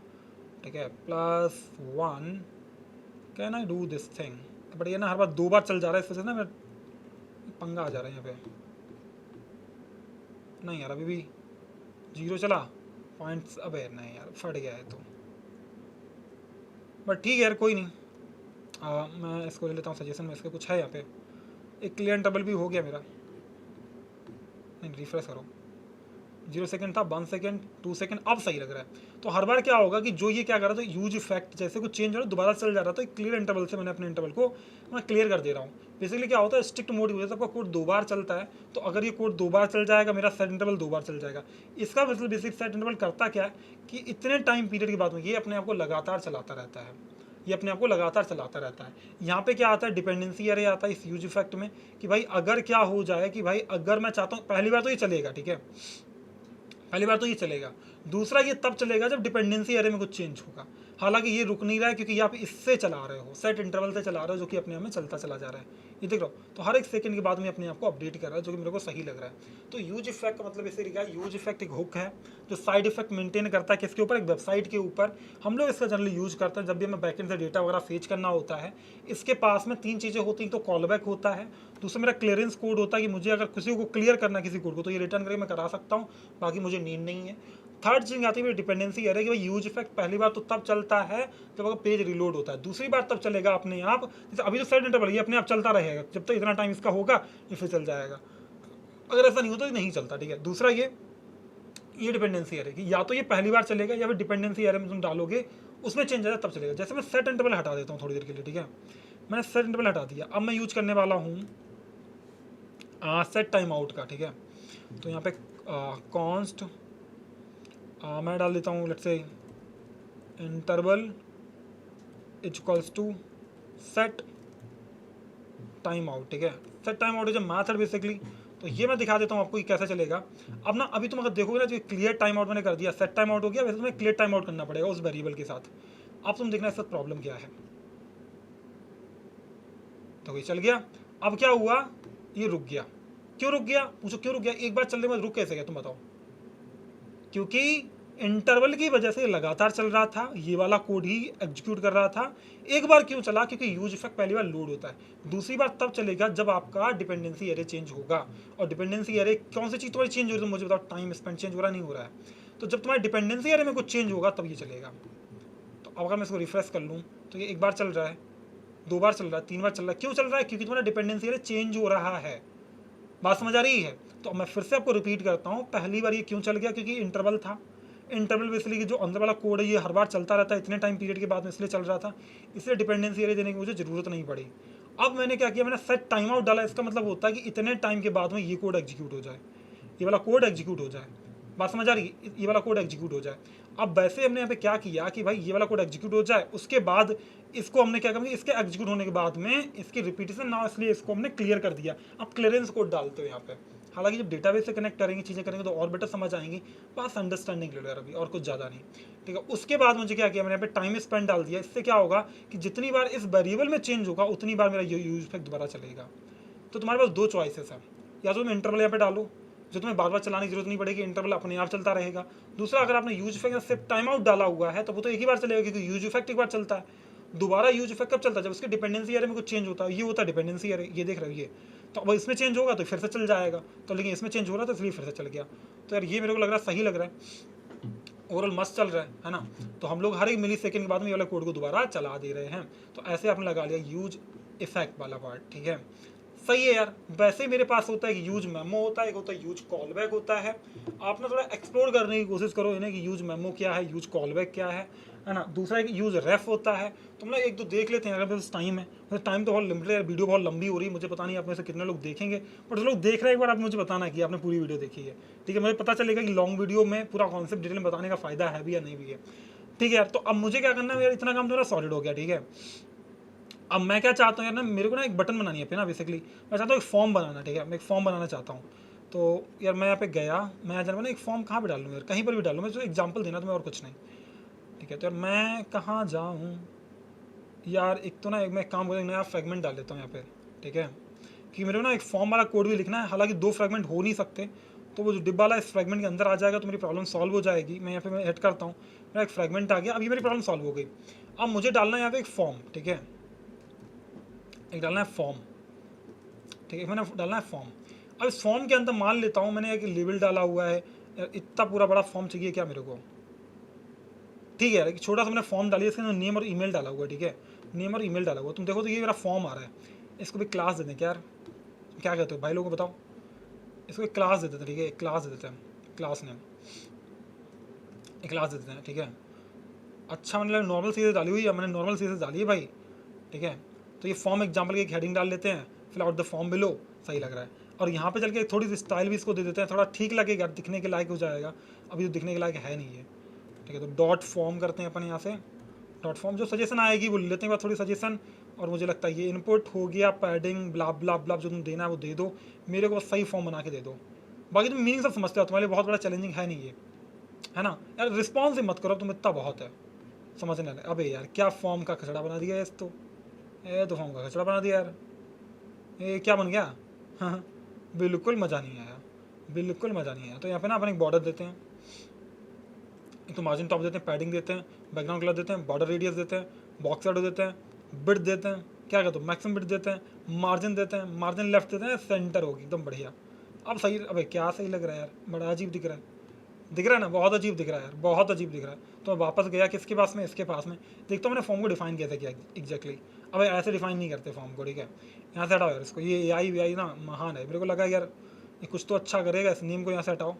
ठीक है। +1 can I do this thing, but ये ना हर बार 2 बार चल जा रहा है, इस वजह से ना मैं पंगा आ जा रहा है यहाँ पे। नहीं यार अभी भी 0 चला पॉइंट्स, अबे नहीं यार फट गया है तो, बट ठीक है यार कोई नहीं। मैं इसको ले लेता हूँ सजेशन में, इसके कुछ है यहाँ पे, एक क्लियर इंटरवल भी हो गया मेरा, नहीं रिफ्रेश करो, 0 सेकंड था, 1 सेकंड, 2 सेकंड, अब सही लग रहा है। तो हर बार क्या होगा कि जो ये क्या कर रहा था, यूज इफेक्ट जैसे कुछ चेंज हो रहा है दोबारा चल जा रहा था, क्लियर इंटरवल से मैंने अपने इंटरवल को मैं क्लियर कर दे रहा हूँ। बेसिकली क्या होता है, स्ट्रिक्ट मोड की वजह से आपका कोड 2 बार चलता है, तो अगर ये कोड 2 बार चल जाएगा, मेरा सेट इंटरवल 2 बार चल जाएगा। इसका मतलब बेसिक सेट इंटरवल करता क्या है कि इतने टाइम पीरियड के बाद में ये अपने आप को लगातार चलाता रहता है, ये अपने आप को लगातार चलाता रहता है। यहाँ पे क्या आता है, डिपेंडेंसी एरे आता है इस यूज इफेक्ट में, कि भाई अगर क्या हो जाए कि भाई अगर मैं चाहता हूँ, पहली बार तो ये चलेगा, ठीक है, पहली बार तो ये चलेगा, दूसरा ये तब चलेगा जब डिपेंडेंसी एरे में कुछ चेंज होगा। हालांकि ये रुक नहीं रहा है क्योंकि आप इससे चला रहे हो, सेट इंटरवल से चला रहे हो, जो कि अपने आप में चलता चला जा रहा है, ये देख रहा हो। तो हर एक सेकंड के बाद में अपने आप को अपडेट कर रहा है, जो कि मेरे को सही लग रहा है। तो यूज इफेक्ट का मतलब इसे लिखा है, यूज इफेक्ट एक हुक है जो साइड इफेक्ट मेंटेन करता है, किसके ऊपर, एक वेबसाइट के ऊपर। हम लोग इसका जनरली यूज करते हैं जब भी हमें बैकएंड से डेटा वगैरह फेच करना होता है। इसके पास में 3 चीज़ें होती हैं, तो कॉलबैक होता है, दूसरा मेरा क्लियरेंस कोड होता है कि मुझे अगर किसी को क्लियर करना किसी कोड को तो ये रिटर्न करके मैं करा सकता हूँ, बाकी मुझे नीड नहीं है। थर्ड चीज आती है डिपेंडेंसी एरे, कि भाई यूज इफेक्ट पहली बार तो तब चलता है जब अगर पेज रिलोड होता है, दूसरी बार तब चलेगा अपने आप, जैसे अभी तो सेट इंटरवल ये अपने आप चलता रहेगा जब तक इतना टाइम इसका होगा, ये फिर चल जाएगा। अगर ऐसा नहीं होता तो नहीं चलता, ठीक है। दूसरा ये डिपेंडेंसी एरे की या तो ये पहली बार चलेगा या फिर डिपेंडेंसी एरे में तुम डालोगे उसमें चेंज आएगा तब चलेगा। जैसे मैं सेट इंटरवल हटा देता हूँ थोड़ी देर के लिए, ठीक है, मैंने सेट इंटरवल हटा दिया, अब मैं यूज करने वाला हूँ सेट टाइम आउट का, ठीक है। तो यहाँ पे कॉन्स्ट मैं डाल देता हूँ, let's say interval equals to set time out, ठीक है। Set time out is a method basically. तो ये मैं दिखा देता हूँ आपको कि कैसे चलेगा। अब ना अभी तुम अगर देखोगे ना, जो क्लियर टाइम आउट मैंने कर दिया, सेट टाइम आउट हो गया, वैसे तुम्हें क्लियर टाइम आउट करना पड़ेगा उस वेरिएबल के साथ। अब तुम देखना इसका प्रॉब्लम क्या है। तो ये चल गया, अब क्या हुआ, ये रुक गया। क्यों रुक गया, पूछो क्यों रुक गया, एक बार चलने में रुक कैसे गया तुम बताओ। क्योंकि इंटरवल की वजह से लगातार चल रहा था, ये वाला कोड ही एग्जीक्यूट कर रहा था। एक बार क्यों चला, क्योंकि यूज इफेक्ट पहली बार लोड होता है, दूसरी बार तब चलेगा जब आपका डिपेंडेंसी एरे चेंज होगा। और डिपेंडेंसी एरे कौन सी चीज़ तुम्हारी चेंज हो रही है, मुझे बताओ, टाइम स्पेंड चेंज हो रहा नहीं हो रहा है। तो जब तुम्हारे डिपेंडेंसी एरे में कुछ चेंज होगा तब ये चलेगा। तो अब अगर मैं इसको रिफ्रेश कर लूँ तो ये एक बार चल रहा है, 2 बार चल रहा है, 3 बार चल रहा है। क्यों चल रहा है, क्योंकि तुम्हारा डिपेंडेंसी एरे चेंज हो रहा है। बात समझ आ रही है। तो मैं फिर से आपको रिपीट करता हूँ, पहली बार ये क्यों चल गया, क्योंकि इंटरवल था। इंटरवल बेसिकली कि जो अंदर वाला कोड है ये हर बार चलता रहता है इतने टाइम पीरियड के बाद में, इसलिए चल रहा था, इसलिए डिपेंडेंसी एरे देने की मुझे ज़रूरत नहीं पड़ी। अब मैंने क्या किया, मैंने सेट टाइम आउट डाला। इसका मतलब होता है कि इतने टाइम के बाद में ये कोड एग्जीक्यूट हो जाए, ये वाला कोड एग्जीक्यूट हो जाए। बात समझ आ रही है, ये वाला कोड एग्जीक्यूट हो जाए। अब वैसे हमने यहाँ पे क्या किया कि भाई ये वाला कोड एग्जीक्यूट हो जाए, उसके बाद इसको हमने क्या करेंगे, इसके एग्जीक्यूट होने के बाद में इसकी रिपीटेशन ना, इसलिए इसको हमने क्लियर कर दिया। अब क्लियरेंस कोड डालते हो यहाँ पे। हालांकि जब डेटाबेस से कनेक्ट करेंगे, चीज़ें करेंगे तो और बेटर समझ आएंगी, बस अंडरस्टैंडिंग ले लो यार अभी, और कुछ ज़्यादा नहीं, ठीक है। उसके बाद मुझे क्या किया, मैंने यहाँ पे टाइम स्पेंड डाल दिया। इससे क्या होगा कि जितनी बार इस वेरिएबल में चेंज होगा उतनी बार मेरा यूज इफेक्ट दोबारा चलेगा। तो तुम्हारे पास 2 चॉइसेस है, या तो तुम इंटरवल यहाँ पे डालो जो तुम्हें बार बार चलाने की जरूरत नहीं पड़ेगी, इंटरवल अपने आप चलता रहेगा। दूसरा, अगर आपने यूज इफेक्ट सिर्फ टाइम आउट डाला हुआ है तो वो तो एक ही बार चलेगा, क्योंकि यूज इफेक्ट एक बार चलता है। दोबारा यूज इफेक्ट कब चलता है, जब उसके डिपेंडेंसी एरे में कुछ चेंज होता है, ये होता है डिपेंडेंसी एरे, ये देख रहे हो ये। तो अब इसमें चेंज होगा तो फिर से चल जाएगा, तो लेकिन इसमें चेंज हो रहा था इसलिए फिर से चल गया। तो यार ये मेरे को लग रहा है सही लग रहा है, ओवरऑल मस्त चल रहा है ना। तो हम लोग हर एक मिली सेकेंड के बाद में ये वाला कोड को दोबारा चला दे रहे हैं। तो ऐसे आपने लगा लिया यूज इफेक्ट वाला पार्ट, ठीक है, सही है यार। वैसे मेरे पास होता है कि यूज मेमो होता है, एक होता है यूज कॉलबैक होता है। आप ना थोड़ा एक्सप्लोर करने की कोशिश करो इन्हें कि यूज मेमो क्या है, यूज कॉलबैक क्या है। है ना। दूसरा एक यूज़ रेफ होता है। तो मतलब एक दो देख लेते हैं अगर बस टाइम है, वैसे टाइम तो बहुत लिमिटेड है, वीडियो बहुत लंबी हो रही है, मुझे पता नहीं आप में से कितने लोग देखेंगे, बट जो लोग देख रहे हैं एक बार आप मुझे बताना कि आपने पूरी वीडियो देखी है, ठीक है। मुझे पता चलेगा कि लॉन्ग वीडियो में पूरा कॉन्सेप्ट डिटेल में बताने का फ़ायदा है भी या नहीं भी है, ठीक है यार। तो अब मुझे क्या करना है यार, इतना काम तो मेरा सॉलिड हो गया, ठीक है। अब मैं क्या चाहता हूँ यार ना, मेरे को ना एक बटन बनानी है पे ना, बेसिकली मैं चाहता हूँ एक फॉर्म बनाना, ठीक है। मैं एक फॉर्म बनाना चाहता हूँ। तो यार मैं यहाँ पे गया, मैं यहाँ जाना ना एक फॉर्म कहाँ पे डालूँ यार, कहीं पर भी डालूँ, मैं जो एग्जाम्पल देना तुम्हें और कुछ नहीं, ठीक है। तो यार मैं कहाँ जाऊँ यार, एक तो ना एक मैं एक काम करूँ, नया फ्रेगमेंट डाल देता हूँ यहाँ पे, ठीक है। कि मेरे को ना एक फॉर्म वाला कोड भी लिखना है, हालांकि 2 फ्रेगमेंट हो नहीं सकते, तो वो जो डिब्बा वाला इस फ्रेगमेंट के अंदर आ जाएगा तो मेरी प्रॉब्लम सॉल्व हो जाएगी। मैं यहाँ पे मैं ऐड करता हूँ, मेरा एक फ्रेगमेंट आ गया, अभी मेरी प्रॉब्लम सॉल्व हो गई। अब मुझे डालना है यहाँ पे एक फॉर्म, ठीक है, एक डालना है फॉर्म, ठीक है, मैंने डालना है फॉर्म। अब इस फॉर्म के अंदर मान लेता हूँ मैंने एक लेबल डाला हुआ है यार, इतना पूरा बड़ा फॉर्म चाहिए क्या मेरे को, ठीक है यार। एक छोटा सा मैंने फॉर्म डाली, इसके अंदर नेम और ईमेल डाला हुआ है, ठीक है, नेम और ईमेल डाला हुआ। तुम देखो तो ये मेरा फॉर्म आ रहा है, इसको भी क्लास दे दें क्या यार, क्या कहते हो भाई लोगों को बताओ, इसको एक क्लास दे देते हैं, ठीक है, एक क्लास दे देते हैं, क्लास नेम एक क्लास दे देते हैं, ठीक है। अच्छा मैंने नॉर्मल सीरीज डाली हुई है, मैंने नॉर्मल सीरीज डाली है भाई, ठीक है। तो ये फॉर्म एग्जाम्पल की एक हेडिंग डाल लेते हैं, fill out the form below, सही लग रहा है। और यहाँ पे चल के थोड़ी सी स्टाइल भी इसको दे देते हैं, थोड़ा ठीक लगेगा, दिखने के लायक हो जाएगा। अभी तो दिखने के लायक है नहीं है, ठीक है। तो डॉट फॉर्म करते हैं अपन यहाँ से, डॉट फॉर्म, जो सजेशन आएगी वो लेते हैं बाद थोड़ी सजेशन। और मुझे लगता है ये इनपुट हो गया, पैडिंग ब्ला ब्ला ब्ला जो तुम देना है वो दे दो, मेरे को बस सही फॉर्म बना के दे दो। बाकी तुम मीनिंग सब समझते हो, तुम्हारे लिए बहुत बड़ा चैलेंजिंग है नहीं ये, है ना यार। रिस्पॉन्स ही मत करो तुम, इतना बहुत है समझने लगे। अबे यार क्या फॉर्म का कचड़ा बना दिया है इस तो, ये तो फॉर्म का कचड़ा बना दिया यार, ये क्या बन गया। हाँ, बिल्कुल मज़ा नहीं आया, बिल्कुल मज़ा नहीं आया। तो यहाँ पे ना अपन एक बॉर्डर देते हैं, एक तो मार्जिन टॉप देते हैं, पैडिंग देते हैं, बैकग्राउंड कलर देते हैं, बॉर्डर रेडियस देते हैं, बॉक्स शैडो देते हैं, बिट देते हैं, क्या कहते हो मैक्सिमम बिट देते हैं, मार्जिन देते हैं, मार्जिन लेफ्ट देते हैं, सेंटर होगी एकदम बढ़िया। अब सही, अबे क्या सही लग रहा है यार, बड़ा अजीब दिख रहा है, दिख रहा है ना, बहुत अजीब दिख रहा है यार, बहुत अजीब दिख रहा है। तो मैं वापस गया किसके पास में, इसके पास में, देखता हूँ मैंने फॉर्म को डिफाइन कैसे किया एग्जैक्टली। अब ऐसे डिफाइन नहीं करते फॉर्म को, ठीक है। यहाँ से हटाओ यार इसको, ये AI ना महान है, मेरे को लगा यार ये कुछ तो अच्छा करेगा, इस नेम को यहाँ से हटाओ,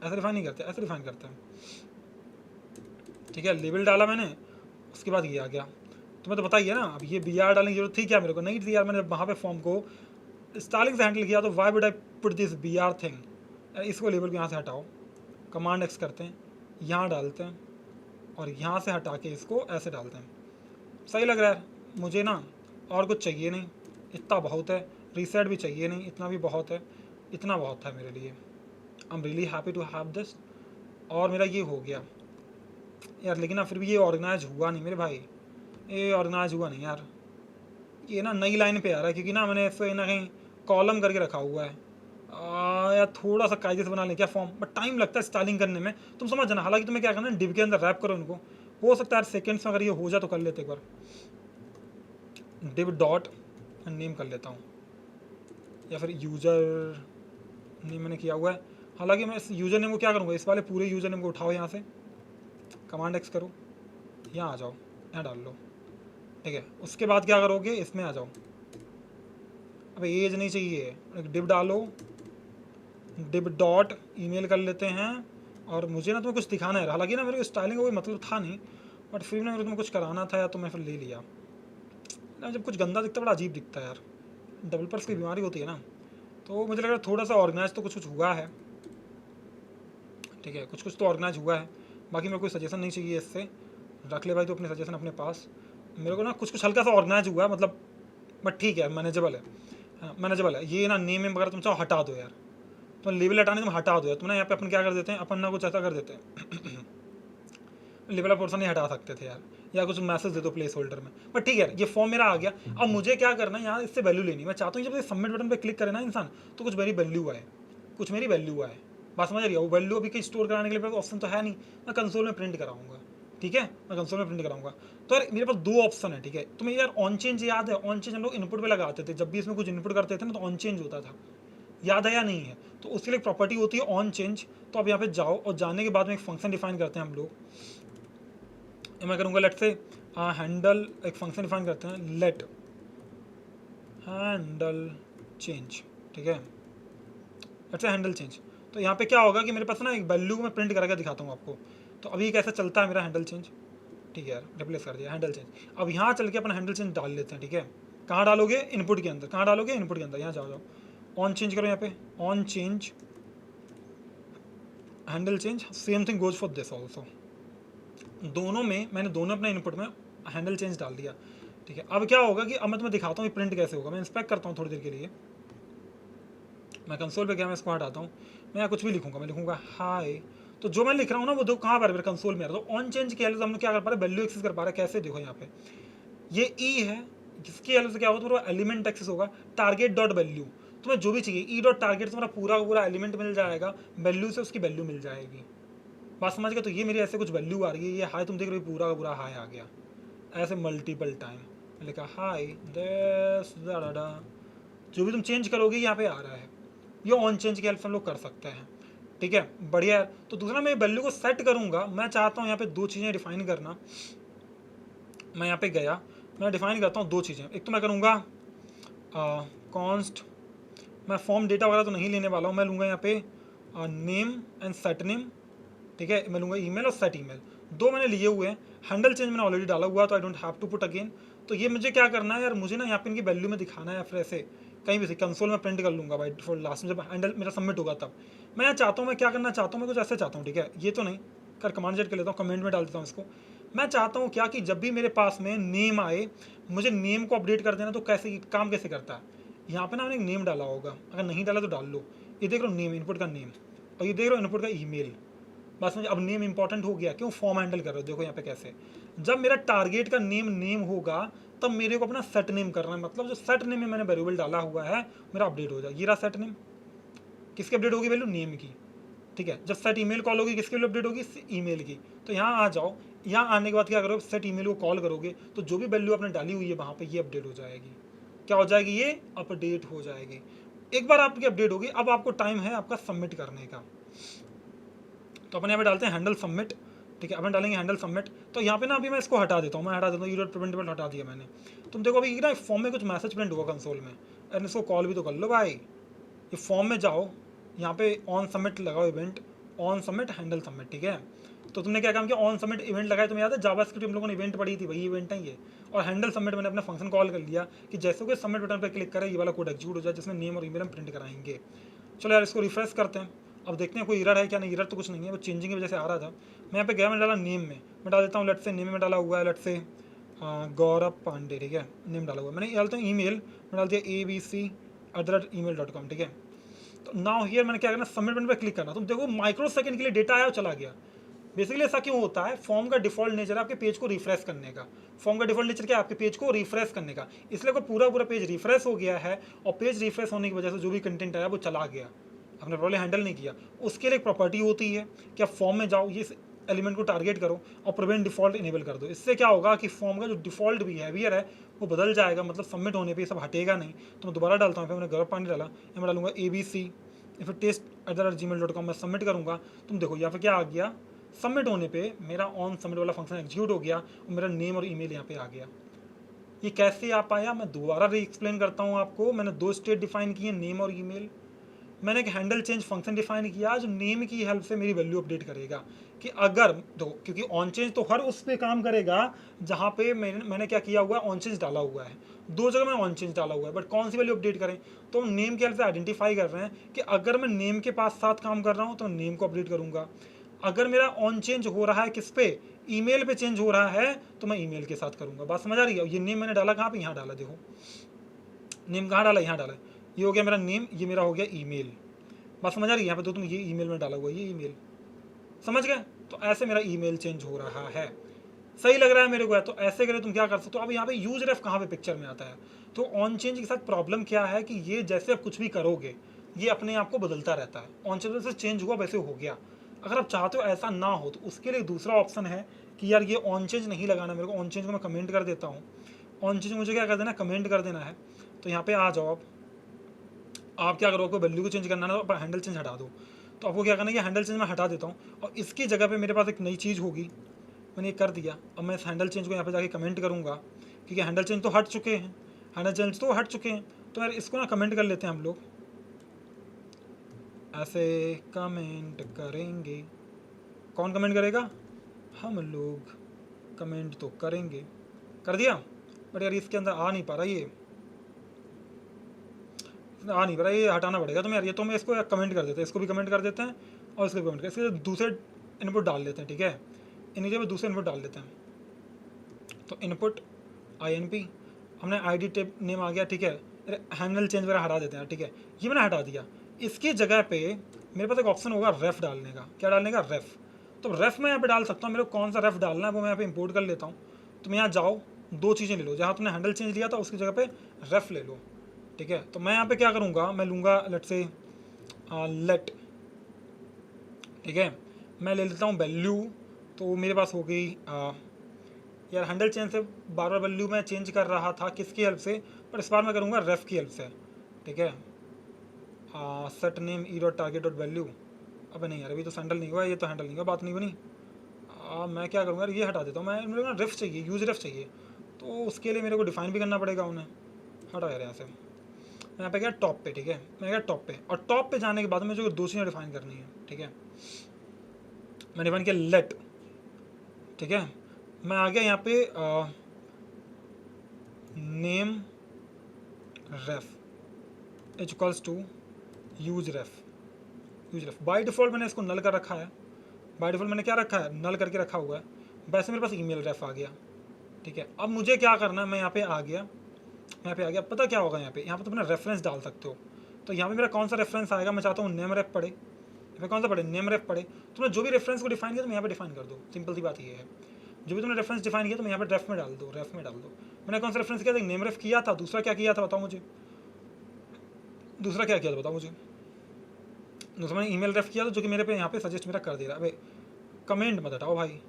ऐसे डिफाइन नहीं करते, ऐसे डिफाइन करते हैं, ठीक है। लेबल डाला मैंने, उसके बाद ये आ गया, तुम्हें तो बताइए ना। अब ये BR डालने की जरूरत थी क्या मेरे को, नहीं थी यार। मैंने वहाँ पे फॉर्म को स्टाइलिंग से हैंडल किया, तो why would I put this BR thing. इसको लेबल को यहाँ से हटाओ, कमांड X करते हैं, यहाँ डालते हैं, और यहाँ से हटा के इसको ऐसे डालते हैं, सही लग रहा है मुझे ना। और कुछ चाहिए नहीं, इतना बहुत है। रीसेट भी चाहिए नहीं, इतना भी बहुत है, इतना बहुत है मेरे लिए। I am really happy to have this. और मेरा ये हो गया यार, लेकिन ना फिर भी ये ऑर्गेनाइज हुआ नहीं मेरे भाई, ये ऑर्गेनाइज हुआ नहीं यार। ये ना नई लाइन पे आ रहा है, क्योंकि ना मैंने इसको ना कहीं कॉलम करके रखा हुआ है। यार थोड़ा सा कायदे से बना लें क्या फॉर्म, बट टाइम लगता है स्टाइलिंग करने में, तुम समझ जाना। हालांकि तुम्हें क्या करना है, डिव के अंदर रैप करो इनको, हो सकता है सेकेंड्स में अगर ये हो जाए तो कर लेते एक बार। डिव डॉट नेम कर लेता हूँ, या फिर यूज़र नेम मैंने किया हुआ है। हालांकि मैं इस यूज़र नेम को क्या करूँगा, इस वाले पूरे यूज़र नेम को उठाओ, यहाँ से कमांड X करो, यहाँ आ जाओ, यहाँ डाल लो, ठीक है। उसके बाद क्या करोगे, इसमें आ जाओ, अब एज नहीं चाहिए, डिव डालो, डिव डॉट ईमेल कर लेते हैं। और मुझे ना तुम्हें कुछ दिखाना है, हालांकि ना मेरे को स्टाइलिंग का कोई मतलब था नहीं, बट फिर भी ना मेरे को तुम्हें कुछ कराना था, या तो मैं फिर ले लिया ना। जब कुछ गंदा दिखता है बड़ा अजीब दिखता है यार, डेवलपर्स की बीमारी होती है ना। तो मुझे लग रहा है थोड़ा सा ऑर्गेनाइज तो कुछ हुआ है, ठीक है, कुछ तो ऑर्गेनाइज हुआ है। बाकी मेरे को कोई सजेशन नहीं चाहिए इससे, रख ले भाई तो अपने सजेशन अपने पास। मेरे को ना कुछ हल्का सा ऑर्गेनाइज हुआ है मतलब, बट ठीक है, मैनेजेबल है, मैनेजेबल है। ये ना नेम वगैरह तुम चाहो हटा दो यार, तो लेवल हटाने तुम हटा दो यार। तुम ना यहाँ पे अपन क्या कर देते हैं, अपन ना कुछ ऐसा कर देते हैं लेवल पोर्शन नहीं हटा सकते थे यार, या कुछ मैसेज दे दो प्लेस होल्डर में, बट ठीक है। ये फॉर्म मेरा आ गया। अब मुझे क्या करना है, यहाँ इससे वैल्यू लेनी। मैं चाहता हूँ जब ये सबमिट बटन पे क्लिक करे ना इंसान, तो कुछ मेरी वैल्यू आए, कुछ मेरी वैल्यू आए। बात समझ रही है, वो वैल्यू अभी कहीं स्टोर कराने के लिए ऑप्शन तो है नहीं, मैं कंसोल में प्रिंट कराऊंगा, ठीक है, मैं कंसोल में प्रिंट कराऊंगा। तो यार मेरे पास 2 ऑप्शन है, ठीक है। तुम्हें यार ऑन चेंज याद है, ऑन चेंज हम लोग इनपुट पे लगाते थे, जब भी इसमें कुछ इनपुट करते थे ना तो ऑन चेंज होता था, याद है या नहीं है। तो उसके लिए प्रॉपर्टी होती है ऑन चेंज। तो अब यहाँ पे जाओ, और जाने के बाद में एक फंक्शन डिफाइन करते हैं हम लोग। मैं करूँगा लेट से हैंडल, एक फंक्शन डिफाइन करते हैं, लेट हैंडल चेंज, ठीक है, लेट से हैंडल चेंज। तो यहाँ पे क्या होगा कि मेरे पास ना एक वैल्यू को मैं प्रिंट करके दिखाता हूँ आपको। तो अभी कैसे चलता है मेरा हैंडल चेंज, ठीक है यार, रिप्लेस कर दिया हैंडल चेंज। अब यहाँ चल के अपना हैंडल चेंज डाल लेते हैं, ठीक है। कहाँ डालोगे? इनपुट के अंदर। कहाँ डालोगे? इनपुट के अंदर। यहाँ जाओ, ऑन चेंज करो, यहाँ पे on change handle change. Same thing goes for this also. दोनों में मैंने दोनों अपने इनपुट में हैंडल चेंज डाल दिया, ठीक है। अब क्या होगा कि अब मैं तुम्हें दिखाता हूँ ये प्रिंट कैसे होगा। मैं इंस्पेक्ट करता हूँ थोड़ी देर के लिए। मैं कंसोल पे गया, मैं इसको हटाता हूँ। मैं यहाँ कुछ भी लिखूंगा, मैं लिखूंगा हाय। तो जो मैं लिख रहा हूँ ना वो दो कहाँ पर है? मेरे कंसोल में। तो ऑन चेंज की हेल्प से हम लोग क्या कर पा रहे हैं? वैल्यू एक्सेस कर पा रहे हैं। कैसे? देखो यहाँ पे ये ई है, जिसकी हेल्प से क्या होगा? तुम्हारा एलिमेंट एक्सेस होगा। टारगेट डॉट वैल्यू, तुम्हें जो भी चाहिए ई डॉट टारगेट, तुम्हारा पूरा का पूरा एलिमेंट मिल जाएगा। वैल्यू से उसकी वैल्यू मिल जाएगी। बात समझ गए? तो ये मेरी ऐसे कुछ वैल्यू आ रही है। ये हाई तुम देख रहे हो, पूरा का पूरा हाई आ गया ऐसे मल्टीपल टाइम। मैंने लिखा हाई दिस डाडा। जो भी तुम चेंज करोगे यहाँ पे आ रहा है। ये ऑन चेंज की हेल्प से हम लोग कर सकते हैं, ठीक है। बढ़िया है। तो दूसरा मैं वैल्यू को सेट करूंगा। मैं चाहता हूँ यहाँ पे दो चीज़ें डिफाइन करना। मैं यहाँ पे गया, मैं डिफाइन करता हूँ दो चीज़ें। एक तो मैं करूँगा कॉन्स्ट, मैं फॉर्म डेटा वगैरह तो नहीं लेने वाला हूँ। मैं लूँगा यहाँ पे नेम एंड सेट नेम, ठीक है। मैं लूँगा ईमेल और सेट ईमेल, दो मैंने लिए हुए हैं। हैंडल चेंज मैंने ऑलरेडी डाला हुआ, तो I don't have to put again. तो ये मुझे क्या करना है यार? मुझे ना यहाँ पे इनकी वैल्यू में दिखाना है, फिर ऐसे कहीं भी से कंसोल में प्रिंट कर लूँगा बाई डिफॉल्ट लास्ट में, जब हैंडल मेरा सबमिट होगा तब। मैं यहाँ चाहता हूँ, मैं क्या करना चाहता हूँ? मैं कुछ ऐसे चाहता हूँ, ठीक है। ये तो नहीं कर, कमांड जेड कर लेता हूँ, कमेंट में डाल देता हूँ इसको। मैं चाहता हूँ क्या कि जब भी मेरे पास में नेम आए, मुझे नेम को अपडेट कर देना। तो कैसे काम कैसे करता है? यहाँ पे ना मैंने एक नेम डाला होगा, अगर नहीं डाला तो डाल लो। ये देख रहे हो नेम, इनपुट का नेम, और ये देख रहे हो इनपुट का ईमेल। बस मुझे अब नेम इंपॉर्टेंट हो गया। क्यों? फॉर्म हैंडल कर रहे हो। देखो यहाँ पे कैसे, जब मेरा टारगेट का नेम होगा तब मेरे को अपना सेट नेम करना है। मतलब जो सेट नेम में मैंने वेरिएबल डाला हुआ है मेरा अपडेट हो जाए। ये रहा सेट नेम। किसकी अपडेट होगी? वैल्यू नेम की, ठीक है। जब सेट ईमेल कॉल होगी, किसकी वैल्यू अपडेट होगी? ईमेल की। तो यहाँ आ जाओ, यहाँ आने के बाद क्या करोगे? सेट ईमेल को कॉल करोगे तो जो भी वैल्यू आपने डाली हुई है वहाँ पे ये अपडेट हो जाएगी। क्या हो जाएगी? ये अपडेट हो जाएगी। एक बार आपकी अपडेट होगी, अब आपको टाइम है आपका सबमिट करने का। तो अपन यहाँ पे डालते हैं हैंडल सबमिट, ठीक है। अपन डालेंगे हैंडल सबमिट। तो यहाँ पे ना अभी मैं इसको हटा देता हूँ, मैं हटा देता हूँ, यूडॉट प्रिवेंटेबल हटा दिया मैंने। तुम देखो अभी ना फॉर्म में कुछ मैसेज प्रिंट होगा कंसोल में, एंड इसको कॉल भी तो कर लो भाई। ये फॉर्म में जाओ, यहाँ पे ऑन सबमिट लगाओ event, on submit handle submit, ठीक है। तो तुमने क्या काम किया? ऑन सबमिट इवेंट लगाया। तुम्हें याद है जावास्क्रिप्ट हम लोगों ने इवेंट पढ़ी थी, वही इवेंट है ये। और हैंडल सबमिट मैंने अपना फंक्शन कॉल कर लिया कि जैसे कोई सबमिट बटन पर क्लिक करे ये वाला कोड एग्जीक्यूट हो जाए, जिसमें नेम और ईमेल हम प्रिंट कराएंगे। चलो यार इसको रिफ्रेश करते हैं। अब देखते हैं कोई एरर है क्या। नहीं, एरर तो कुछ नहीं है, वो चेंजिंग की वजह से आ रहा था। मैं यहाँ पे गया, मैंने डाला नेम में, मैं डाल देता हूँ लेट से नेम में डाला हुआ है लेट से गौरव पांडे, ठीक है। नेम डाला हुआ है। मैंने डालता हूँ ईमेल, मैं डाल दिया abc@email.com, ठीक है। तो नाउ हियर मैंने क्या करना? सबमिट बटन पर क्लिक करना। तुम देखो माइक्रो सेकंड के लिए डेटा आया और चला गया। बेसिकली ऐसा क्यों होता है? फॉर्म का डिफॉल्ट नेचर है आपके पेज को रिफ्रेश करने का। फॉर्म का डिफॉल्ट नेचर क्या है? आपके पेज को रिफ्रेश करने का। इसलिए कोई पूरा पूरा पेज रिफ्रेश हो गया है, और पेज रिफ्रेश होने की वजह से जो भी कंटेंट आया वो चला गया, आपने प्रॉब्लम हैंडल नहीं किया। उसके लिए एक प्रॉपर्टी होती है कि आप फॉर्म में जाओ, ये एलिमेंट को टारगेट करो और प्रिवेंट डिफॉल्ट इनेबल कर दो। इससे क्या होगा कि फॉर्म का जो डिफॉल्ट बिहेवियर है वो बदल जाएगा, मतलब सबमिट होने पे ये सब हटेगा नहीं। तो मैं दोबारा डालता हूँ, फिर मैंने गौरव पांडे डाला, या मैं डालूंगा abc फिर test@gmail.com में सबमिट करूँगा। तुम देखो यहाँ पे क्या आ गया? सबमिट होने पे मेरा ऑन सबमिट वाला फंक्शन एग्जीक्यूट हो गया और मेरा नेम और ईमेल यहाँ पे आ गया। ये कैसे आ पाया? मैं दोबारा री एक्सप्लेन करता हूँ आपको। मैंने दो स्टेट डिफाइन किए, नेम और ईमेल। मैंने एक हैंडल चेंज फंक्शन डिफाइन किया जो नेम की हेल्प से मेरी वैल्यू अपडेट करेगा कि अगर तो, क्योंकि ऑन चेंज तो हर उस पर काम करेगा जहाँ पे मैंने क्या किया हुआ है? ऑन चेंज डाला हुआ है। दो जगह मैंने ऑन चेंज डाला हुआ है, बट कौन सी वैल्यू अपडेट करें? तो हम नेम की हेल्प से आइडेंटिफाई कर रहे हैं कि अगर मैं नेम के पास साथ काम कर रहा हूँ तो नेम को अपडेट करूँगा। अगर मेरा ऑन चेंज हो रहा है किस पे? ईमेल पे चेंज हो रहा है तो मैं ईमेल के साथ करूँगा। बात समझ आ रही है? ये नेम मैंने डाला कहाँ पे? यहाँ डाला। देखो नेम कहाँ डाला? यहाँ डाला। ये हो गया मेरा नेम, ये मेरा हो गया ईमेल। बात समझ आ रही है? यहाँ पे तो तुम ये ईमेल में डाला हुआ है, ये ईमेल, समझ गए? तो ऐसे मेरा ईमेल चेंज हो रहा है। सही लग रहा है मेरे को? है तो ऐसे करें, तुम क्या कर सकते हो? अब यहाँ पे यूज रेफ कहाँ पे पिक्चर में आता है? तो ऑन चेंज के साथ प्रॉब्लम क्या है कि ये जैसे आप कुछ भी करोगे ये अपने आप को बदलता रहता है। ऑन चेंज से चेंज हुआ वैसे हो गया। अगर आप चाहते हो ऐसा ना हो तो उसके लिए दूसरा ऑप्शन है कि यार ये ऑन चेंज नहीं लगाना मेरे को। ऑन चेंज को मैं कमेंट कर देता हूँ। ऑन चेंज मुझे क्या कर देना? कमेंट कर देना है। तो यहाँ पे आ जाओ, आप क्या करो? आपको वैल्यू को चेंज करना है तो हैंडल चेंज हटा दो। तो आपको क्या करना है कि हैंडल चेंज मैं हटा देता हूँ और इसकी जगह पे मेरे पास एक नई चीज़ होगी। मैंने ये कर दिया। अब मैं इस हैंडल चेंज को यहाँ पे जाके कमेंट करूँगा, क्योंकि हैंडल चेंज तो हट चुके हैं, हैंडल चेंज तो हट चुके हैं। तो यार इसको ना कमेंट कर लेते हैं हम लोग, ऐसे कमेंट करेंगे। कौन कमेंट करेगा? हम लोग। कमेंट तो करेंगे, कर दिया, बट यार इसके अंदर आ नहीं पा रहा, ये आ नहीं पा रहा, ये हटाना पड़ेगा। तो यार ये तो मैं इसको कमेंट कर देते हैं, इसको भी कमेंट कर देते हैं और इसको भी कमेंट कर, इसके दूसरे इनपुट डाल देते हैं, ठीक है, इन जगह दूसरे इनपुट डाल देते हैं। तो इनपुट INP, हमने ID टेप नेम आ गया, ठीक है, हैंडल चेंज वगैरह हटा देते हैं, ठीक है, ये मैंने हटा दिया। इसकी जगह पे मेरे पास एक ऑप्शन होगा रेफ डालने का, क्या डालने का, रेफ। तो रेफ मैं यहाँ पे डाल सकता हूँ, मेरे को कौन सा रेफ डालना है वो मैं यहाँ पे इंपोर्ट कर लेता हूँ। तो मैं यहाँ जाओ, दो चीज़ें ले लो, जहाँ तुमने हैंडल चेंज लिया था उसकी जगह पे रेफ ले लो, ठीक है। तो मैं यहाँ पे क्या करूँगा, मैं लूँगा लेट से लेट, ठीक है, मैं ले लेता हूँ वैल्यू। तो मेरे पास हो गई यार हैंडल चेंज से बार बार वैल्यू मैं चेंज कर रहा था किसकी हेल्प से, पर इस बार मैं करूँगा रेफ की हेल्प से, ठीक है। Set name E dot target dot value, अब नहीं यार अभी तो हैंडल नहीं हुआ, ये तो हैंडल नहीं हुआ, बात नहीं बनी। मैं क्या करूँगा, ये हटा देता हूँ, मैं मेरे को ना रेफ चाहिए, यूज रेफ चाहिए, तो उसके लिए मेरे को डिफाइन भी करना पड़ेगा उन्हें। हटा यार यहाँ से, मैं यहाँ पे गया टॉप पे, ठीक है, मैं गया टॉप पे, और टॉप पे जाने के बाद मुझे दो चीज़ें डिफाइन करनी है, ठीक है। मैं डिफाइन किया लेट, ठीक है, मैं आ गया यहाँ पे name ref is equals to use ref, use ref. By default मैंने इसको नल कर रखा है, बाय डिफ़ॉल्ट मैंने क्या रखा है, नल करके रखा हुआ है। वैसे मेरे पास ईमेल रेफ आ गया, ठीक है। अब मुझे क्या करना है, मैं यहाँ पे आ गया, यहाँ पे आ गया, पता क्या होगा, यहाँ पे तुम अपना रेफरेंस डाल सकते हो। तो यहाँ पे मेरा कौन सा रेफरेंस आएगा, मैं चाहता हूँ नेम रेफ पड़े, यहाँ पे कौन सा पड़े, नेम रेफ पड़े। तुमने जो भी रेफरेंस को डिफाइन किया तुम यहाँ पे डिफाइन कर दो, सिंपल सी बात ये है। जो भी तुमने रेफरेंस डिफाइन किया तुम यहाँ पे रेफ में डाल दो, रेफ में डाल दो। मैंने कौन सा रेफरेंस किया था, नेम रेफ किया था, दूसरा क्या किया था बताओ मुझे, दूसरा क्या किया था बताओ मुझे, दूसरा मैंने ईमेल रेफ किया था, जो कि मेरे पे यहाँ पे सजेस्ट मेरा कर दे रहा है। भाई कमेंट मत हटाओ भाई,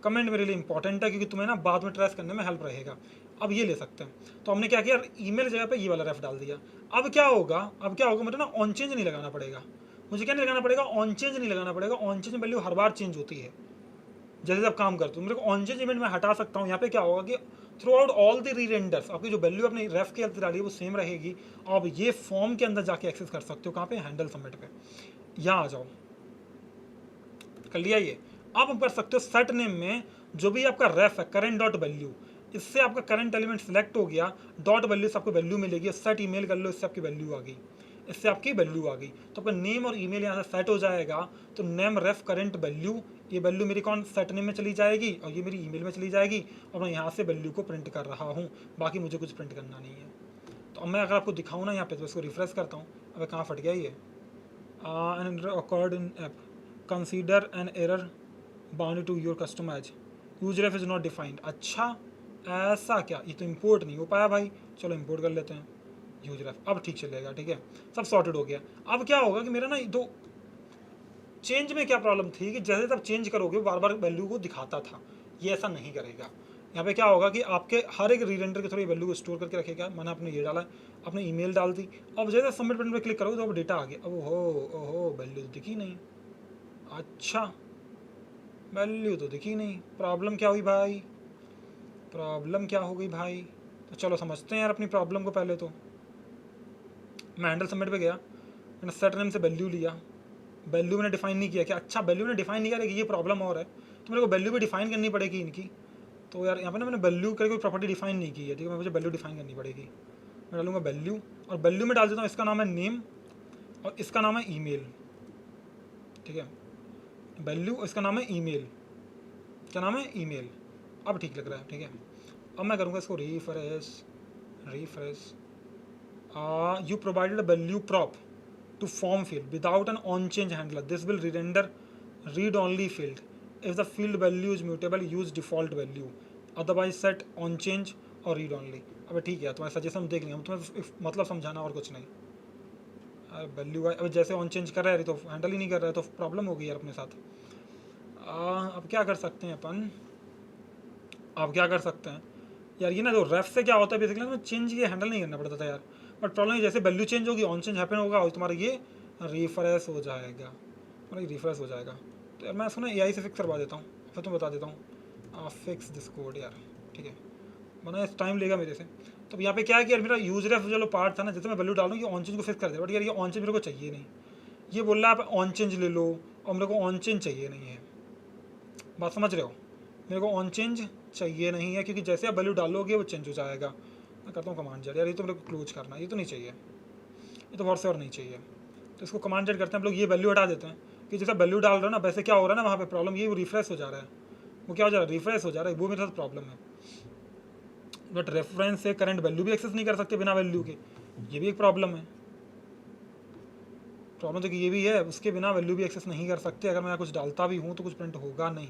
कमेंट मेरे लिए इंपॉर्टेंट है, क्योंकि तुम्हें ना बाद में ट्रेस करने में हेल्प रहेगा। अब ये ले सकते हैं, तो हमने क्या किया, ईमेल जगह पे ये वाला रेफ डाल दिया। अब क्या होगा, मुझे ना ऑन चेंज नहीं लगाना पड़ेगा, मुझे क्या नहीं लगाना पड़ेगा, ऑन चेंज नहीं लगाना पड़ेगा। On change value her bar change होती है जैसे जब काम करते हो, मेरे को ऑन चेंज इवेंट में हटा सकता हूँ। यहाँ पे क्या होगा कि थ्रू आउट ऑल द री रेंडर्स आपकी जो वैल्यू अपनी रेफ के हेल्प डाली है वो सेम रहेगी। आप ये फॉर्म के अंदर जाके एक्सेस कर सकते हो, कहाँ पे, हैंडल सबमिट पे। यहाँ आ जाओ, कर लिया ये। आप कर सकते हो सेट नेम में जो भी आपका रेफ है, करेंट डॉट वैल्यू, इससे आपका करंट एलिमेंट सेलेक्ट हो गया, डॉट वैल्यू से आपको वैल्यू मिलेगी। सेट ईमेल कर लो, इससे आपकी वैल्यू आ गई, इससे आपकी वैल्यू आ गई। तो आपका नेम और ईमेल यहाँ से सेट हो जाएगा। तो नेम रेफ करंट वैल्यू, ये वैल्यू मेरी कौन सेट नेम में चली जाएगी और ये मेरी ईमेल में चली जाएगी, और मैं यहाँ से वैल्यू को प्रिंट कर रहा हूँ, बाकी मुझे कुछ प्रिंट करना नहीं है। तो अब मैं अगर आपको दिखाऊँ ना यहाँ पे, तो इसको रिफ्रेश करता हूँ। अब कहाँ फट गया ये, an error occurred in app, consider an error bounded to your custom edge, use ref is not defined. अच्छा ऐसा क्या, ये तो इंपोर्ट नहीं हो पाया भाई, चलो इंपोर्ट कर लेते हैं यूज रेफ, अब ठीक चलेगा, ठीक है, सब सॉर्टेड हो गया। अब क्या होगा कि मेरा ना दो चेंज में क्या प्रॉब्लम थी कि जैसे तब चेंज करोगे बार बार वैल्यू को दिखाता था, ये ऐसा नहीं करेगा। यहाँ पे क्या होगा कि आपके हर एक रीरेंडर के थ्रू वैल्यू को स्टोर करके रखेगा। मैंने आपने ये डाला, आपने ईमेल डाल दी, अब जैसे सबमिट बटन पे क्लिक करोगे तो अब डेटा आ गया। अब ओहो वैल्यू तो दिखी नहीं, अच्छा वैल्यू तो दिखी नहीं, प्रॉब्लम क्या हुई भाई, प्रॉब्लम क्या हो गई भाई। तो चलो समझते हैं यार अपनी प्रॉब्लम को। पहले तो मैं हैंडल सबमिट पे गया, मैंने सेट नेम से वैल्यू लिया, वैल्यू मैंने डिफाइन नहीं किया। क्या, अच्छा वैल्यू मैंने डिफाइन नहीं किया, लेकिन ये प्रॉब्लम और है, तो मेरे को वैल्यू भी डिफाइन करनी पड़ेगी इनकी। तो यार यहाँ पे ना मैंने वैल्यू करके कोई प्रॉपर्टी डिफाइन नहीं की है, ठीक है, मुझे वैल्यू डिफाइन करनी पड़ेगी। मैं डालूंगा वैल्यू, और वैल्यू में डाल देता हूँ इसका नाम है नेम और इसका नाम है ईमेल, ठीक है, वैल्यू, इसका नाम है ईमेल, क्या नाम है, ईमेल। अब ठीक लग रहा है, ठीक है। अब मैं करूँगा इसको refresh, you provided a value prop to form field without an on change handler, this will re-render read only field. If the field value is mutable, use default value, otherwise set on change और read only। अब ठीक है, तुम्हारे suggestion देख लिया, हम तुम्हें मतलब समझाना और कुछ नहीं। वैल्यू अब जैसे ऑन चेंज कर रहा है तो हैंडल ही नहीं कर रहा है, तो प्रॉब्लम हो गई यार अपने साथ। अब क्या कर सकते हैं अपन, अब क्या कर सकते हैं यार, ये ना जो रेफ से क्या होता है बेसिकली, चेंज ये हैंडल नहीं करना पड़ता था यार, बट प्रॉब्लम है जैसे वैल्यू चेंज होगी, ऑन चेंज हैपन होगा और तुम्हारा ये रिफ्रेश हो जाएगा, मतलब रिफ्रेश हो जाएगा। तो यार मैं इसको ना AI से फिक्स करवा देता हूँ, फिर तुम्हें बता देता हूँ। फिक्स दिस कोड यार, ठीक है, बना टाइम लेगा मेरे से। तो यहाँ पे क्या है कि यार मेरा यूज रेफ जो पार्ट था ना, जैसे मैं वैल्यू डालूँ, ये ऑन चेंज को फिक्स कर दे, बट यार ये ऑन चेंज मेरे को चाहिए नहीं, ये बोल रहा है आप ऑन चेंज ले लो, और मेरे को ऑन चेंज चाहिए नहीं है। बात समझ रहे हो, मेरे को ऑन चेंज चाहिए नहीं है, क्योंकि जैसे आप वैल्यू डालोगे वो चेंज हो जाएगा। मैं करता हूँ कमांड जेड, यार ये तो मेरे को क्लोज करना, ये तो नहीं चाहिए, ये तो बहुत से और नहीं चाहिए। तो इसको कमांड जेड करते हैं हम लोग, ये वैल्यू हटा देते हैं कि जैसा वैल्यू डाल रहे हो ना वैसे क्या हो रहा है ना वहाँ पे प्रॉब्लम, ये वो रिफ्रेश हो जा रहा है, वो क्या हो जा रहा है, रिफ्रेश हो जा रहा है, वो मेरे साथ प्रॉब्लम है। बट रेफरेंस से करंट वैल्यू भी एक्सेस नहीं कर सकते बिना वैल्यू के, ये भी एक प्रॉब्लम है। प्रॉब्लम तो कि ये भी है, उसके बिना वैल्यू भी एक्सेस नहीं कर सकते। अगर मैं यहाँ कुछ डालता भी हूँ तो कुछ प्रिंट होगा नहीं,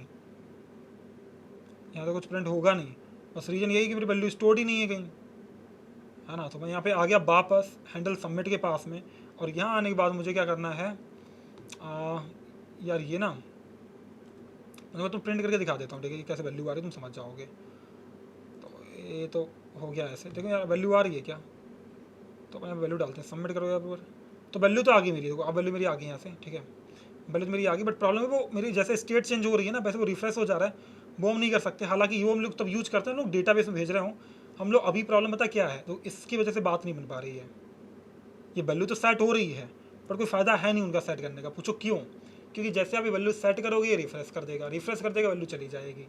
यहाँ तो कुछ प्रिंट होगा नहीं। बस रीजन यही कि मेरी वैल्यू स्टोर्ड ही नहीं है कहीं, है ना। तो मैं यहाँ पे आ गया वापस हैंडल सबमिट के पास में, और यहाँ आने के बाद मुझे क्या करना है, यार ये ना मैं तो प्रिंट करके दिखा देता हूँ, ठीक है, कैसे वैल्यू आ रही है तुम समझ जाओगे। तो ये तो हो गया ऐसे, देखो यार वैल्यू आ रही है क्या, तो मैं वैल्यू डालते हैं, सबमिट करो यहाँ पर। तो वैल्यू तो आ गई मेरी, देखो अब वैल्यू मेरी आ गई यहाँ से, ठीक है, वैल्यू तो मेरी आ गई। बट प्रॉब्लम है वो मेरी जैसे स्टेट चेंज हो रही है ना वैसे वो रिफ्रेश हो जा रहा है, वो हम नहीं कर सकते। हालांकि वो हम लोग तब यूज करते हैं, लोग डेटाबेस में भेज रहे हो हम लोग। अभी प्रॉब्लम पता क्या है, तो इसकी वजह से बात नहीं बन पा रही है। ये वैल्यू तो सेट हो रही है पर कोई फ़ायदा है नहीं उनका सेट करने का। पूछो क्यों, क्योंकि जैसे आप ये वैल्यू सेट करोगे ये रिफ्रेश कर देगा, रिफ्रेश कर देगा, वैल्यू चली जाएगी।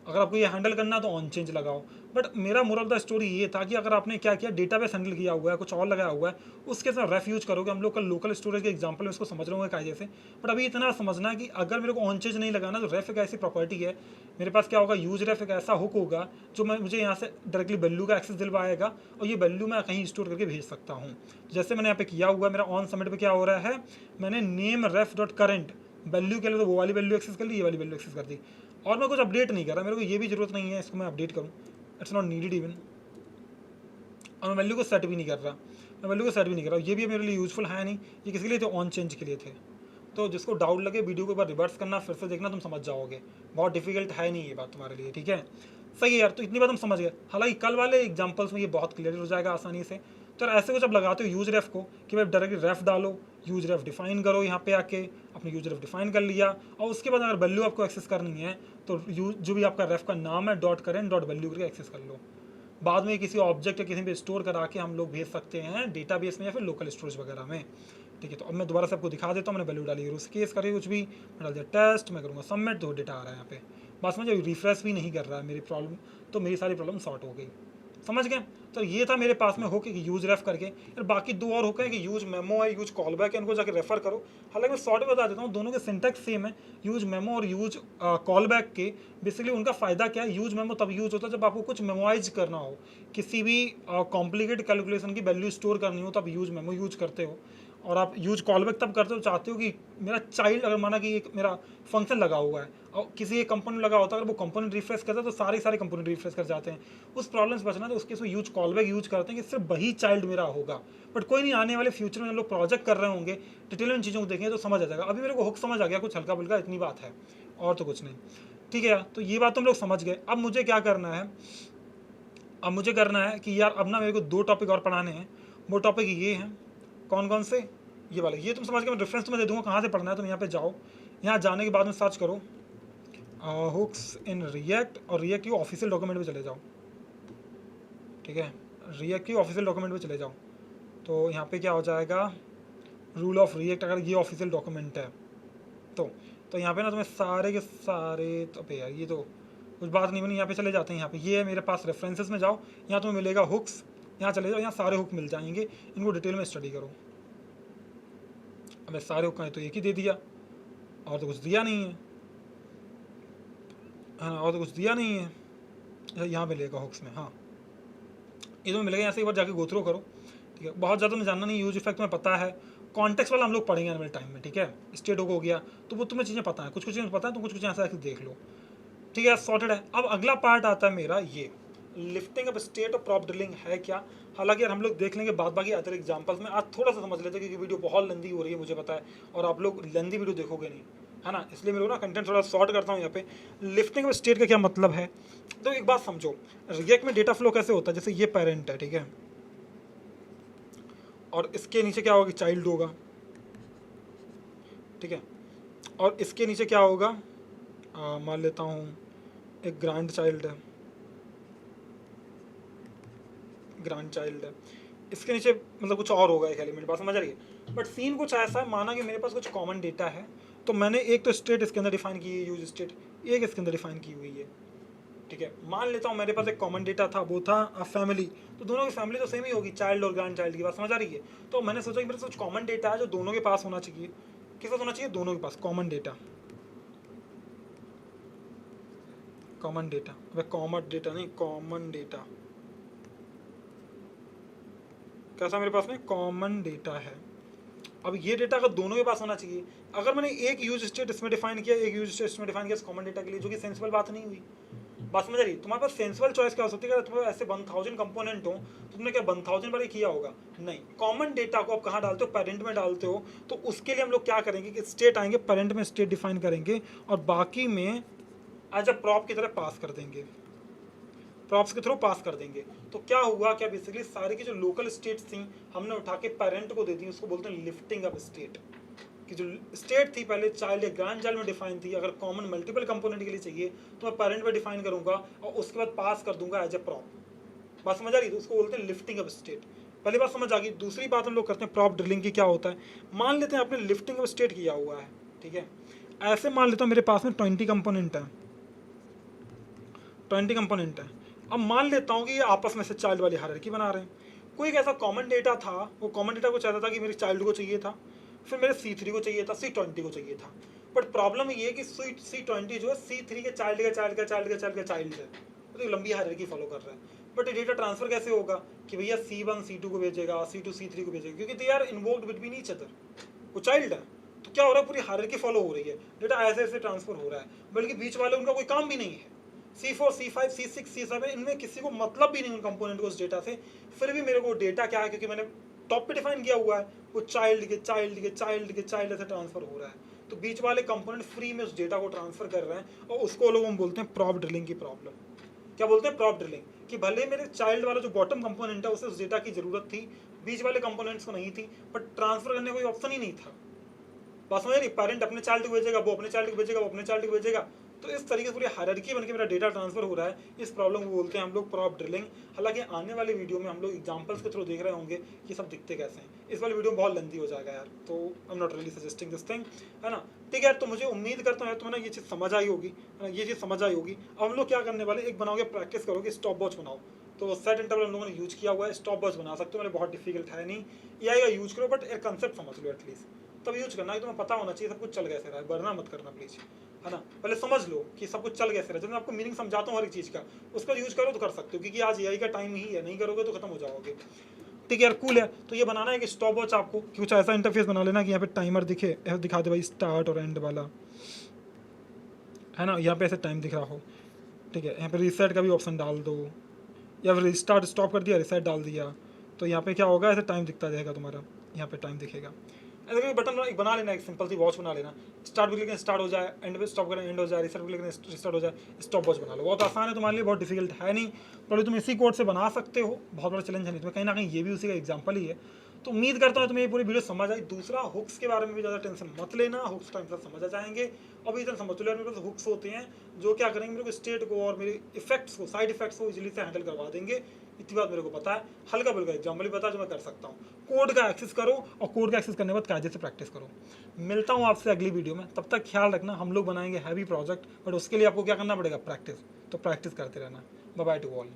अगर आपको ये हैंडल करना तो ऑन चेंज लगाओ। बट मेरा मोरल ऑफ द स्टोरी ये था कि अगर आपने क्या किया, डेटाबेस हैंडल किया हुआ है, कुछ और लगाया हुआ है, उसके साथ रेफ यूज करोगे। हम लोग का लोकल स्टोरेज के एग्जांपल में इसको समझ रहे होंगे कायदे से। बट अभी इतना समझना है कि अगर मेरे को ऑन चेंज नहीं लगाना तो रेफ एक ऐसी प्रॉपर्टी है, मेरे पास क्या होगा, यूज रेफ एक ऐसा हुक होगा जो मुझे यहाँ से डायरेक्टली वैल्यू का एक्सेस दिलवाएगा, और ये वैल्यू मैं कहीं स्टोर करके भेज सकता हूँ। जैसे मैंने यहाँ पे किया हुआ, मेरा ऑन सबमिट पे क्या हो रहा है, मैंने नेम रेफ डॉट करेंट वैल्यू के लिए तो वो वाली वैल्यू एक्सेस कर ली, ये वाली वैल्यू एक्सेस कर दी, और मैं कुछ अपडेट नहीं कर रहा। मेरे को ये भी जरूरत नहीं है इसको मैं अपडेट करूँ, इट्स नॉट नीडेड इवन। और मैं वैल्यू को सेट भी नहीं कर रहा, मैं वैल्यू को सेट भी नहीं कर रहा, ये भी मेरे लिए यूजफुल है नहीं। ये किसी के लिए थे, ऑन चेंज के लिए थे। तो जिसको डाउट लगे वीडियो को एक बार रिवर्स करना, फिर से देखना, तुम समझ जाओगे। बहुत डिफिकल्ट है नहीं ये बात तुम्हारे लिए, ठीक है, सही है यार। तो इतनी बात हम समझ गए। हालांकि कल वाले एग्जाम्पल्स में ये बहुत क्लियर हो जाएगा आसानी से। तो ऐसे कुछ आप लगाते हो यूज रेफ को कि भाई डायरेक्टली रेफ डालो, यूज रेफ डिफाइन करो, यहाँ पे आके अपने यूज रेफ डिफाइन कर लिया, और उसके बाद अगर वैल्यू आपको एक्सेस करनी है तो जो भी आपका रेफ का नाम है डॉट करेंट डॉट वैल्यू करके एक्सेस कर लो। बाद में किसी ऑब्जेक्ट या किसी पे स्टोर करा के हम लोग भेज सकते हैं डेटाबेस में या फिर लोकल स्टोरेज वगैरह में, ठीक है। तो अब मैं दोबारा से आपको दिखा देता हूँ, मैंने वैल्यू डाली, उस केस करिए कुछ भी, मैं डाल दिया टेस्ट, मैं करूँगा सबमिट, तो डेटा आ रहा है यहाँ पे। बस मुझे रिफ्रेश भी नहीं कर रहा है मेरी प्रॉब्लम, तो मेरी सारी प्रॉब्लम सॉर्ट हो गई, समझ गए। तो ये था मेरे पास में होके कि यूज रेफ करके। फिर बाकी दो और होके कि यूज मेमो है, यूज कॉल बैक है, इनको जाके रेफर करो। हालांकि मैं शॉर्ट में बता देता हूँ, दोनों के सिंटैक्स सेम है, यूज मेमो और यूज कॉल बैक के। बेसिकली उनका फ़ायदा क्या है, यूज मेमो तब यूज होता है जब आपको कुछ मेमोराइज करना हो, किसी भी कॉम्प्लिकेटेड कैलकुलेशन की वैल्यू स्टोर करनी हो, तब यूज मेमो यूज करते हो। और आप यूज कॉल बैक तब करते हो चाहते हो कि मेरा चाइल्ड, अगर माना कि एक मेरा फंक्शन लगा हुआ है और किसी एक कंपोनेंट लगा होता है, अगर वो कंपोनेंट रिफ्रेश करता है तो सारे कंपोनेंट रिफ्रेश कर जाते हैं। उस प्रॉब्लम से बचना तो उसके उसमें यूज कॉल बैक यूज करते हैं कि सिर्फ वही चाइल्ड मेरा होगा। बट कोई नहीं, आने वाले फ्यूचर में लोग प्रोजेक्ट कर रहे होंगे, डिटेल में चीज़ों को देखेंगे तो समझ आ जाएगा। अभी मेरे को हुक समझ आ गया, कुछ हल्का फुल्का इतनी बात है, और तो कुछ नहीं, ठीक है यार। तो ये बात तो हम लोग समझ गए। अब मुझे क्या करना है, अब मुझे करना है कि यार अब ना मेरे को दो टॉपिक और पढ़ाने हैं। वो टॉपिक ये हैं, कौन कौन से, ये वाले, ये तुम समझ के मैं रेफरेंस तुम्हें दे दूंगा कहाँ से पढ़ना है। तुम यहाँ पे जाओ, यहाँ जाने के बाद में सर्च करो हुक्स इन रिएक्ट, और रिएक्ट की ऑफिशियल डॉक्यूमेंट में चले जाओ, ठीक है, रिएक्ट की ऑफिशियल डॉक्यूमेंट में चले जाओ। तो यहाँ पे क्या हो जाएगा, रूल ऑफ रिएक्ट, अगर ये ऑफिशियल डॉक्यूमेंट है तो यहाँ पे ना तुम्हें सारे के सारे, तो पे यार ये तो कुछ बात नहीं बनी। यहाँ पे चले जाते हैं, यहाँ पे ये है मेरे पास रेफरेंसेस में जाओ, यहाँ तुम्हें मिलेगा हुक्स, यहाँ चले जाओ, यहाँ सारे हुक मिल जाएंगे, इनको डिटेल में स्टडी करो। अब सारे हुक का तो एक ही दे दिया, और तो कुछ दिया नहीं है, हाँ, और तो कुछ दिया नहीं है। यहाँ मिलेगा हुक्स में, हाँ ये तो मिलेगा। यहाँ से एक बार जाके गो थ्रू करो, ठीक है। बहुत ज़्यादा तुम्हें जानना नहीं, यूज इफेक्ट में पता है, कॉन्टेक्स्ट वाला हम लोग पढ़ेंगे आने वाले टाइम में, ठीक है। स्टेट हो गया तो वो तुम्हें चीज़ें पता है, कुछ चीज़ें पता है, तो कुछ यहाँ से आके देख लो, ठीक है, सॉर्टेड है। अब अगला पार्ट आता है मेरा, ये lifting up state of prop drilling है क्या। हालांकि यार हम लोग देख लेंगे बाद बाकी अदर एग्जांपल्स में, आज थोड़ा सा समझ लेते हैं क्योंकि वीडियो बहुत लेंदी हो रही है मुझे पता है, और आप लोग लेंदी वीडियो देखोगे नहीं, है ना, इसलिए मेरे को ना कंटेंट थोड़ा शॉर्ट करता हूँ यहाँ पे। लिफ्टिंग अप स्टेट का क्या मतलब है, तो एक बात समझो, रिएक्ट में डेटा फ्लो कैसे होता है, जैसे ये पेरेंट है, ठीक है, और इसके नीचे क्या होगा, चाइल्ड होगा, ठीक है, और इसके नीचे क्या होगा, मान लेता हूँ एक ग्रैंड चाइल्ड है, ग्रैंड चाइल्ड है, इसके नीचे मतलब कुछ और होगा एक एलिमेंट, बात समझ आ रही है। बट सीन कुछ ऐसा है, माना कि मेरे पास कुछ कॉमन डेटा है, तो मैंने एक तो स्टेट इसके अंदर डिफाइन की है, यूज स्टेट, एक इसके अंदर डिफाइन की हुई है, ठीक है, मान लेता हूँ मेरे पास एक कॉमन डेटा था, वो था फैमिली, तो दोनों की फैमिली तो सेम ही होगी, चाइल्ड और ग्रैंड चाइल्ड की बात समझ आ रही है। तो मैंने सोचा कि मेरे पास कुछ कॉमन डेटा है जो दोनों के पास होना चाहिए। किस पास होना चाहिए? दोनों के पास कॉमन डेटा। कॉमन डेटा, वे कॉमन डेटा नहीं, कॉमन डेटा। कैसा मेरे पास में कॉमन डेटा है। अब ये डेटा अगर दोनों के पास होना चाहिए, अगर मैंने एक यूज स्टेट इसमें डिफाइन किया, एक यूज स्टेट इसमें डिफाइन किया कॉमन डेटा के लिए, जो कि सेंसिबल बात नहीं हुई। बात समझ रही? तुम्हारे पास सेंसिबल चॉइस क्या हो सकती है? अगर तुम्हारे ऐसे 1000 कंपोनेंट हो तो तुमने क्या 1000 बार ही किया होगा? नहीं। कॉमन डेटा को आप कहाँ डालते हो? पेरेंट में डालते हो। तो उसके लिए हम लोग क्या करेंगे कि स्टेट आएंगे, पेरेंट में स्टेट डिफाइन करेंगे और बाकी में एज अ प्रॉप की तरह पास कर देंगे, प्रॉप्स के थ्रू पास कर देंगे। तो क्या हुआ, क्या बेसिकली सारी की जो लोकल स्टेट्स थी हमने उठा के पेरेंट को दे दी, उसको बोलते हैं लिफ्टिंग अप स्टेट। कि जो स्टेट थी पहले चाइल्ड या ग्रैंड चाइल्ड में डिफाइन थी, अगर कॉमन मल्टीपल कंपोनेंट के लिए चाहिए तो मैं पेरेंट में डिफाइन करूंगा और उसके बाद पास कर दूंगा एज ए प्रॉप। बात समझ आ रही? तो उसको बोलते हैं लिफ्टिंग अप स्टेट। पहली बात समझ आ गई। दूसरी बात हम लोग करते हैं प्रॉप ड्रिलिंग की। क्या होता है? मान लेते हैं आपने लिफ्टिंग अप स्टेट किया हुआ है, ठीक है, ऐसे मान लेता हूँ मेरे पास में 20 कंपोनेंट है, 20 कंपोनेंट है। अब मान लेता हूँ कि ये आपस में से चाइल्ड वाली हायरार्की बना रहे हैं। कोई एक ऐसा कॉमन डेटा था, वो कॉमन डेटा को चाहता था कि मेरे चाइल्ड को चाहिए था, फिर मेरे C3 को चाहिए था, C20 को चाहिए था। बट प्रॉब्लम ये है कि C20 जो है C3 के चाइल्ड का चाइल्ड का चाइल्ड का चाइल्ड का चाइल्ड है, तो लंबी हायरार्की फॉलो कर रहा है। बट ये डेटा ट्रांसफर कैसे होगा कि भैया C1 C2 को भेजेगा, C2 C3 को भेजेगा, क्योंकि they are invoked between each other, वो चाइल्ड है। तो क्या हो रहा है? पूरी हायरार्की फॉलो हो रही है, डेटा ऐसे ऐसे ट्रांसफर हो रहा है, बल्कि बीच वाले उनका कोई काम भी नहीं है। C4 C5 C6 C7 इनमें किसी को मतलब भी नहीं उन कंपोनेंट को उस डेटा से, फिर भी मेरे को डेटा क्या है, क्योंकि मैंने टॉप पे डिफाइन किया हुआ है, वो चाइल्ड के चाइल्ड के चाइल्ड के चाइल्ड ऐसे ट्रांसफर हो रहा है। तो बीच वाले कंपोनेंट फ्री में उस डेटा को ट्रांसफर कर रहे हैं, और उसको लोग हम बोलते हैं प्रॉप ड्रिलिंग की प्रॉब्लम। क्या बोलते हैं? Prop drilling. कि भले मेरे चाइल्ड वाला जो बॉटम कंपोनेंट है उसे उस डेटा की जरूरत थी, बीच वाले कंपोनेंट्स को नहीं थी, बट ट्रांसफर करने का कोई ऑप्शन ही नहीं था। बात समझ रही? पेरेंट अपने चाइल्ड को भेजेगा, वो अपने चाइल्ड को भेजेगा, वो अपने चाइल्ड को भेजेगा। तो इस तरीके से पूरी हायरार्की बनके मेरा डेटा ट्रांसफर हो रहा है। इस प्रॉब्लम को बोलते हैं हम लोग प्रॉप ड्रिलिंग। हालांकि आने वाले वीडियो में हम लोग एग्जांपल्स के थ्रू देख रहे होंगे कि सब दिखते कैसे हैं। इस वाले वीडियो में बहुत लेंथी हो जाएगा यार, तो I am not really suggesting this thing, है ना? ठीक है, तो मुझे उम्मीद करता हूँ तुम्हें ये चीज़ समझ आई होगी, ये चीज़ समझ आई होगी। अब हम लोग क्या करने वाले, एक बनाओगे, प्रैक्टिस करोगे, स्टॉप वॉच बनाओ। तो सेट इंटरवल हम लोगों ने यूज किया हुआ है, स्टॉप वॉच बना सकते हो, मैंने बहुत डिफिकल्ट है नहीं, AI का यूज करो, बट एक कंसेप्ट समझ लो एटलीस्ट, तब यूज करना है। तुम्हें पता होना चाहिए सब कुछ चल कैसे रहा है, वरना मत करना प्लीज, है ना? पहले समझ लो कि सब कुछ चल कैसे रहा है। जब मैं आपको मीनिंग समझाता हूँ हर एक चीज़ का, उसका यूज करो तो कर सकते हो, क्योंकि आज AI का टाइम ही है, नहीं करोगे तो खत्म हो जाओगे। ठीक है यार, कूल है। तो ये बनाना है कि स्टॉप वॉच आपको कुछ ऐसा इंटरफेस बना लेना कि यहाँ पे टाइमर दिखे, ऐसे दिखा दे भाई स्टार्ट और एंड वाला, है ना? यहाँ पे ऐसे टाइम दिख रहा हो, ठीक है। यहाँ पे रीसेट का भी ऑप्शन डाल दो, या फिर रिस्टार्ट स्टॉप कर दिया, रिसेट डाल दिया, तो यहाँ पे क्या होगा, ऐसे टाइम दिखता जाएगा तुम्हारा, यहाँ पे टाइम दिखेगा। ऐसे कोई बटन एक बना लेना, एक सिंपल सी वॉच बना लेना, स्टार्ट भी क्लिक स्टार्ट हो जाए, एंड पे स्टॉप करें एंड हो जाए, रिसेट भी क्लिक रिस्टार्ट हो जाए, स्टॉप वॉच बना लो। बहुत आसान है तुम्हारे लिए, बहुत डिफिकल्ट है नहीं, तो तुम इसी कोड से बना सकते हो, बहुत बड़ा चैलेंज है नहीं तुम्हें, कहीं ना कहीं ये भी उसी का एग्जाम्पल ही है। तो उम्मीद करता हूँ तुम्हें ये पूरी वीडियो समझ आई। दूसरा, हुक्स के बारे में भी ज़्यादा टेंशन मत लेना, हुक्स टाइम से समझ आ जाएंगे। अभी इधर समझ लो, मेरे पास हुक्स होते हैं जो क्या करेंगे, मेरे को स्टेट को और मेरे इफेक्ट्स को, साइड इफेक्ट्स को इजीली से हैंडल करवा देंगे। इतनी बात मेरे को पता है, हल्का फुल्का एग्जाम्पल भी पता है जो मैं कर सकता हूँ। कोड का एक्सेस करो, और कोड का एक्सेस करने के बाद कायदे से प्रैक्टिस करो। मिलता हूँ आपसे अगली वीडियो में, तब तक ख्याल रखना। हम लोग बनाएंगे हैवी प्रोजेक्ट, बट उसके लिए आपको क्या करना पड़ेगा? प्रैक्टिस। तो प्रैक्टिस करते रहना। Bye bye to all.